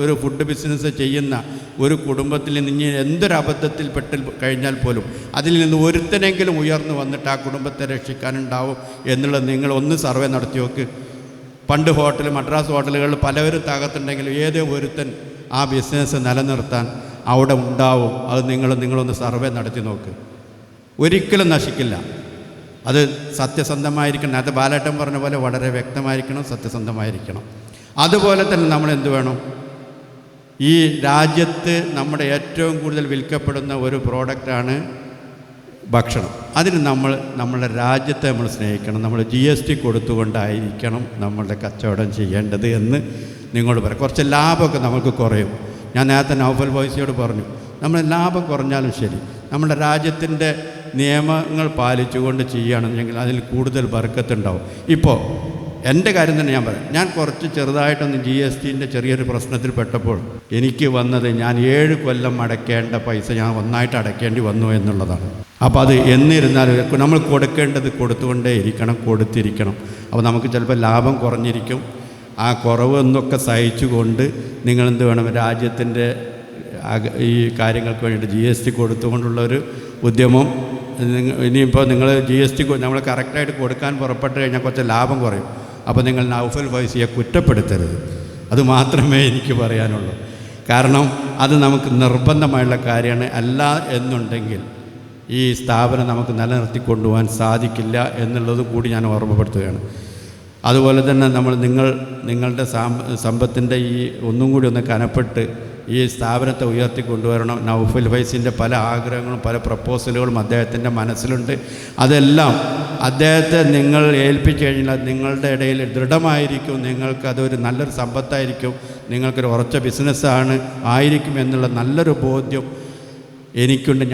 ഒരു ഫുഡ് ബിസിനസ് ചെയ്യുന്ന ഒരു കുടുംബത്തിൽ നിന്ന് എന്തൊരു അബദ്ധത്തിൽ പെട്ട് കഴിഞ്ഞാൽ പോലും അതിൽ നിന്ന് ഒരുത്തനെങ്കിലും ഉയർന്നു വന്നിട്ട് ആ കുടുംബത്തെ രക്ഷിക്കാനുണ്ടാവും എന്നുള്ളത് നിങ്ങൾ ഒന്ന് സർവേ നടത്തി നോക്ക്. പണ്ട് മദ്രാസ് ഹോട്ടലുകളിൽ പലവരും തകർത്തുണ്ടെങ്കിലും ഏതോ ഒരുത്തൻ ആ ബിസിനസ് നിലനിർത്താൻ അവിടെ ഉണ്ടാവും. അത് നിങ്ങളൊന്ന് സർവേ നടത്തി നോക്ക്. ഒരിക്കലും നശിക്കില്ല. അത് സത്യസന്ധമായിരിക്കണം. അത് ബാലേട്ടൻ പറഞ്ഞ പോലെ വളരെ വ്യക്തമായിരിക്കണം, സത്യസന്ധമായിരിക്കണം. അതുപോലെ തന്നെ നമ്മൾ എന്ത് വേണം, ഈ രാജ്യത്ത് നമ്മുടെ ഏറ്റവും കൂടുതൽ വിൽക്കപ്പെടുന്ന ഒരു പ്രോഡക്റ്റാണ് ഭക്ഷണം. അതിന് നമ്മളുടെ രാജ്യത്തെ നമ്മൾ സ്നേഹിക്കണം. നമ്മൾ GST കൊടുത്തുകൊണ്ടായിരിക്കണം നമ്മളുടെ കച്ചവടം ചെയ്യേണ്ടത് എന്ന് നിങ്ങളോട് പറയാം. കുറച്ച് ലാഭമൊക്കെ നമുക്ക് കുറയും. ഞാൻ നേരത്തെ നൗഫൽ വോയിസിയോട് പറഞ്ഞു, നമ്മൾ ലാഭം കുറഞ്ഞാലും ശരി നമ്മുടെ രാജ്യത്തിൻ്റെ നിയമങ്ങൾ പാലിച്ചുകൊണ്ട് ചെയ്യുകയാണെന്നുണ്ടെങ്കിൽ അതിൽ കൂടുതൽ ബർക്കത്തുണ്ടാവും. ഇപ്പോൾ എൻ്റെ കാര്യം തന്നെ ഞാൻ പറയാം. ഞാൻ കുറച്ച് ചെറുതായിട്ടൊന്ന് GSTൻ്റെ ചെറിയൊരു പ്രശ്നത്തിൽ പെട്ടപ്പോൾ എനിക്ക് വന്നത് ഞാൻ 7 കൊല്ലം അടയ്ക്കേണ്ട പൈസ ഞാൻ ഒന്നായിട്ട് അടയ്ക്കേണ്ടി വന്നു എന്നുള്ളതാണ്. അപ്പോൾ അത് എന്നിരുന്നാലും നമ്മൾ കൊടുക്കേണ്ടത് കൊടുത്തുകൊണ്ടേ ഇരിക്കണം, കൊടുത്തിരിക്കണം. അപ്പോൾ നമുക്ക് ചിലപ്പോൾ ലാഭം കുറഞ്ഞിരിക്കും. ആ കുറവ് എന്നൊക്കെ സഹിച്ചുകൊണ്ട് നിങ്ങളെന്ത് വേണം, രാജ്യത്തിൻ്റെ ഈ കാര്യങ്ങൾക്ക് വേണ്ടിയിട്ട് GST കൊടുത്തുകൊണ്ടുള്ളൊരു ഉദ്യമം. ഇനിയിപ്പോൾ നിങ്ങൾ GST നമ്മൾ കറക്റ്റായിട്ട് കൊടുക്കാൻ പുറപ്പെട്ട് കഴിഞ്ഞാൽ കുറച്ച് ലാഭം കുറയും. അപ്പോൾ നിങ്ങൾ നൗഫൽ വൈസിയെ കുറ്റപ്പെടുത്തരുത്. അത് മാത്രമേ എനിക്ക് പറയാനുള്ളൂ. കാരണം അത് നമുക്ക് നിർബന്ധമായുള്ള കാര്യമാണ്. അല്ല എന്നുണ്ടെങ്കിൽ ഈ സ്ഥാപനം നമുക്ക് നിലനിർത്തിക്കൊണ്ടുപോകാൻ സാധിക്കില്ല എന്നുള്ളത് കൂടി ഞാൻ ഓർമ്മപ്പെടുത്തുകയാണ്. അതുപോലെ തന്നെ നിങ്ങളുടെ സമ്പത്തിൻ്റെ ഈ ഒന്നും കൂടി ഒന്ന് കനപ്പെട്ട് ഈ സ്ഥാപനത്തെ ഉയർത്തിക്കൊണ്ടുവരണം. നൗഫൽ ഫൈസിൻ്റെ പല ആഗ്രഹങ്ങളും പല പ്രപ്പോസലുകളും അദ്ദേഹത്തിൻ്റെ മനസ്സിലുണ്ട്. അതെല്ലാം അദ്ദേഹത്തെ നിങ്ങൾ ഏൽപ്പിച്ചു കഴിഞ്ഞാൽ നിങ്ങളുടെ ഇടയിൽ ദൃഢമായിരിക്കും. നിങ്ങൾക്കതൊരു നല്ലൊരു സമ്പത്തായിരിക്കും, നിങ്ങൾക്കൊരു ഉറച്ച ബിസിനസ്സാണ് ആയിരിക്കും എന്നുള്ള നല്ലൊരു ബോധ്യം എനിക്കുണ്ട്.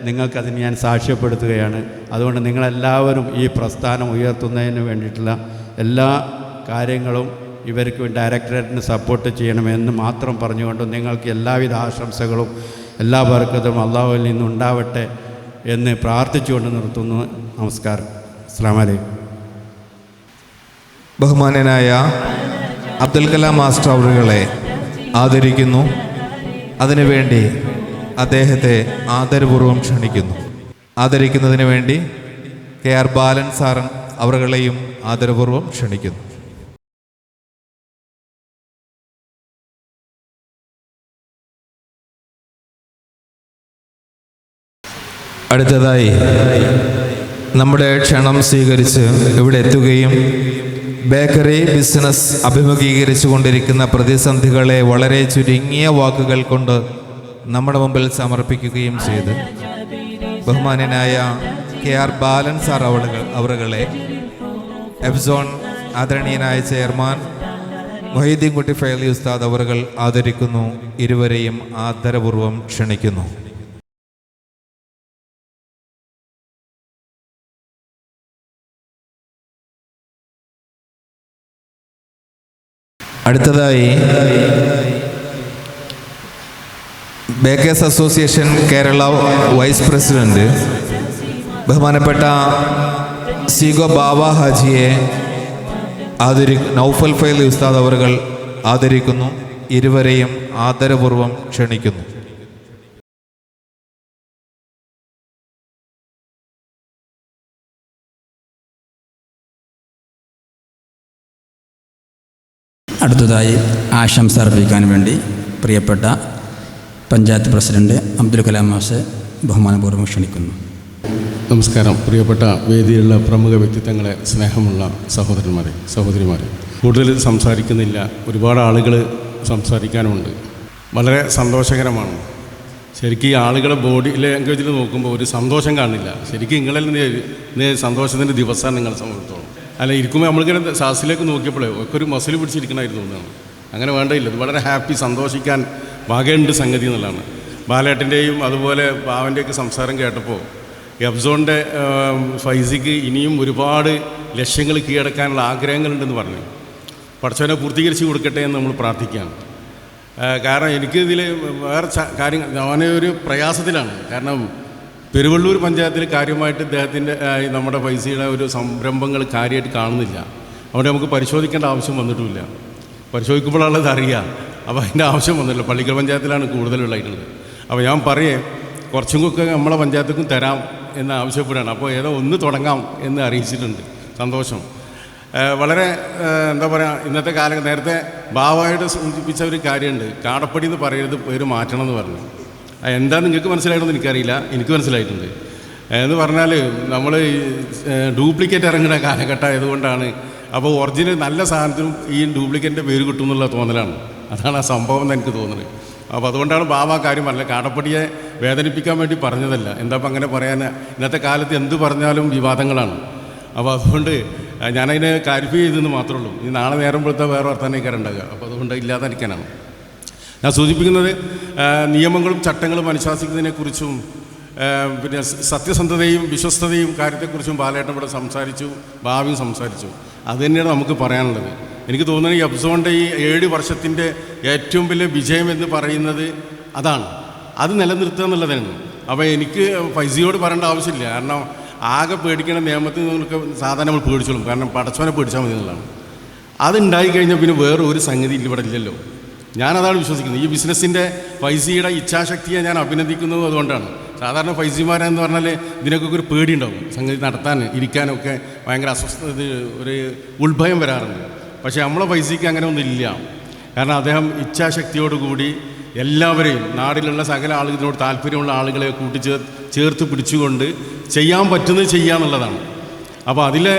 നിങ്ങൾക്കതിന് ഞാൻ സാക്ഷ്യപ്പെടുത്തുകയാണ്. അതുകൊണ്ട് നിങ്ങളെല്ലാവരും ഈ പ്രസ്ഥാനം ഉയർത്തുന്നതിന് വേണ്ടിയിട്ടുള്ള എല്ലാ കാര്യങ്ങളും ഇവർക്ക് ഡയറക്ടറേറ്റിന് സപ്പോർട്ട് ചെയ്യണമെന്ന് മാത്രം പറഞ്ഞുകൊണ്ട് നിങ്ങൾക്ക് എല്ലാവിധ ആശംസകളും എല്ലാ ബർക്കത്തും അള്ളാഹുവിൽ നിന്നുണ്ടാവട്ടെ എന്ന് പ്രാർത്ഥിച്ചുകൊണ്ട് നിർത്തുന്നു. നമസ്കാരം. അസ്സലാമു അലൈക്കും. ബഹുമാന്യനായ അബ്ദുൽ കലാം മാസ്റ്റർ അവറുകളെ ആദരിക്കുന്നു. അതിനുവേണ്ടി അദ്ദേഹത്തെ ആദരപൂർവ്വം ക്ഷണിക്കുന്നു. ആദരിക്കുന്നതിന് വേണ്ടി KR ബാലൻ സാറൻ അവറുകളെയും ആദരപൂർവ്വം ക്ഷണിക്കുന്നു. അടുത്തതായി നമ്മുടെ ക്ഷണം സ്വീകരിച്ച് ഇവിടെ എത്തുകയും ബേക്കറി ബിസിനസ് അഭിമുഖീകരിച്ചു കൊണ്ടിരിക്കുന്ന പ്രതിസന്ധികളെ വളരെ ചുരുങ്ങിയ വാക്കുകൾ കൊണ്ട് നമ്മുടെ മുമ്പിൽ സമർപ്പിക്കുകയും ചെയ്ത് ബഹുമാന്യനായ KR ബാലൻ സാർ അവറുകളെ എഫ്സോൺ ആദരണീയനായ ചെയർമാൻ മൊഹീദ്ദീൻ കുട്ടി ഫൈലി ഉസ്താദ് അവറുകൾ ആദരിക്കുന്നു. ഇരുവരെയും ആദരപൂർവ്വം ക്ഷണിക്കുന്നു. അടുത്തതായി bakers association Kerala vice president ബഹുമാനപ്പെട്ട സീഗോ ബാവ ഹാജിയെ നൗഫൽ ഫൈലി ഉസ്താദ് അവറുകൾ ആദരിക്കുന്നു. ഇരുവരെയും ആദരപൂർവ്വം ക്ഷണിക്കുന്നു. അടുത്തതായി ആശംസ അർപ്പിക്കാൻ വേണ്ടി പ്രിയപ്പെട്ട പഞ്ചായത്ത് പ്രസിഡന്റ് അബ്ദുൽ കലാം മാസ്റ്റർ ബഹുമാനപൂർവ്വം ക്ഷണിക്കുന്നു. നമസ്കാരം. പ്രിയപ്പെട്ട വേദിയിലുള്ള പ്രമുഖ വ്യക്തിത്വങ്ങളെ, സ്നേഹമുള്ള സഹോദരന്മാരെ, സഹോദരിമാരെ, കൂടുതൽ സംസാരിക്കുന്നില്ല. ഒരുപാട് ആളുകൾ സംസാരിക്കാനുമുണ്ട്. വളരെ സന്തോഷകരമാണ്. ശരിക്കും ഈ ആളുകളെ ബോഡി ലാംഗ്വേജിൽ നോക്കുമ്പോൾ ഒരു സന്തോഷം കാണില്ല. ശരിക്കും നിങ്ങളിൽ നിന്ന് സന്തോഷത്തിൻ്റെ ദിവസമാണ് നിങ്ങളെ സംബന്ധിച്ചോളം. അല്ല, ഇരിക്കുമ്പോൾ നമ്മളിങ്ങനെ ശ്വാസിലേക്ക് നോക്കിയപ്പോഴേ ഒക്കെ ഒരു മസിൽ പിടിച്ചിരിക്കണമായിരുന്നു തോന്നുന്നു. അങ്ങനെ വേണ്ടയില്ല. ഇത് വളരെ ഹാപ്പി, സന്തോഷിക്കാൻ വകയുണ്ട് സംഗതി എന്നുള്ളതാണ്. ബാലേട്ടൻ്റെയും അതുപോലെ ബാവൻ്റെയൊക്കെ സംസാരം കേട്ടപ്പോൾ എബ്സോണിൻ്റെ ഫൈസിക്ക് ഇനിയും ഒരുപാട് ലക്ഷ്യങ്ങൾ കീഴടക്കാനുള്ള ആഗ്രഹങ്ങളുണ്ടെന്ന് പറഞ്ഞു. പടച്ചവനെ പൂർത്തീകരിച്ച് കൊടുക്കട്ടെ എന്ന് നമ്മൾ പ്രാർത്ഥിക്കുകയാണ്. കാരണം എനിക്ക് ഇതിൽ വേറെ കാര്യങ്ങൾ ഞാനൊരു പ്രയാസത്തിലാണ്. കാരണം പെരുവള്ളൂർ പഞ്ചായത്തിൽ കാര്യമായിട്ട് ഇദ്ദേഹത്തിൻ്റെ നമ്മുടെ പൈസയുടെ ഒരു സംരംഭങ്ങൾ കാര്യമായിട്ട് കാണുന്നില്ല. അവിടെ നമുക്ക് പരിശോധിക്കേണ്ട ആവശ്യം വന്നിട്ടുമില്ല. പരിശോധിക്കുമ്പോഴുള്ളത് അറിയാം. അപ്പോൾ അതിൻ്റെ ആവശ്യം വന്നില്ല. പള്ളിക്കൽ പഞ്ചായത്തിലാണ് കൂടുതലുള്ളതായിട്ടുള്ളത്. അപ്പോൾ ഞാൻ പറയേ കുറച്ചും കൂടെ നമ്മളെ പഞ്ചായത്തേക്കും തരാം എന്ന് ആവശ്യപ്പെടുകയാണ്. അപ്പോൾ ഏതോ ഒന്ന് തുടങ്ങാം എന്ന് അറിയിച്ചിട്ടുണ്ട്. സന്തോഷം. വളരെ എന്താ പറയുക, ഇന്നത്തെ കാലം നേരത്തെ ബാവായിട്ട് സൂചിപ്പിച്ച ഒരു കാര്യമുണ്ട്. കാടപ്പടി എന്ന് പറയരുത്, പേര് മാറ്റണം എന്ന് പറഞ്ഞു. എന്താ നിങ്ങൾക്ക് മനസ്സിലായിട്ടൊന്നും എനിക്കറിയില്ല, എനിക്ക് മനസ്സിലായിട്ടുണ്ട്. എന്ന് പറഞ്ഞാൽ നമ്മൾ ഡ്യൂപ്ലിക്കേറ്റ് ഇറങ്ങുന്ന കാലഘട്ടം ആയതുകൊണ്ടാണ്. അപ്പോൾ ഒറിജിനൽ നല്ല സാധനത്തിനും ഈ ഡ്യൂപ്ലിക്കേറ്റിൻ്റെ പേര് കിട്ടും എന്നുള്ള തോന്നലാണ്. അതാണ് ആ സംഭവം എന്ന് എനിക്ക് തോന്നുന്നത്. അപ്പോൾ അതുകൊണ്ടാണ് ബാബ കാര്യം പറഞ്ഞത്. കാടപ്പടിയെ വേദനിപ്പിക്കാൻ വേണ്ടി പറഞ്ഞതല്ല. എന്താ അപ്പം അങ്ങനെ പറയാൻ, ഇന്നത്തെ കാലത്ത് എന്ത് പറഞ്ഞാലും വിവാദങ്ങളാണ്. അപ്പോൾ അതുകൊണ്ട് ഞാനതിനെ ക്ലാരിഫൈ ചെയ്തെന്ന് മാത്രമേ ഉള്ളൂ. ഈ നാളെ നേരമ്പോഴത്തെ വേറെ വർത്തമാനക്കാരം ഉണ്ടാകുക. അപ്പോൾ അതുകൊണ്ട് ഇല്ലാതിരിക്കാനാണ് ഞാൻ സൂചിപ്പിക്കുന്നത്. നിയമങ്ങളും ചട്ടങ്ങളും അനുശാസിക്കുന്നതിനെക്കുറിച്ചും പിന്നെ സത്യസന്ധതയും വിശ്വസ്തതയും കാര്യത്തെക്കുറിച്ചും ബാലേട്ടൻ ഇവിടെ സംസാരിച്ചു, ഭാവിയും സംസാരിച്ചു. അത് തന്നെയാണ് നമുക്ക് പറയാനുള്ളത്. എനിക്ക് തോന്നുന്നത് ഈ എബ്സോണിൻ്റെ ഈ 7 വർഷത്തിൻ്റെ ഏറ്റവും വലിയ വിജയം എന്ന് പറയുന്നത് അതാണ്. അത് നിലനിർത്തുക എന്നുള്ളതാണ്. അപ്പോൾ എനിക്ക് ഫൈസിയോട് പറയേണ്ട ആവശ്യമില്ല. കാരണം ആകെ പേടിക്കുന്ന നിയമത്തിൽ നിങ്ങൾക്ക് സാധാരണ നമ്മൾ പേടിച്ചോളും. കാരണം പടച്ചവനെ പേടിച്ചാൽ മതി എന്നുള്ളതാണ്. അതുണ്ടായി കഴിഞ്ഞാൽ പിന്നെ വേറെ ഒരു സംഗതി ഇവിടെ ഇല്ലല്ലോ. ഞാനതാണ് വിശ്വസിക്കുന്നത്. ഈ ബിസിനസ്സിൻ്റെ ഫൈസിയുടെ ഇച്ഛാശക്തിയെ ഞാൻ അഭിനന്ദിക്കുന്നത് അതുകൊണ്ടാണ്. സാധാരണ ഫൈസിമാരെന്ന് പറഞ്ഞാൽ ഇതിനൊക്കെ ഒരു പേടിയുണ്ടാവും. സംഗതി നടത്താൻ ഇരിക്കാനൊക്കെ ഭയങ്കര അസ്വസ്ഥത, ഒരു ഉത്ഭയം വരാറുണ്ട്. പക്ഷേ നമ്മളെ ഫൈസിക്ക് അങ്ങനെ ഒന്നുമില്ല. കാരണം അദ്ദേഹം ഇച്ഛാശക്തിയോടുകൂടി എല്ലാവരെയും, നാടിലുള്ള സകല ആളുകളോട് താല്പര്യമുള്ള ആളുകളെ ചേർത്ത് പിടിച്ചുകൊണ്ട് ചെയ്യാൻ പറ്റുന്നത് ചെയ്യുക എന്നുള്ളതാണ്. അപ്പോൾ അതിലെ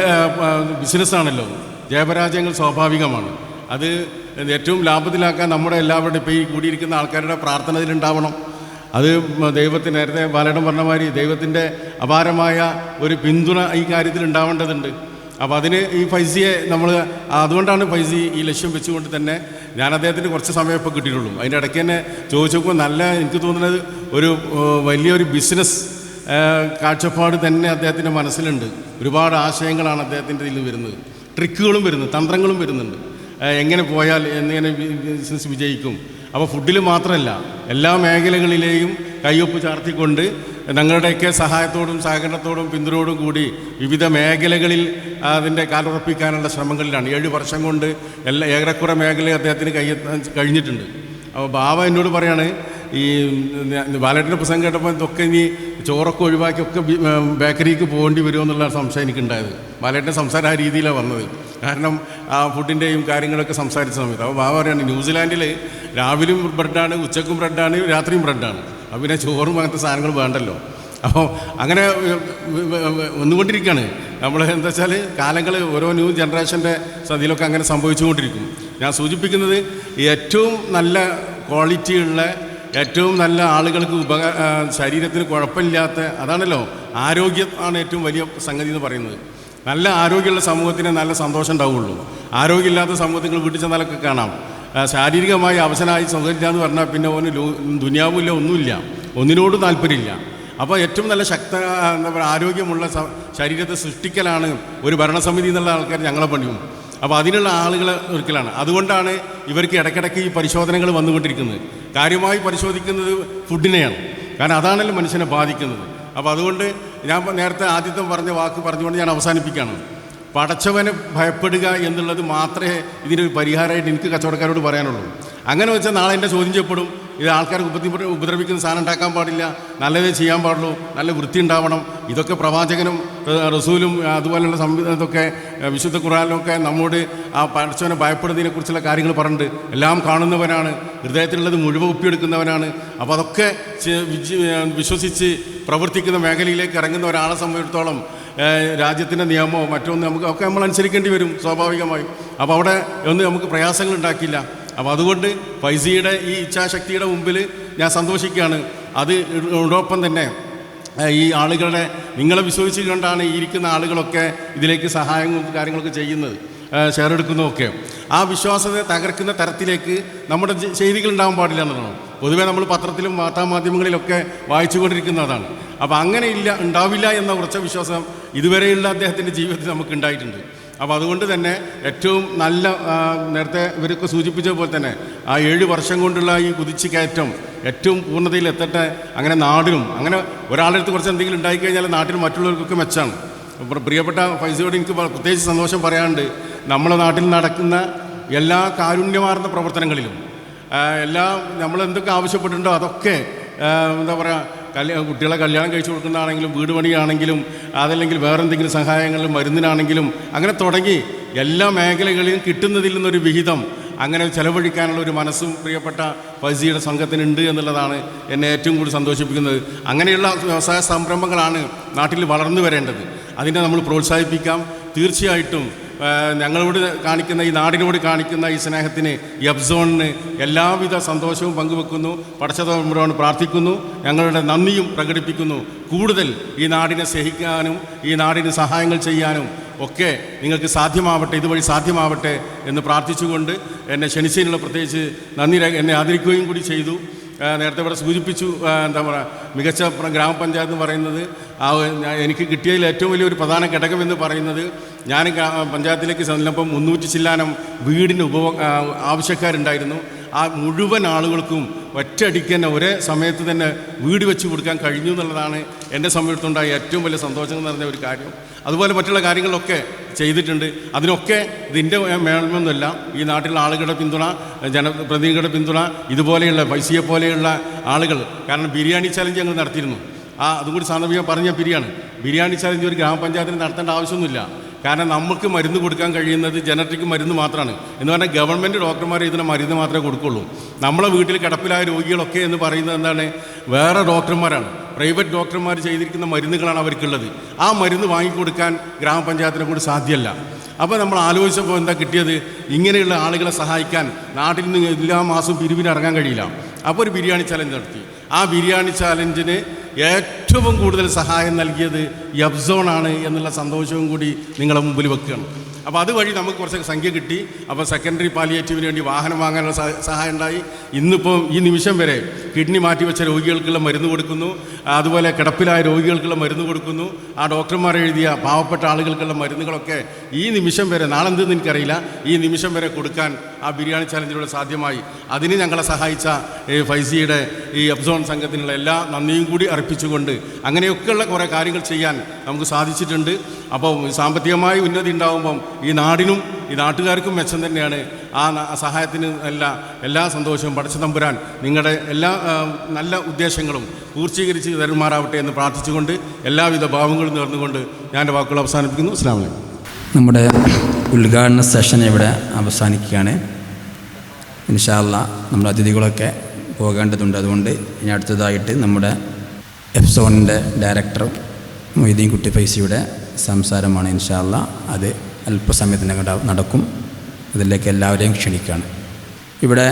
ബിസിനസ്സാണല്ലോ, ജയപരാജയങ്ങൾ സ്വാഭാവികമാണ്. അത് ഏറ്റവും ലാഭത്തിലാക്കാൻ നമ്മുടെ എല്ലാവരുടെയും ഇപ്പോൾ ഈ കൂടിയിരിക്കുന്ന ആൾക്കാരുടെ പ്രാർത്ഥന ഇതിലുണ്ടാവണം. അത് ദൈവത്തിന്, നേരത്തെ ബാലേട്ടൻ പറഞ്ഞ മാതിരി ദൈവത്തിൻ്റെ അപാരമായ ഒരു പിന്തുണ ഈ കാര്യത്തിൽ ഉണ്ടാവേണ്ടതുണ്ട്. അപ്പോൾ അതിന് ഈ ഫൈസിയെ നമ്മൾ, അതുകൊണ്ടാണ് ഫൈസി ഈ ലക്ഷ്യം വെച്ചുകൊണ്ട് തന്നെ ഞാൻ അദ്ദേഹത്തിന് കുറച്ച് സമയം ഇപ്പോൾ കിട്ടിയിട്ടുള്ളൂ. അതിൻ്റെ ഇടയ്ക്ക് തന്നെ ചോദിച്ചപ്പോൾ നല്ല, എനിക്ക് തോന്നുന്നത് ഒരു വലിയൊരു ബിസിനസ് കാഴ്ചപ്പാട് തന്നെ അദ്ദേഹത്തിൻ്റെ മനസ്സിലുണ്ട്. ഒരുപാട് ആശയങ്ങളാണ് അദ്ദേഹത്തിൻ്റെ ഇതിൽ വരുന്നത്. ട്രിക്കുകളും വരുന്നത്, തന്ത്രങ്ങളും വരുന്നുണ്ട്. എങ്ങനെ പോയാൽ എങ്ങനെ ബിസിനസ് വിജയിക്കും. അപ്പോൾ ഫുഡിൽ മാത്രമല്ല, എല്ലാ മേഖലകളിലെയും കയ്യൊപ്പ് ചാർത്തിക്കൊണ്ട് ഞങ്ങളുടെയൊക്കെ സഹായത്തോടും സഹകരണത്തോടും പിന്തുണയോടും കൂടി വിവിധ മേഖലകളിൽ അതിൻ്റെ കാലുറപ്പിക്കാനുള്ള ശ്രമങ്ങളിലാണ്. 7 വർഷം കൊണ്ട് ഏറെക്കുറെ മേഖലയിൽ അദ്ദേഹത്തിന് കയ്യെത്താൻ കഴിഞ്ഞിട്ടുണ്ട്. അപ്പോൾ ബാബ എന്നോട് പറയാണ്, ഈ ബാലേട്ടൻ്റെ പ്രസംഗം കേട്ടപ്പോൾ ഇതൊക്കെ ഇനി ചോറൊക്കെ ഒഴിവാക്കിയൊക്കെ ബേക്കറിക്ക് പോകേണ്ടി വരുമോ എന്നുള്ള സംശയം എനിക്കുണ്ടായത്. ബാലേട്ടൻ്റെ സംസാരം ആ രീതിയിലാണ് വന്നത്. കാരണം ആ ഫുഡിൻ്റെയും കാര്യങ്ങളൊക്കെ സംസാരിച്ച സമയത്ത് അപ്പോൾ ബാബ പറയാണ്, ന്യൂസിലാൻഡിൽ രാവിലെയും ബ്രെഡാണ്, ഉച്ചക്കും ബ്രെഡാണ്, രാത്രിയും ബ്രെഡാണ്. അപ്പോൾ പിന്നെ ചോറും അങ്ങനത്തെ സാധനങ്ങൾ വേണ്ടല്ലോ. അപ്പോൾ അങ്ങനെ വന്നുകൊണ്ടിരിക്കുകയാണ് നമ്മൾ. എന്താ വെച്ചാൽ കാലങ്ങൾ ഓരോ ന്യൂ ജനറേഷൻ്റെ സതിയിലൊക്കെ അങ്ങനെ സംഭവിച്ചുകൊണ്ടിരിക്കും. ഞാൻ സൂചിപ്പിക്കുന്നത് ഏറ്റവും നല്ല ക്വാളിറ്റിയുള്ള, ഏറ്റവും നല്ല ആളുകൾക്ക് ശരീരത്തിന് കുഴപ്പമില്ലാത്ത, അതാണല്ലോ ആരോഗ്യം ആണ് ഏറ്റവും വലിയ സംഗതി എന്ന് പറയുന്നത്. നല്ല ആരോഗ്യമുള്ള സമൂഹത്തിന് നല്ല സന്തോഷം ഉണ്ടാവുകയുള്ളൂ. ആരോഗ്യമില്ലാത്ത സമൂഹത്തിൽ വീട്ടിൽ ചെന്നാലൊക്കെ കാണാം, ശാരീരികമായി അവശനായി സുഖമില്ല എന്ന് പറഞ്ഞാൽ പിന്നെ ഓന് ദുനിയാവില്ല, ഒന്നുമില്ല, ഒന്നിനോടും താല്പര്യമില്ല. അപ്പോൾ ഏറ്റവും നല്ല എന്താ പറയുക, ആരോഗ്യമുള്ള ശരീരത്തെ സൃഷ്ടിക്കലാണ് ഒരു ഭരണസമിതി എന്നുള്ള ആൾക്കാർ ഞങ്ങളെ പണിയും. അപ്പോൾ അതിനുള്ള ആളുകൾ ഒരിക്കലാണ്. അതുകൊണ്ടാണ് ഇവർക്ക് ഇടയ്ക്കിടയ്ക്ക് ഈ പരിശോധനകൾ വന്നുകൊണ്ടിരിക്കുന്നത്. കാര്യമായി പരിശോധിക്കുന്നത് ഫുഡിനെയാണ്. കാരണം അതാണല്ലോ മനുഷ്യനെ ബാധിക്കുന്നത്. അപ്പോൾ അതുകൊണ്ട് ഞാൻ നേരത്തെ ആദ്യത്തെ പറഞ്ഞ വാക്ക് പറഞ്ഞുകൊണ്ട് ഞാൻ അവസാനിപ്പിക്കുകയാണ്. പടച്ചവനെ ഭയപ്പെടുക എന്നുള്ളത് മാത്രമേ ഇതിനൊരു പരിഹാരമായിട്ട് എനിക്ക് കച്ചവടക്കാരോട് പറയാനുള്ളൂ. അങ്ങനെ വെച്ചാൽ നാളെ എൻ്റെ ചോദ്യം ചെയ്യപ്പെടും. ഇത് ആൾക്കാർക്ക് ഉപദ്രവിക്കുന്ന സാധനം ഉണ്ടാക്കാൻ പാടില്ല, നല്ലതേ ചെയ്യാൻ പാടുള്ളൂ, നല്ല വൃത്തി ഉണ്ടാവണം. ഇതൊക്കെ പ്രവാചകനും റസൂലും അതുപോലെയുള്ള സംവിധാനത്തൊക്കെ വിശുദ്ധ ഖുർആനിലൊക്കെ നമ്മോട് ആ പടച്ചവനെ ഭയപ്പെടുന്നതിനെക്കുറിച്ചുള്ള കാര്യങ്ങൾ പറഞ്ഞിട്ടുണ്ട്. എല്ലാം കാണുന്നവനാണ്, ഹൃദയത്തിലുള്ളത് മുഴുവൻ ഒപ്പിയെടുക്കുന്നവനാണ്. അപ്പോൾ അതൊക്കെ വിശ്വസിച്ച് പ്രവർത്തിക്കുന്ന മേഖലയിലേക്ക് ഇറങ്ങുന്ന ഒരാളെ സംബന്ധിച്ചിടത്തോളം രാജ്യത്തിൻ്റെ നിയമമോ മറ്റൊന്ന് നമുക്ക് ഒക്കെ നമ്മൾ അനുസരിക്കേണ്ടി വരും സ്വാഭാവികമായും. അപ്പോൾ അവിടെ ഒന്നും നമുക്ക് പ്രയാസങ്ങൾ ഉണ്ടാക്കില്ല. അപ്പോൾ അതുകൊണ്ട് ഫൈസിയുടെ ഈ ഇച്ഛാശക്തിയുടെ മുമ്പിൽ ഞാൻ സന്തോഷിക്കുകയാണ്. അതോടൊപ്പം തന്നെ ഈ ആളുകളുടെ നിങ്ങളെ വിശ്വസിച്ച് കൊണ്ടാണ് ഈ ഇരിക്കുന്ന ആളുകളൊക്കെ ഇതിലേക്ക് സഹായങ്ങളും കാര്യങ്ങളൊക്കെ ചെയ്യുന്നത്, ഷെയർ എടുക്കുന്നതൊക്കെ. ആ വിശ്വാസത്തെ തകർക്കുന്ന തരത്തിലേക്ക് നമ്മുടെ ചെയ്തികൾ ഉണ്ടാകാൻ പാടില്ല എന്നുള്ളതാണ്. പൊതുവേ നമ്മൾ പത്രത്തിലും വാർത്താമാധ്യമങ്ങളിലൊക്കെ വായിച്ചുകൊണ്ടിരിക്കുന്നതാണ്. അപ്പോൾ അങ്ങനെ ഉണ്ടാവില്ല എന്ന ഉറച്ച വിശ്വാസം ഇതുവരെയുള്ള അദ്ദേഹത്തിൻ്റെ ജീവിതത്തിൽ നമുക്ക് ഉണ്ടായിട്ടുണ്ട്. അപ്പോൾ അതുകൊണ്ട് തന്നെ ഏറ്റവും നല്ല, നേരത്തെ ഇവരൊക്കെ സൂചിപ്പിച്ച പോലെ തന്നെ ആ 7 വർഷം കൊണ്ടുള്ള ഈ കുതിച്ചു കയറ്റം ഏറ്റവും പൂർണ്ണതയിൽ എത്തട്ടെ. അങ്ങനെ നാടിനും, അങ്ങനെ ഒരാളുടെ അടുത്ത് കുറച്ച് എന്തെങ്കിലും ഉണ്ടായിക്കഴിഞ്ഞാൽ നാട്ടിൽ മറ്റുള്ളവർക്കൊക്കെ മെച്ചാണ്. പ്രിയപ്പെട്ട ഫൈസിയോട് എനിക്ക് പ്രത്യേകിച്ച് സന്തോഷം പറയാനുണ്ട്. നമ്മുടെ നാട്ടിൽ നടക്കുന്ന എല്ലാ കാരുണ്യമാർന്ന പ്രവർത്തനങ്ങളിലും നമ്മളെന്തൊക്കെ ആവശ്യപ്പെട്ടിട്ടുണ്ടോ അതൊക്കെ എന്താ പറയുക, കുട്ടികളെ കല്യാണം കഴിച്ചു കൊടുക്കുന്നതാണെങ്കിലും വീട് പണിയാണെങ്കിലും അതല്ലെങ്കിൽ വേറെ എന്തെങ്കിലും സഹായങ്ങളിലും മരുന്നിനാണെങ്കിലും അങ്ങനെ തുടങ്ങി എല്ലാ മേഖലകളിലും കിട്ടുന്നതിൽ നിന്നൊരു വിഹിതം അങ്ങനെ ചെലവഴിക്കാനുള്ള ഒരു മനസ്സും പ്രിയപ്പെട്ട ഫൈസിയുടെ സംഘത്തിനുണ്ട് എന്നുള്ളതാണ് എന്നെ ഏറ്റവും കൂടുതൽ സന്തോഷിപ്പിക്കുന്നത്. അങ്ങനെയുള്ള വ്യവസായ സംരംഭങ്ങളാണ് നാട്ടിൽ വളർന്നു വരേണ്ടത്. അതിനെ നമ്മൾ പ്രോത്സാഹിപ്പിക്കാം. തീർച്ചയായിട്ടും ഞങ്ങളോട് കാണിക്കുന്ന, ഈ നാടിനോട് കാണിക്കുന്ന ഈ സ്നേഹത്തിന്, ഈ അബ്സോണിന് എല്ലാവിധ സന്തോഷവും പങ്കുവെക്കുന്നു. പടച്ചതമ്പുരാനോട് പ്രാർത്ഥിക്കുന്നു, ഞങ്ങളുടെ നന്ദിയും പ്രകടിപ്പിക്കുന്നു. കൂടുതൽ ഈ നാടിനെ സ്നേഹിക്കാനും ഈ നാടിന് സഹായങ്ങൾ ചെയ്യാനും ഒക്കെ നിങ്ങൾക്ക് സാധ്യമാവട്ടെ, ഇതുവഴി സാധ്യമാവട്ടെ എന്ന് പ്രാർത്ഥിച്ചുകൊണ്ട് എന്നെ ക്ഷണിച്ചതിനുള്ള പ്രത്യേകിച്ച് നന്ദി എന്നെ ആദരിക്കുകയും കൂടി ചെയ്തു. നേരത്തെ ഇവിടെ സൂചിപ്പിച്ചു, എന്താ പറയുക, മികച്ച ഗ്രാമപഞ്ചായത്ത് എന്ന് പറയുന്നത് എനിക്ക് കിട്ടിയതിൽ ഏറ്റവും വലിയൊരു പ്രധാന ഘടകം എന്ന് പറയുന്നത്, ഞാൻ പഞ്ചായത്തിലേക്ക് ചെന്നപ്പം 300 ചില്ലാനം വീടിന് ആവശ്യക്കാരുണ്ടായിരുന്നു. ആ മുഴുവൻ ആളുകൾക്കും ഒറ്റയടിക്ക് തന്നെ ഒരേ സമയത്ത് തന്നെ വീട് വെച്ച് കൊടുക്കാൻ കഴിഞ്ഞു എന്നുള്ളതാണ് എൻ്റെ സമയത്തുണ്ടായ ഏറ്റവും വലിയ സന്തോഷം എന്ന് പറഞ്ഞ ഒരു കാര്യം. അതുപോലെ മറ്റുള്ള കാര്യങ്ങളൊക്കെ ചെയ്തിട്ടുണ്ട്. അതിനൊക്കെ ഇതിൻ്റെ മേൽമൊന്നുമല്ല, ഈ നാട്ടിലുള്ള ആളുകളുടെ പിന്തുണ, ജനപ്രതിനിധികളുടെ പിന്തുണ, ഇതുപോലെയുള്ള ഫൈസിയെ പോലെയുള്ള ആളുകൾ. കാരണം ബിരിയാണി ചലഞ്ച് ഞങ്ങൾ നടത്തിയിരുന്നു. അതും കൂടി സാന്ദർഭികം പറഞ്ഞ ബിരിയാണി ചലഞ്ച് ഒരു ഗ്രാമപഞ്ചായത്തിന് നടത്തേണ്ട ആവശ്യമൊന്നുമില്ല. കാരണം നമുക്ക് മരുന്ന് കൊടുക്കാൻ കഴിയുന്നത് ജനറ്റിക് മരുന്ന് മാത്രമാണ്. എന്ന് പറഞ്ഞാൽ ഗവൺമെൻറ് ഡോക്ടർമാർ ഇതിന് മരുന്ന് മാത്രമേ കൊടുക്കുള്ളൂ. നമ്മളെ വീട്ടിൽ കിടപ്പിലായ രോഗികളൊക്കെ എന്ന് പറയുന്നത് എന്താണ്, വേറെ ഡോക്ടർമാരാണ്, പ്രൈവറ്റ് ഡോക്ടർമാർ ചെയ്തിരിക്കുന്ന മരുന്നുകളാണ് അവർക്കുള്ളത്. ആ മരുന്ന് വാങ്ങിക്കൊടുക്കാൻ ഗ്രാമപഞ്ചായത്തിനെ കൊണ്ട് സാധ്യമല്ല. അപ്പോൾ നമ്മൾ ആലോചിച്ചപ്പോൾ എന്താ കിട്ടിയത്, ഇങ്ങനെയുള്ള ആളുകളെ സഹായിക്കാൻ നാട്ടിൽ നിന്ന് എല്ലാ മാസവും പിരിവിനിറങ്ങാൻ കഴിയില്ല. അപ്പോൾ ഒരു ബിരിയാണി ചലഞ്ച് നടത്തി. ആ ബിരിയാണി ചാലഞ്ചിന് ഏറ്റവും കൂടുതൽ സഹായം നൽകിയത് ഈ അബ്സോണാണ് എന്നുള്ള സന്തോഷവും കൂടി നിങ്ങളെ മുമ്പിൽ വെക്കുകയാണ്. അപ്പോൾ അതുവഴി നമുക്ക് കുറച്ച് സംഖ്യ കിട്ടി. അപ്പോൾ സെക്കൻഡറി പാലിയേറ്റീവിന് വേണ്ടി വാഹനം വാങ്ങാനുള്ള സഹായം ഉണ്ടായി. ഇന്നിപ്പോൾ ഈ നിമിഷം വരെ കിഡ്നി മാറ്റിവെച്ച രോഗികൾക്കുള്ള മരുന്ന് കൊടുക്കുന്നു, അതുപോലെ കിടപ്പിലായ രോഗികൾക്കുള്ള മരുന്ന് കൊടുക്കുന്നു. ആ ഡോക്ടർമാർ എഴുതിയ പാവപ്പെട്ട ആളുകൾക്കുള്ള മരുന്നുകളൊക്കെ ഈ നിമിഷം വരെ, നാളെ എന്തെന്ന് എനിക്കറിയില്ല, ഈ നിമിഷം വരെ കൊടുക്കാൻ ആ ബിരിയാണി ചാലഞ്ചിലൂടെ സാധ്യമായി. അതിന് ഞങ്ങളെ സഹായിച്ച ഫൈസിയുടെ ഈ അബ്സോൺ സംഘത്തിനുള്ള എല്ലാ നന്ദിയും കൂടി അർപ്പിച്ചുകൊണ്ട് അങ്ങനെയൊക്കെയുള്ള കുറേ കാര്യങ്ങൾ ചെയ്യാൻ നമുക്ക് സാധിച്ചിട്ടുണ്ട്. അപ്പോൾ സാമ്പത്തികമായി ഉന്നതി ഉണ്ടാകുമ്പം ഈ നാടിനും ഈ നാട്ടുകാർക്കും മെച്ചം തന്നെയാണ്. ആ സഹായത്തിന് എല്ലാ സന്തോഷവും പടച്ചതമ്പുരാൻ നിങ്ങളുടെ എല്ലാ നല്ല ഉദ്ദേശങ്ങളും പൂർത്തീകരിച്ച് തരുമാറാവട്ടെ എന്ന് പ്രാർത്ഥിച്ചുകൊണ്ട് എല്ലാവിധ ഭാവങ്ങളും നേർന്നുകൊണ്ട് ഞാൻ എൻ്റെ വാക്കുകൾ അവസാനിപ്പിക്കുന്നു. അസ്സലാമു അലൈക്കും. നമ്മുടെ ഉദ്ഘാടന സെഷൻ ഇവിടെ അവസാനിക്കുകയാണ്. ഇൻഷാ അല്ലാഹ് നമ്മുടെ അതിഥികളൊക്കെ പോകേണ്ടതുണ്ട്. അതുകൊണ്ട് ഇനി അടുത്തതായിട്ട് നമ്മുടെ എഫ്സോണിൻ്റെ ഡയറക്ടർ മൊയ്തീൻ കുട്ടി ഫൈസിയുടെ സംസാരമാണ്. ഇൻഷാ അല്ലാഹ് അത് അല്പസമയത്തിനകം നടക്കും. അതിലേക്ക് എല്ലാവരെയും ക്ഷണിക്കുകയാണ്. ഇവിടെ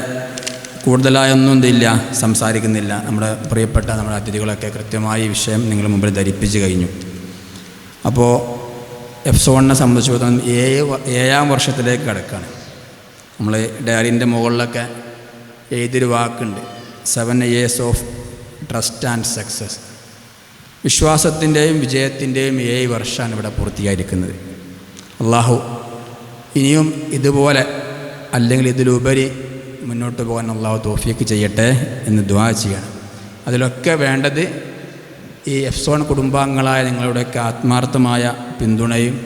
കൂടുതലായൊന്നും എന്തില്ല, സംസാരിക്കുന്നില്ല. നമ്മുടെ പ്രിയപ്പെട്ട നമ്മുടെ അതിഥികളൊക്കെ കൃത്യമായി ഈ വിഷയം നിങ്ങളുടെ മുമ്പിൽ ധരിപ്പിച്ച് കഴിഞ്ഞു. അപ്പോൾ എഫ്സോണിനെ സംബന്ധിച്ചിടത്തോളം 7ാം വർഷത്തിലേക്ക് കിടക്കുകയാണ്. നമ്മൾ ഡയറിൻ്റെ മുകളിലൊക്കെ എഴുതിയൊരു വാക്കുണ്ട്, 7 years of trust and success. വിശ്വാസത്തിൻ്റെയും വിജയത്തിൻ്റെയും 7 വർഷമാണ് ഇവിടെ പൂർത്തിയായിരിക്കുന്നത്. അള്ളാഹു ഇനിയും ഇതുപോലെ അല്ലെങ്കിൽ ഇതിലുപരി മുന്നോട്ട് പോകാൻ അള്ളാഹു തൗഫീഖ് ചെയ്യട്ടെ എന്ന് ദുആ ചെയ്യണം. അതിലൊക്കെ വേണ്ടത് ഈ എഫ്സോൺ കുടുംബാംഗങ്ങളായ നിങ്ങളുടെയൊക്കെ ആത്മാർത്ഥമായ പിന്തുണയും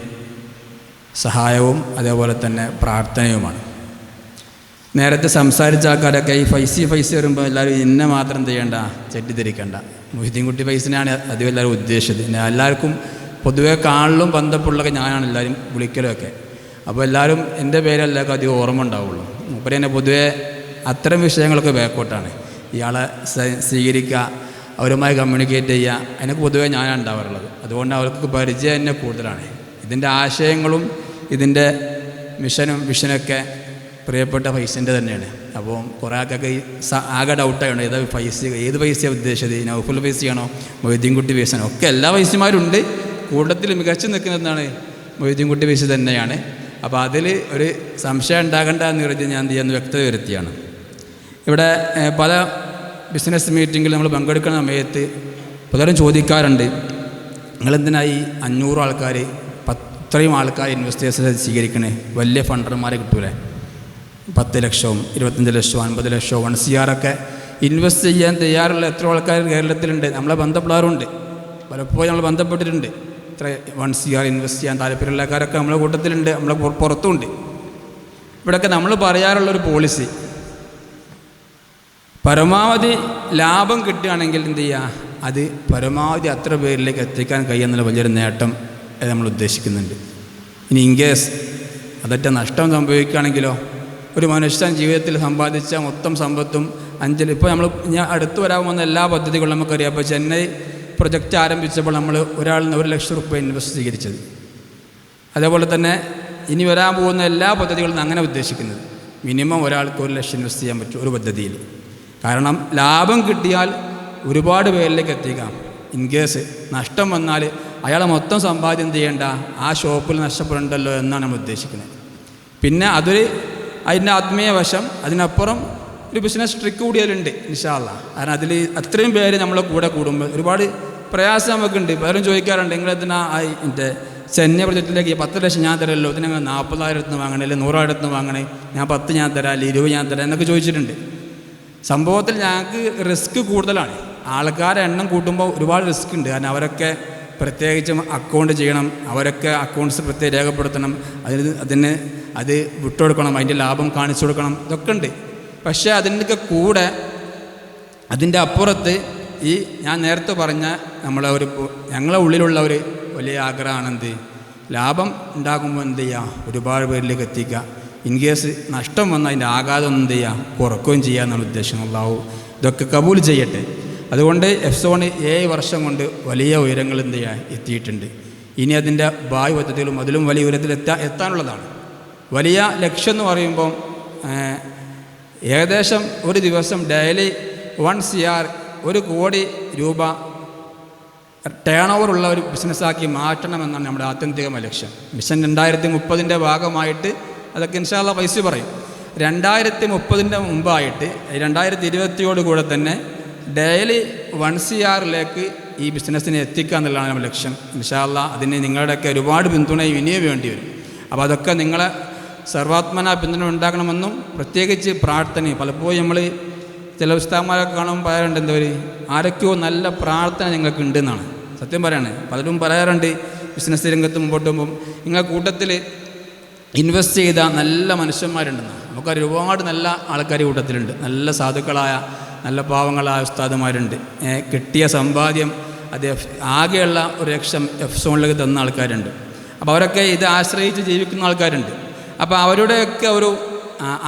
സഹായവും അതേപോലെ തന്നെ പ്രാർത്ഥനയുമാണ്. നേരത്തെ സംസാരിച്ച ആൾക്കാരൊക്കെ ഈ ഫൈസി വരുമ്പോൾ എല്ലാവരും ഇന്നെ മാത്രം ചെയ്യേണ്ട, തെറ്റിദ്ധരിക്കേണ്ട. മൊയ്തീൻ കുട്ടി ഫൈസിനെയാണ് അധികം എല്ലാവരും ഉദ്ദേശിച്ചത്. എല്ലാവർക്കും പൊതുവെ കാണലും ബന്ധപ്പെട്ടുള്ളതൊക്കെ ഞാനാണ് എല്ലാവരും വിളിക്കലൊക്കെ. അപ്പോൾ എല്ലാവരും എൻ്റെ പേരെല്ലാവർക്കും അധികം ഓർമ്മ ഉണ്ടാവുള്ളൂ. മൂപ്പര് തന്നെ പൊതുവെ അത്തരം വിഷയങ്ങളൊക്കെ ബാക്കോട്ടാണ്. ഇയാളെ സ്വീകരിക്കുക, അവരുമായി കമ്മ്യൂണിക്കേറ്റ് ചെയ്യുക, അതിനൊക്കെ പൊതുവെ ഞാനാണ് ഉണ്ടാവാറുള്ളത്. അതുകൊണ്ട് അവർക്ക് പരിചയം തന്നെ കൂടുതലാണ്. ഇതിൻ്റെ ആശയങ്ങളും ഇതിൻ്റെ മിഷനും വിഷനൊക്കെ പ്രിയപ്പെട്ട ഫൈസിൻ്റെ തന്നെയാണ്. അപ്പോൾ കുറേ ആൾക്കൊക്കെ ആകെ ഡൗട്ടാണ് ഏത് പൈസയാണ് ഉദ്ദേശിച്ചത്, നൗഫുൽ ഫൈസിയാണോ മൊയ്തീൻകുട്ടി ഫൈസാണോ? ഒക്കെ എല്ലാ ഫൈസിമാരുണ്ട്. കൂട്ടത്തിൽ മികച്ചു നിൽക്കുന്നതാണ് മൊയ്തീൻകുട്ടി ഫൈസി തന്നെയാണ്. അപ്പോൾ അതിൽ ഒരു സംശയം ഉണ്ടാകണ്ട എന്ന് കരുതി ഞാൻ എന്ത് ചെയ്യാൻ വ്യക്തത വരുത്തിയാണ്. ഇവിടെ പല ബിസിനസ് മീറ്റിങ്ങിൽ നമ്മൾ പങ്കെടുക്കുന്ന സമയത്ത് പലരും ചോദിക്കാറുണ്ട്, നിങ്ങളെന്തിനായി 500 ആൾക്കാർ ഇത്രയും ആൾക്കാർ ഇൻവെസ്റ്റേഴ്സ് സ്വീകരിക്കണേ, വലിയ ഫണ്ടർമാരെ കിട്ടൂലേ, 10 ലക്ഷവും 25 ലക്ഷവും 50 ലക്ഷവും 1 CR ഒക്കെ ഇൻവെസ്റ്റ് ചെയ്യാൻ തയ്യാറുള്ള എത്ര ആൾക്കാർ കേരളത്തിലുണ്ട്? നമ്മളെ ബന്ധപ്പെടാറുണ്ട്, പലപ്പോഴും നമ്മൾ ബന്ധപ്പെട്ടിട്ടുണ്ട്. ഇത്ര 1 CR ഇൻവെസ്റ്റ് ചെയ്യാൻ താല്പര്യമുള്ള ആൾക്കാരൊക്കെ നമ്മളെ കൂട്ടത്തിലുണ്ട്, നമ്മളെ പുറത്തുമുണ്ട്. ഇവിടെയൊക്കെ നമ്മൾ പറയാറുള്ളൊരു പോളിസി, പരമാവധി ലാഭം കിട്ടുകയാണെങ്കിൽ എന്ത് ചെയ്യുക, അത് പരമാവധി അത്ര പേരിലേക്ക് എത്തിക്കാൻ കഴിയുന്നുള്ള വലിയൊരു നേട്ടം നമ്മൾ ഉദ്ദേശിക്കുന്നുണ്ട്. ഇനി ഇൻകേസ് അതറ്റ നഷ്ടം സംഭവിക്കുകയാണെങ്കിലോ, ഒരു മനുഷ്യൻ ജീവിതത്തിൽ സമ്പാദിച്ച മൊത്തം സമ്പത്തും ഇപ്പോൾ ഞാൻ അടുത്ത് വരാൻ വന്ന എല്ലാ പദ്ധതികളും നമുക്കറിയാം. അപ്പോൾ ചെന്നൈ പ്രൊജക്റ്റ് ആരംഭിച്ചപ്പോൾ നമ്മൾ ഒരാളിന് 1 ലക്ഷം രൂപ ഇൻവെസ്റ്റ് സ്വീകരിച്ചത്. അതേപോലെ തന്നെ ഇനി വരാൻ പോകുന്ന എല്ലാ പദ്ധതികളും അങ്ങനെ ഉദ്ദേശിക്കുന്നത് മിനിമം ഒരാൾക്ക് 1 ലക്ഷം ഇൻവെസ്റ്റ് ചെയ്യാൻ പറ്റും ഒരു പദ്ധതിയിൽ. കാരണം ലാഭം കിട്ടിയാൽ ഒരുപാട് പേരിലേക്ക് എത്തിക്കാം. ഇൻകേസ് നഷ്ടം വന്നാൽ അയാളെ മൊത്തം സമ്പാദ്യം ചെയ്യേണ്ട, ആ ഷോപ്പിൽ നഷ്ടപ്പെടേണ്ടല്ലോ എന്നാണ് നമ്മൾ ഉദ്ദേശിക്കുന്നത്. പിന്നെ അതിൻ്റെ ആത്മീയ വശം, അതിനപ്പുറം ഒരു ബിസിനസ് ട്രിക്ക് കൂടി അതിലുണ്ട് ഇൻഷാ അല്ലാഹ്. കാരണം അതിൽ അത്രയും പേര് നമ്മളെ കൂടെ കൂടുമ്പോൾ ഒരുപാട് പ്രയാസം നമുക്കുണ്ട്. പലരും ചോദിക്കാറുണ്ട്, നിങ്ങളെന്തിനാ എൻ്റെ ചെന്നൈ പ്രൊജക്റ്റിലേക്ക് 10 ലക്ഷം ഞാൻ തരല്ലോ, ഇതിന് 40,000 വാങ്ങണേ, അല്ലെങ്കിൽ 100,000 വാങ്ങണേ, ഞാൻ 10 ഞാൻ തരാം, അല്ലെങ്കിൽ 20 ഞാൻ തരാം എന്നൊക്കെ ചോദിച്ചിട്ടുണ്ട്. സംഭവത്തിൽ ഞങ്ങൾക്ക് റിസ്ക് കൂടുതലാണ്. ആൾക്കാരെ എണ്ണം കൂട്ടുമ്പോൾ ഒരുപാട് റിസ്ക് ഉണ്ട്. കാരണം അവരൊക്കെ പ്രത്യേകിച്ചും അക്കൗണ്ട് ചെയ്യണം, അവരൊക്കെ അക്കൗണ്ട്സ് പ്രത്യേകം രേഖപ്പെടുത്തണം, അത് വിട്ടുകൊടുക്കണം, അതിൻ്റെ ലാഭം കാണിച്ചു കൊടുക്കണം, ഇതൊക്കെ ഉണ്ട്. പക്ഷേ അതിൻ്റെയൊക്കെ കൂടെ അതിൻ്റെ അപ്പുറത്ത് ഈ ഞാൻ നേരത്തെ പറഞ്ഞ ഞങ്ങളെ ഉള്ളിലുള്ള ഒരു വലിയ ആഗ്രഹമാണെന്ത്, ലാഭം ഉണ്ടാകുമ്പോൾ എന്ത് ചെയ്യുക, ഒരുപാട് പേരിലേക്ക് എത്തിക്കുക. ഇൻകേസ് നഷ്ടം വന്നാൽ അതിൻ്റെ ആഘാതം എന്ത് ചെയ്യുക, കുറക്കുകയും ചെയ്യുക എന്നാണ് ഉദ്ദേശം. അല്ലാഹു ഇതൊക്കെ കബൂൽ ചെയ്യട്ടെ. അതുകൊണ്ട് എഫ്സോൺ 7 വർഷം കൊണ്ട് വലിയ ഉയരങ്ങൾ എന്ത് ചെയ്യുക എത്തിയിട്ടുണ്ട്. ഇനി അതിൻ്റെ ഭാവി പദ്ധതികളും അതിലും വലിയ ഉയരത്തിൽ എത്താനുള്ളതാണ്. വലിയ ലക്ഷ്യം എന്ന് പറയുമ്പോൾ ഏകദേശം ഒരു ദിവസം ഡെയിലി 1 CR 1 കോടി രൂപ ടേൺ ഓവർ ഉള്ള ഒരു ബിസിനസ്സാക്കി മാറ്റണമെന്നാണ് നമ്മുടെ ആത്യന്തികമായ ലക്ഷ്യം. മിഷൻ 2030 ഭാഗമായിട്ട് അതൊക്കെ ഇൻഷാ അല്ലാഹ് പൈസ പറയും. 2030 മുമ്പായിട്ട് 2020 കൂടെ തന്നെ ഡെയിലി 1 CR ഈ ബിസിനസ്സിനെ എത്തിക്കുക എന്നുള്ളതാണ് നമ്മുടെ ലക്ഷ്യം. ഇൻഷാ അല്ലാഹ് അതിന് നിങ്ങളുടെയൊക്കെ ഒരുപാട് പിന്തുണയും ഇനിയും വേണ്ടി വരും. അപ്പോൾ അതൊക്കെ നിങ്ങളെ സർവാത്മന പിന്തുണ ഉണ്ടാക്കണമെന്നും പ്രത്യേകിച്ച് പ്രാർത്ഥനയും. പലപ്പോഴും നമ്മൾ ചില ഉസ്താദന്മാരൊക്കെ കാണുമ്പോൾ പറയാറുണ്ട്, ആരൊക്കെയോ നല്ല പ്രാർത്ഥന നിങ്ങൾക്ക് ഉണ്ടെന്നാണ്. സത്യം പറയാണ്, പലരും പറയാറുണ്ട് ബിസിനസ് രംഗത്ത് മുമ്പോട്ട് പോകുമ്പം നിങ്ങളുടെ കൂട്ടത്തിൽ ഇൻവെസ്റ്റ് ചെയ്ത നല്ല മനുഷ്യന്മാരുണ്ടെന്ന്. നമുക്ക് ഒരുപാട് നല്ല ആൾക്കാർ കൂട്ടത്തിലുണ്ട്, നല്ല സാധുക്കളായ നല്ല പാവങ്ങളായ ഉസ്താദുമാരുണ്ട്. കിട്ടിയ സമ്പാദ്യം അത് ആകെയുള്ള 1 ലക്ഷം എഫ്സോണിലേക്ക് തന്ന ആൾക്കാരുണ്ട്. അപ്പോൾ അവരൊക്കെ ഇത് ആശ്രയിച്ച് ജീവിക്കുന്ന ആൾക്കാരുണ്ട്. അപ്പോൾ അവരുടെയൊക്കെ ഒരു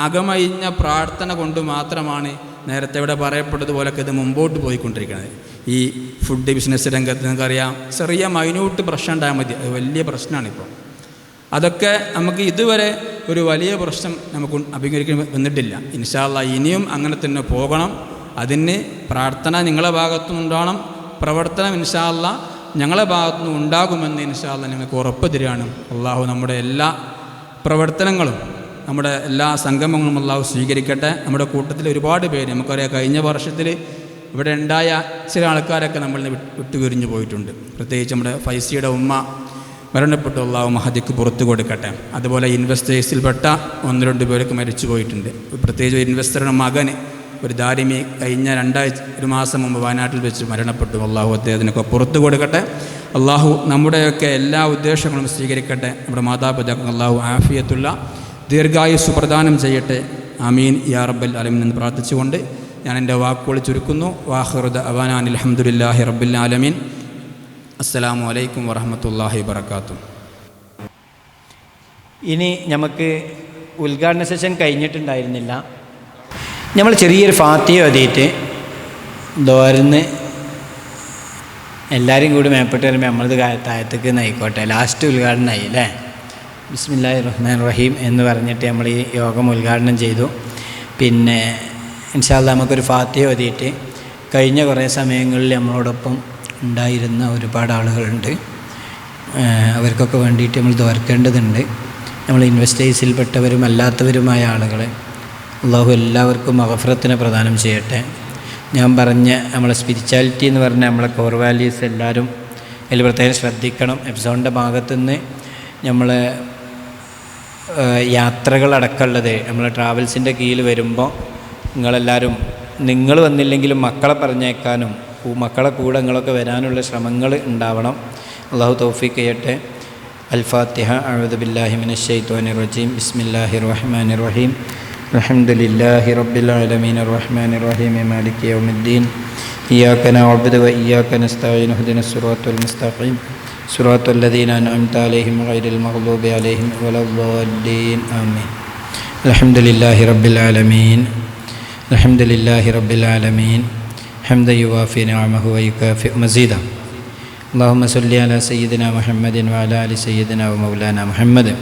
അകമഴിഞ്ഞ പ്രാർത്ഥന കൊണ്ട് മാത്രമാണ് നേരത്തെ ഇവിടെ പറയപ്പെട്ടതുപോലൊക്കെ ഇത് മുമ്പോട്ട് പോയിക്കൊണ്ടിരിക്കുന്നത്. ഈ ഫുഡ് ബിസിനസ് രംഗത്ത് നിങ്ങൾക്കറിയാം, ചെറിയ മൈന്യൂട്ട് പ്രശ്നം ഉണ്ടായാൽ മതി, അത് വലിയ പ്രശ്നമാണിപ്പോൾ. അതൊക്കെ നമുക്ക് ഇതുവരെ ഒരു വലിയ പ്രശ്നം നമുക്ക് അഭിമുഖീകരിക്കാൻ വന്നിട്ടില്ല. ഇൻഷാ അല്ലാഹ് ഇനിയും അങ്ങനെ തന്നെ പോകണം. അതിന് പ്രാർത്ഥന നിങ്ങളെ ഭാഗത്തുനിന്നുണ്ടാവണം, പ്രവർത്തനം ഇൻഷാ അല്ലാഹ് ഞങ്ങളെ ഭാഗത്തുനിന്ന് ഉണ്ടാകുമെന്ന് ഇൻഷാ അല്ലാഹ് ഞങ്ങൾക്ക് ഉറപ്പ് തരികയാണ്. അള്ളാഹു നമ്മുടെ എല്ലാ പ്രവർത്തനങ്ങളും നമ്മുടെ എല്ലാ സംഗമങ്ങളും അള്ളാഹു സ്വീകരിക്കട്ടെ. നമ്മുടെ കൂട്ടത്തിൽ ഒരുപാട് പേര് നമുക്കറിയാം, കഴിഞ്ഞ വർഷത്തിൽ ഇവിടെ ഉണ്ടായ ചില ആൾക്കാരൊക്കെ നമ്മളിൽ വിട്ടുപിരിഞ്ഞു പോയിട്ടുണ്ട്. പ്രത്യേകിച്ച് നമ്മുടെ ഫൈസിയുടെ ഉമ്മ മരണപ്പെട്ടു, അള്ളാഹു മഹദിക്ക് പുറത്തു കൊടുക്കട്ടെ. അതുപോലെ ഇൻവെസ്റ്റേഴ്സിൽപ്പെട്ട 1-2 പേരൊക്കെ മരിച്ചു പോയിട്ടുണ്ട്. പ്രത്യേകിച്ച് ഇൻവെസ്റ്ററുടെ മകന് ഒരു ദാരിമി കഴിഞ്ഞ 1 മാസം മുമ്പ് വയനാട്ടിൽ വെച്ച് മരണപ്പെട്ടു. അള്ളാഹു അദ്ദേഹത്തിനൊക്കെ പുറത്തു കൊടുക്കട്ടെ. അള്ളാഹു നമ്മുടെയൊക്കെ എല്ലാ ഉദ്ദേശങ്ങളും സ്വീകരിക്കട്ടെ. നമ്മുടെ മാതാപിതാക്കൾ അള്ളാഹു ആഫിയത്തുള്ള ദീർഘായുസ് പ്രദാനം ചെയ്യട്ടെ. ആമീൻ യാ റബ്ബൽ ആലമീൻ എന്ന് പ്രാർത്ഥിച്ചുകൊണ്ട് ഞാൻ എൻ്റെ വാക്കുകൾ ചുരുക്കുന്നു. വാഖിറു ദഅ്വാനാ അൽഹംദുലില്ലാഹി റബ്ബിൽ ആലമീൻ. അസ്സലാമു അലൈക്കും വറഹ്മത്തുള്ളാഹി വബറകാതുഹു. ഇനി നമുക്ക് ഉദ്ഘാടന സെഷൻ കഴിഞ്ഞിട്ടുണ്ടായിരുന്നില്ല. നമ്മൾ ചെറിയൊരു ഫാത്തിഹ ഓതിയിട്ട് ദോർന്ന് എല്ലാവരും കൂടി മേപ്പെട്ട് വരുമ്പോൾ നമ്മളത് താഴത്തേക്ക് നയിക്കോട്ടെ. ലാസ്റ്റ് ഉദ്ഘാടനമായി അല്ലേ? ബിസ്മില്ലാഹിർ റഹ്മാനിർ റഹീം എന്ന് പറഞ്ഞിട്ട് നമ്മൾ ഈ യോഗം ഉദ്ഘാടനം ചെയ്തു. പിന്നെ ഇൻഷാ അല്ലാഹ് നമുക്കൊരു ഫാത്തിഹ ഓതിയിട്ട് കഴിഞ്ഞ കുറേ സമയങ്ങളിൽ നമ്മളോടൊപ്പം ഉണ്ടായിരുന്ന ഒരുപാട് ആളുകളുണ്ട്, അവർക്കൊക്കെ വേണ്ടിയിട്ട് നമ്മൾ ദുആർക്കേണ്ടതുണ്ട്. നമ്മൾ ഇൻവെസ്റ്റേഴ്സിൽപ്പെട്ടവരും അല്ലാത്തവരുമായ ആളുകളെ അള്ളാഹു എല്ലാവർക്കും മഗ്ഫിറത്തിനെ പ്രദാനം ചെയ്യട്ടെ. ഞാൻ പറഞ്ഞ നമ്മളെ സ്പിരിച്വാലിറ്റി എന്ന് പറഞ്ഞാൽ നമ്മളെ കോർ വാല്യൂസ് എല്ലാവരും അതിൽ പ്രത്യേകം ശ്രദ്ധിക്കണം. എപ്സോണിൻ്റെ ഭാഗത്തുനിന്ന് നമ്മൾ യാത്രകളടക്കമുള്ളത് നമ്മൾ ട്രാവൽസിൻ്റെ കീഴിൽ വരുമ്പോൾ നിങ്ങളെല്ലാവരും നിങ്ങൾ വന്നില്ലെങ്കിലും മക്കളെ പറഞ്ഞേക്കാനും മക്കളെ കൂടെ നിങ്ങളൊക്കെ വരാനുള്ള ശ്രമങ്ങൾ ഉണ്ടാവണം. അള്ളാഹു തൗഫീഖ് ചെയ്യട്ടെ. അൽ-ഫാത്തിഹ. അഊദു ബില്ലാഹി മിനശ് ശൈത്വാനിർ റജീം. ബിസ്മില്ലാഹിർ റഹ്മാനിർ റഹീം. അൽഹംദുലില്ലാഹി റബ്ബിൽ ആലമീൻ അർറഹ്മാനിർ റഹീം മാലികി യൗമിദ്ദീൻ. ഇയ്യാക നഅ്ബുദു വ ഇയ്യാക നസ്തഈൻ ഇഹ്ദിനസ് സിറാത്തൽ മുസ്തഖീം സിറാത്തൽ ലദീന അൻഅംത അലൈഹിം ഗൈറിൽ മഗ്ദൂബി അലൈഹിം വലദ്ദാല്ലീൻ. ആമീൻ. അൽഹംദുലില്ലാഹി റബ്ബിൽ ആലമീൻ അൽഹംദുലില്ലാഹി റബ്ബിൽ ആലമീൻ ഹംദൻ യുവാഫി നിഅമഹു വ യുകാഫിഉ മസീദ. അല്ലാഹുമ്മ സ്വല്ലി അലാ സയ്യിദിനാ മുഹമ്മദിൻ വ അലാ ആലി സയ്യിദിനാ വ മൗലാനാ മുഹമ്മദ്.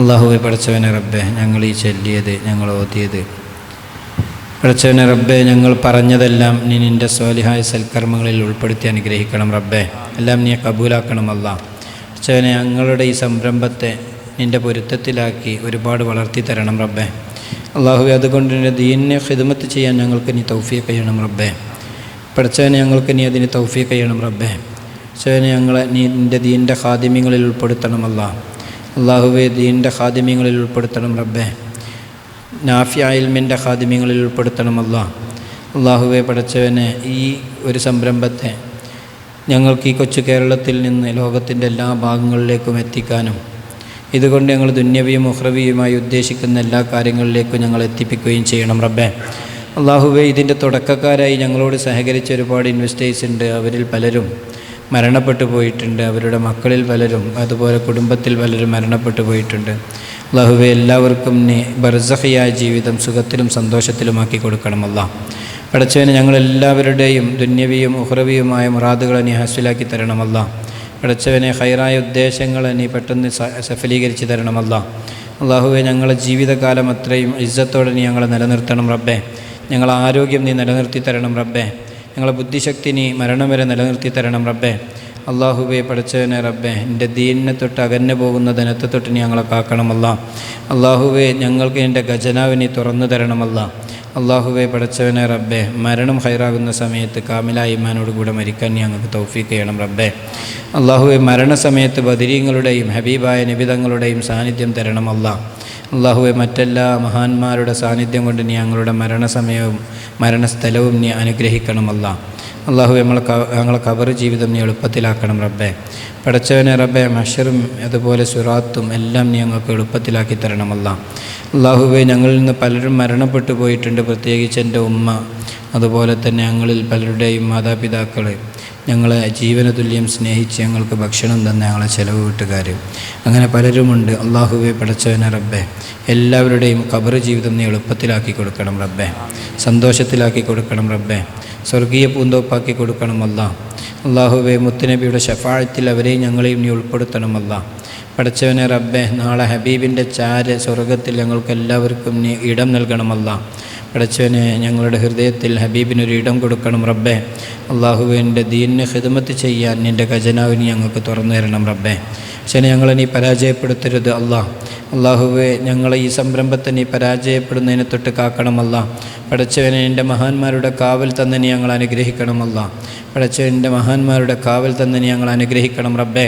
അല്ലാഹുവേ പടച്ചവനെ റബ്ബേ, ഞങ്ങൾ ഈ ചൊല്ലിയത് ഞങ്ങൾ ഓതിയത് പടച്ചവനെ റബ്ബേ, ഞങ്ങൾ പറഞ്ഞതെല്ലാം നീ നിൻ്റെ സ്വാലിഹായ സൽക്കർമ്മങ്ങളിൽ ഉൾപ്പെടുത്തി അനുഗ്രഹിക്കണം റബ്ബേ. എല്ലാം നീ കബൂലാക്കണം അല്ലാഹ്. പടച്ചവനെ ഞങ്ങളുടെ ഈ സംരംഭത്തെ നിൻ്റെ പൊരുത്തത്തിലാക്കി ഒരുപാട് വളർത്തി തരണം റബ്ബേ. അല്ലാഹുവേ, അതുകൊണ്ട് നിൻ്റെ ദീനിനെ ഖിദ്മത്ത് ചെയ്യാൻ ഞങ്ങൾക്ക് നീ തൗഫീഖ് ചെയ്യണം റബ്ബേ. പടച്ചവനെ ഞങ്ങൾക്ക് നീ അതിന് തൗഫീഖ് ചെയ്യണം റബ്ബേ. പടച്ചവനെ ഞങ്ങളെ നീ നിൻ്റെ ദീനിൻ്റെ ഖാദിമ്യങ്ങളിൽ ഉൾപ്പെടുത്തണം അല്ലാഹ്. അല്ലാഹുവേ, ദീനിൻ്റെ ഖാദിമ്യങ്ങളിൽ ഉൾപ്പെടുത്തണം റബ്ബേ. നാഫിയ ഇൽമിൻ്റെ ഖാദിമ്യങ്ങളിൽ ഉൾപ്പെടുത്തണം അല്ലാഹ്. അല്ലാഹുവേ പടച്ചവനെ, ഈ ഒരു സംരംഭത്തെ ഞങ്ങൾക്ക് ഈ കൊച്ചു കേരളത്തിൽ നിന്ന് ലോകത്തിൻ്റെ എല്ലാ ഭാഗങ്ങളിലേക്കും എത്തിക്കാനും ഇതുകൊണ്ട് ഞങ്ങൾ ദുന്യവിയും ഉഖ്റവിയുമായി ഉദ്ദേശിക്കുന്ന എല്ലാ കാര്യങ്ങളിലേക്കും ഞങ്ങൾ എത്തിപ്പിക്കുകയും ചെയ്യണം റബ്ബേ. അല്ലാഹുവേ, ഇതിൻ്റെ തുടക്കക്കാരായി ഞങ്ങളോട് സഹകരിച്ച ഒരുപാട് ഇൻവെസ്റ്റേഴ്സ് ഉണ്ട്. അവരിൽ പലരും മരണപ്പെട്ടു പോയിട്ടുണ്ട്. അവരുടെ മക്കളിൽ പലരും അതുപോലെ കുടുംബത്തിൽ പലരും മരണപ്പെട്ടു പോയിട്ടുണ്ട്. അല്ലാഹുവേ, എല്ലാവർക്കും നീ ബർസഖിയായ ജീവിതം സുഖത്തിലും സന്തോഷത്തിലുമാക്കി കൊടുക്കണം അല്ലാഹ്. പടച്ചവനെ, ഞങ്ങളെല്ലാവരുടെയും ദുന്യവിയും ഉഖ്റവിയുമായ മുറാദുകളെ നീ ഹാസിലാക്കി തരണം അല്ലാഹ്. പടച്ചവനെ, ഖൈറായ ഉദ്ദേശങ്ങളെ നീ പെട്ടെന്ന് സഫലീകരിച്ച് തരണം അല്ലാഹ്. അല്ലാഹുവേ, ഞങ്ങളെ ജീവിതകാലം അത്രയും ഇസ്സത്തോടെ നീ ഞങ്ങളെ നിലനിർത്തണം റബ്ബേ. ഞങ്ങളെ ആരോഗ്യം നീ നിലനിർത്തി തരണം റബ്ബേ. ഞങ്ങളെ ബുദ്ധിശക്തി നീ മരണം വരെ നിലനിർത്തി തരണം റബ്ബേ. അല്ലാഹുവേ പടച്ചവനെ റബ്ബേ, എൻ്റെ ദീനിനെ തൊട്ട് അകന്നു പോകുന്ന ധനത്തെ തൊട്ട് നീ ഞങ്ങളെ കാക്കണമല്ല. അല്ലാഹുവേ, ഞങ്ങൾക്ക് എൻ്റെ ഖജനാവ് നീ തുറന്നു തരണമല്ല. അല്ലാഹുവേ പടച്ചവനെ റബ്ബേ, മരണം ഹൈറാകുന്ന സമയത്ത് കാമിലായ ഈമാനോട് കൂടെ മരിക്കാൻ നീ ഞങ്ങൾക്ക് തൗഫീഖ് ചെയ്യണം റബ്ബേ. അല്ലാഹുവേ, മരണസമയത്ത് ബദരീങ്ങളുടെയും ഹബീബായ നബിതങ്ങളുടെയും സാന്നിധ്യം തരണമല്ല. അല്ലാഹുവേ, മറ്റെല്ലാ മഹാന്മാരുടെ സാന്നിധ്യം കൊണ്ട് നീ ഞങ്ങളുടെ മരണസമയവും മരണസ്ഥലവും നീ അനുഗ്രഹിക്കണമല്ല. അല്ലാഹുവേ, ഞങ്ങളെ ഖബർ ജീവിതം നീ എളുപ്പത്തിലാക്കണം റബ്ബേ. പടച്ചവനെ റബ്ബേ, മഹ്ശറും അതുപോലെ സുറാത്തും എല്ലാം നീ ഞങ്ങൾക്ക് എളുപ്പത്തിലാക്കി തരണമല്ല. അല്ലാഹുവേ, ഞങ്ങളിൽ നിന്ന് പലരും മരണപ്പെട്ടു പോയിട്ടുണ്ട്. പ്രത്യേകിച്ച് എൻ്റെ ഉമ്മ, അതുപോലെ തന്നെ ഞങ്ങളിൽ പലരുടെയും മാതാപിതാക്കൾ, ഞങ്ങളെ ജീവനതുല്യം സ്നേഹിച്ച് ഞങ്ങൾക്ക് ഭക്ഷണം തന്ന ഞങ്ങളെ ചെലവ് വീട്ടുകാർ, അങ്ങനെ പലരുമുണ്ട്. അല്ലാഹുവേ പടച്ചവനെ റബ്ബേ, എല്ലാവരുടെയും ഖബർ ജീവിതം നീ എളുപ്പത്തിലാക്കി കൊടുക്കണം റബ്ബേ. സന്തോഷത്തിലാക്കി കൊടുക്കണം റബ്ബേ. സ്വർഗീയ പൂന്തോപ്പാക്കി കൊടുക്കണമല്ല. അല്ലാഹുവേ, മുത്തുനബിയുടെ ശഫാഅത്തിൽ അവരെയും ഞങ്ങളെയും നീ ഉൾപ്പെടുത്തണമല്ല. പടച്ചവനെ റബ്ബേ, നാളെ ഹബീബിൻ്റെ ചാര് സ്വർഗത്തിൽ ഞങ്ങൾക്ക് എല്ലാവർക്കും നീ ഇടം നൽകണമല്ല. പടച്ചവനെ, ഞങ്ങളുടെ ഹൃദയത്തിൽ ഹബീബിനൊരു ഇടം കൊടുക്കണം റബ്ബേ. അല്ലാഹുവേ, എൻ്റെ ദീനിനെ ഖിദ്മത്ത് ചെയ്യാൻ നിൻ്റെ ഖജനാവിന് ഞങ്ങൾക്ക് തുറന്നു തരണം റബ്ബേ. പക്ഷേ ഞങ്ങളെ നീ പരാജയപ്പെടുത്തരുത് അല്ലാഹ്. അല്ലാഹുവേ, ഞങ്ങളെ ഈ സംരംഭത്തെ നീ പരാജയപ്പെടുന്നതിനെ തൊട്ട് കാക്കണമല്ല. പടച്ചവനെ, എൻ്റെ മഹാന്മാരുടെ കാവൽ തന്നെ നീ ഞങ്ങൾ അനുഗ്രഹിക്കണമല്ല. പടച്ചവൻ, എൻ്റെ മഹാന്മാരുടെ കാവൽ തന്നെ നീ ഞങ്ങൾ അനുഗ്രഹിക്കണം റബ്ബേ.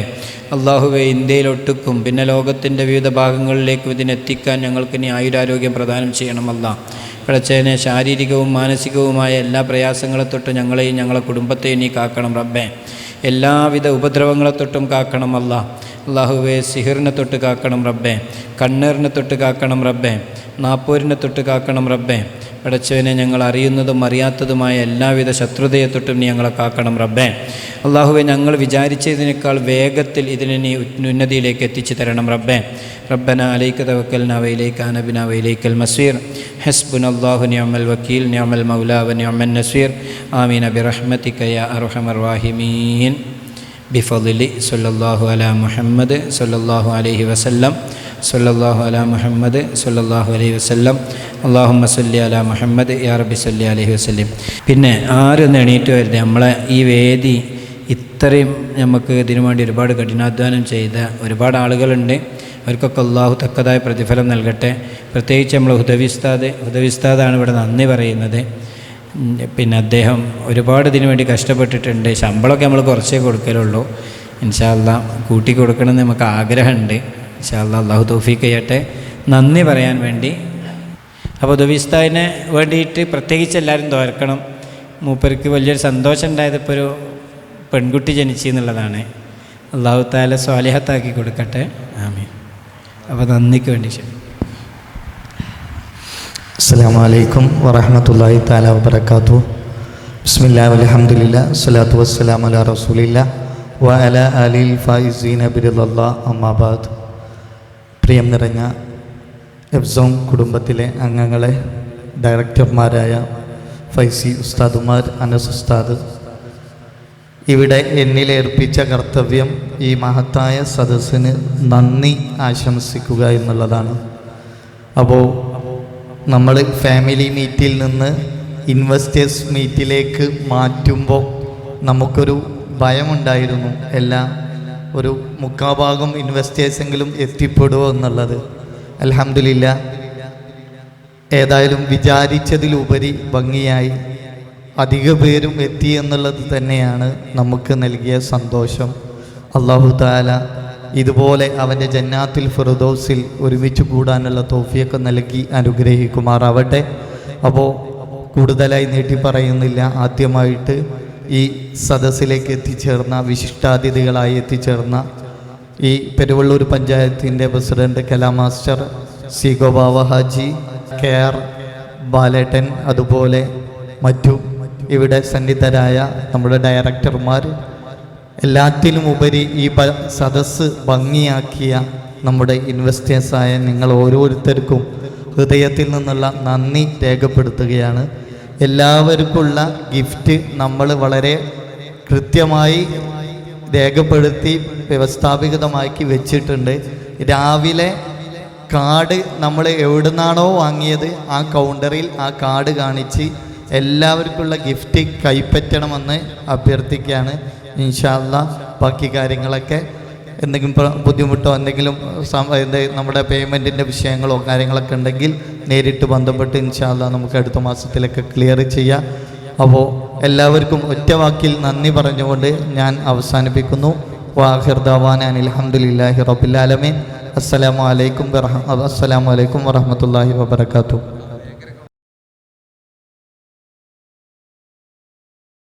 അല്ലാഹുവേ, ഇന്ത്യയിലൊട്ടുക്കും പിന്നെ ലോകത്തിൻ്റെ വിവിധ ഭാഗങ്ങളിലേക്കും ഇതിനെത്തിക്കാൻ ഞങ്ങൾക്ക് നീ ആയുരാരോഗ്യം പ്രദാനം ചെയ്യണമല്ല. പടച്ചവനെ, ശാരീരികവും മാനസികവുമായ എല്ലാ പ്രയാസങ്ങളെ തൊട്ടും ഞങ്ങളെയും ഞങ്ങളെ കുടുംബത്തെയും നീ കാക്കണം റബ്ബേ. എല്ലാവിധ ഉപദ്രവങ്ങളെ തൊട്ടും കാക്കണമല്ല. അല്ലാഹുവേ, സിഹിറിനെ തൊട്ട് കാക്കണം റബ്ബേ. കണ്ണേറിനെ തൊട്ട് കാക്കണം റബ്ബേ. നാപ്പോരിനെ തൊട്ട് കാക്കണം റബ്ബേ. പടച്ചവനെ, ഞങ്ങൾ അറിയുന്നതും അറിയാത്തതുമായ എല്ലാവിധ ശത്രുതയെ തൊട്ടും നീ ഞങ്ങളെ കാക്കണം റബ്ബേ. അല്ലാഹുവേ, ഞങ്ങൾ വിചാരിച്ചതിനേക്കാൾ വേഗത്തിൽ ഇതിനെ നീ ഉന്നതിയിലേക്ക് എത്തിച്ചു തരണം റബ്ബേ. റബ്ബന അലൈക തവക്കൽനാ വഇലൈക അനബ്നാ വഇലൈക്കൽ മസീർ. ഹസ്ബുനല്ലാഹു നിഅമൽ വക്കീൽ നിഅമൽ മൗലാ വ നിഅമൻ നസീർ. ആമീൻ ബിറഹ്മതിക യാ അർഹമർ റഹീമീൻ. ബിഫളിലി സല്ലല്ലാഹു അലാ മുഹമ്മദ് സല്ലല്ലാഹു അലൈഹി വസല്ലം സല്ലല്ലാഹു അലാ മുഹമ്മദ് സല്ലല്ലാഹു അലൈഹി വസല്ലം അല്ലാഹുമ്മ സല്ലി അലാ മുഹമ്മദ് യാ റബ്ബി സല്ലി അലൈഹി വസല്ലം. പിന്നെ ആരും എണീറ്റ് വരുന്നത് നമ്മളെ ഈ വേദി ഇത്രയും നമുക്ക് ഇതിനു വേണ്ടി ഒരുപാട് കഠിനാധ്വാനം ചെയ്ത ഒരുപാട് ആളുകളുണ്ട്. അവർക്കൊക്കെ അള്ളാഹു തക്കതായ പ്രതിഫലം നൽകട്ടെ. പ്രത്യേകിച്ച് നമ്മൾ ഹുദവിസ്താദാണ് ഇവിടെ നന്ദി പറയുന്നത്. പിന്നെ അദ്ദേഹം ഒരുപാട് ഇതിനു വേണ്ടി കഷ്ടപ്പെട്ടിട്ടുണ്ട്. ശമ്പളമൊക്കെ നമ്മൾ കുറച്ചേ കൊടുക്കലുള്ളൂ. ഇൻഷാ അല്ലാഹ് കൂട്ടി കൊടുക്കണമെന്ന് നമുക്ക് ആഗ്രഹമുണ്ട്. ഇൻഷാ അല്ലാഹ് അള്ളാഹു തൗഫീഖ് ചെയ്യട്ടെ. നന്ദി പറയാൻ വേണ്ടി അപ്പോൾ ഹുദവിസ്താദിനെ വേണ്ടിയിട്ട് പ്രത്യേകിച്ച് എല്ലാവരും തോർക്കണം. മൂപ്പർക്ക് വലിയൊരു സന്തോഷം ഉണ്ടായത് ഇപ്പോൾ ഒരു പെൺകുട്ടി ജനിച്ചു എന്നുള്ളതാണ്. അള്ളാഹു തആല സ്വാലിഹത്താക്കി കൊടുക്കട്ടെ. ആമീൻ. അപ്പോൾ നന്ദിക്ക് വേണ്ടി ശരി. അസ്സലാമു അലൈക്കും വറഹ്മത്തുള്ളാഹി തആല വബറകാതുഹു. ബിസ്മില്ലാഹി വൽഹംദുലില്ലാഹി വസ്സലാത്തു വസ്സലാമു അലാ റസൂലില്ലാഹി വഅലാ ആലിൽ ഫായിസീന ബിറിദല്ലാഹി അമ്മാ ബഅദ്. പ്രിയം നിറഞ്ഞ എഫ്സോം കുടുംബത്തിലെ അംഗങ്ങളെ, ഡയറക്ടർമാരായ ഫൈസി ഉസ്താദുമാർ, അനസ് ഉസ്താദ്, ഇവിടെ എന്നിലേർപ്പിച്ച കർത്തവ്യം ഈ മഹത്തായ സദസ്സിന് നന്ദി ആശംസിക്കുക എന്നുള്ളതാണ്. അപ്പോൾ നമ്മൾ ഫാമിലി മീറ്റിൽ നിന്ന് ഇൻവെസ്റ്റേഴ്സ് മീറ്റിലേക്ക് മാറ്റുമ്പോൾ നമുക്കൊരു ഭയമുണ്ടായിരുന്നു. ഒരു മുക്കാഭാഗം ഇൻവെസ്റ്റേഴ്സെങ്കിലും എത്തിപ്പെടുമോ എന്നുള്ളത്. അൽഹംദുലില്ലാഹ് ഏതായാലും വിചാരിച്ചതിലുപരി ഭംഗിയായി അധിക പേരും എത്തി എന്നുള്ളത് തന്നെയാണ് നമുക്ക് നൽകിയ സന്തോഷം. അല്ലാഹു തആല ഇതുപോലെ അവൻ്റെ ജന്നാത്തുൽ ഫിർദൗസിൽ ഒരുമിച്ച് കൂടാനുള്ള തൗഫീഖ് നൽകി അനുഗ്രഹിക്കുമാറാവട്ടെ. അപ്പോൾ കൂടുതലായി നീട്ടി പറയുന്നില്ല. ആദ്യമായിട്ട് ഈ സദസ്സിലേക്ക് എത്തിച്ചേർന്ന വിശിഷ്ടാതിഥികളായി എത്തിച്ചേർന്ന ഈ പെരുവള്ളൂർ പഞ്ചായത്തിൻ്റെ പ്രസിഡന്റ് കലാം മാസ്റ്റർ, സി ഗോബാവ ഹാജി, KR ബാലേട്ടൻ, അതുപോലെ മറ്റു ഇവിടെ സന്നിധരായ നമ്മുടെ ഡയറക്ടർമാർ, എല്ലാറ്റിലും ഉപരി ഈ സദസ്സ് ഭംഗിയാക്കിയ നമ്മുടെ ഇൻവെസ്റ്റേഴ്സായ നിങ്ങൾ ഓരോരുത്തർക്കും ഹൃദയത്തിൽ നിന്നുള്ള നന്ദി രേഖപ്പെടുത്തുകയാണ്. എല്ലാവർക്കുള്ള ഗിഫ്റ്റ് നമ്മൾ വളരെ കൃത്യമായി രേഖപ്പെടുത്തി വ്യവസ്ഥാപിതമാക്കി വെച്ചിട്ടുണ്ട്. രാവിലെ കാർഡ് നമ്മൾ എവിടുന്നാണോ വാങ്ങിയത് ആ കൗണ്ടറിൽ ആ കാർഡ് കാണിച്ച് എല്ലാവർക്കുള്ള ഗിഫ്റ്റ് കൈപ്പറ്റണമെന്ന് അഭ്യർത്ഥിക്കുകയാണ്. ഇൻഷാ അല്ലാഹ് ബാക്കി കാര്യങ്ങളൊക്കെ എന്തെങ്കിലും ബുദ്ധിമുട്ടോ എന്തെങ്കിലും നമ്മുടെ പേയ്മെൻറ്റിൻ്റെ വിഷയങ്ങളോ കാര്യങ്ങളൊക്കെ ഉണ്ടെങ്കിൽ നേരിട്ട് ബന്ധപ്പെട്ട് ഇൻഷാ അല്ലാഹ് നമുക്ക് അടുത്ത മാസത്തിലൊക്കെ ക്ലിയർ ചെയ്യാം. അപ്പോൾ എല്ലാവർക്കും ഒറ്റ വാക്കിൽ നന്ദി പറഞ്ഞുകൊണ്ട് ഞാൻ അവസാനിപ്പിക്കുന്നു. വാഖിർ ദഅവാന അൽഹംദുലില്ലാഹി റബ്ബിൽ ആലമീൻ. അസ്സലാമു അലൈക്കും വറഹ്മത്തുള്ളാഹി വബറകാതുഹു.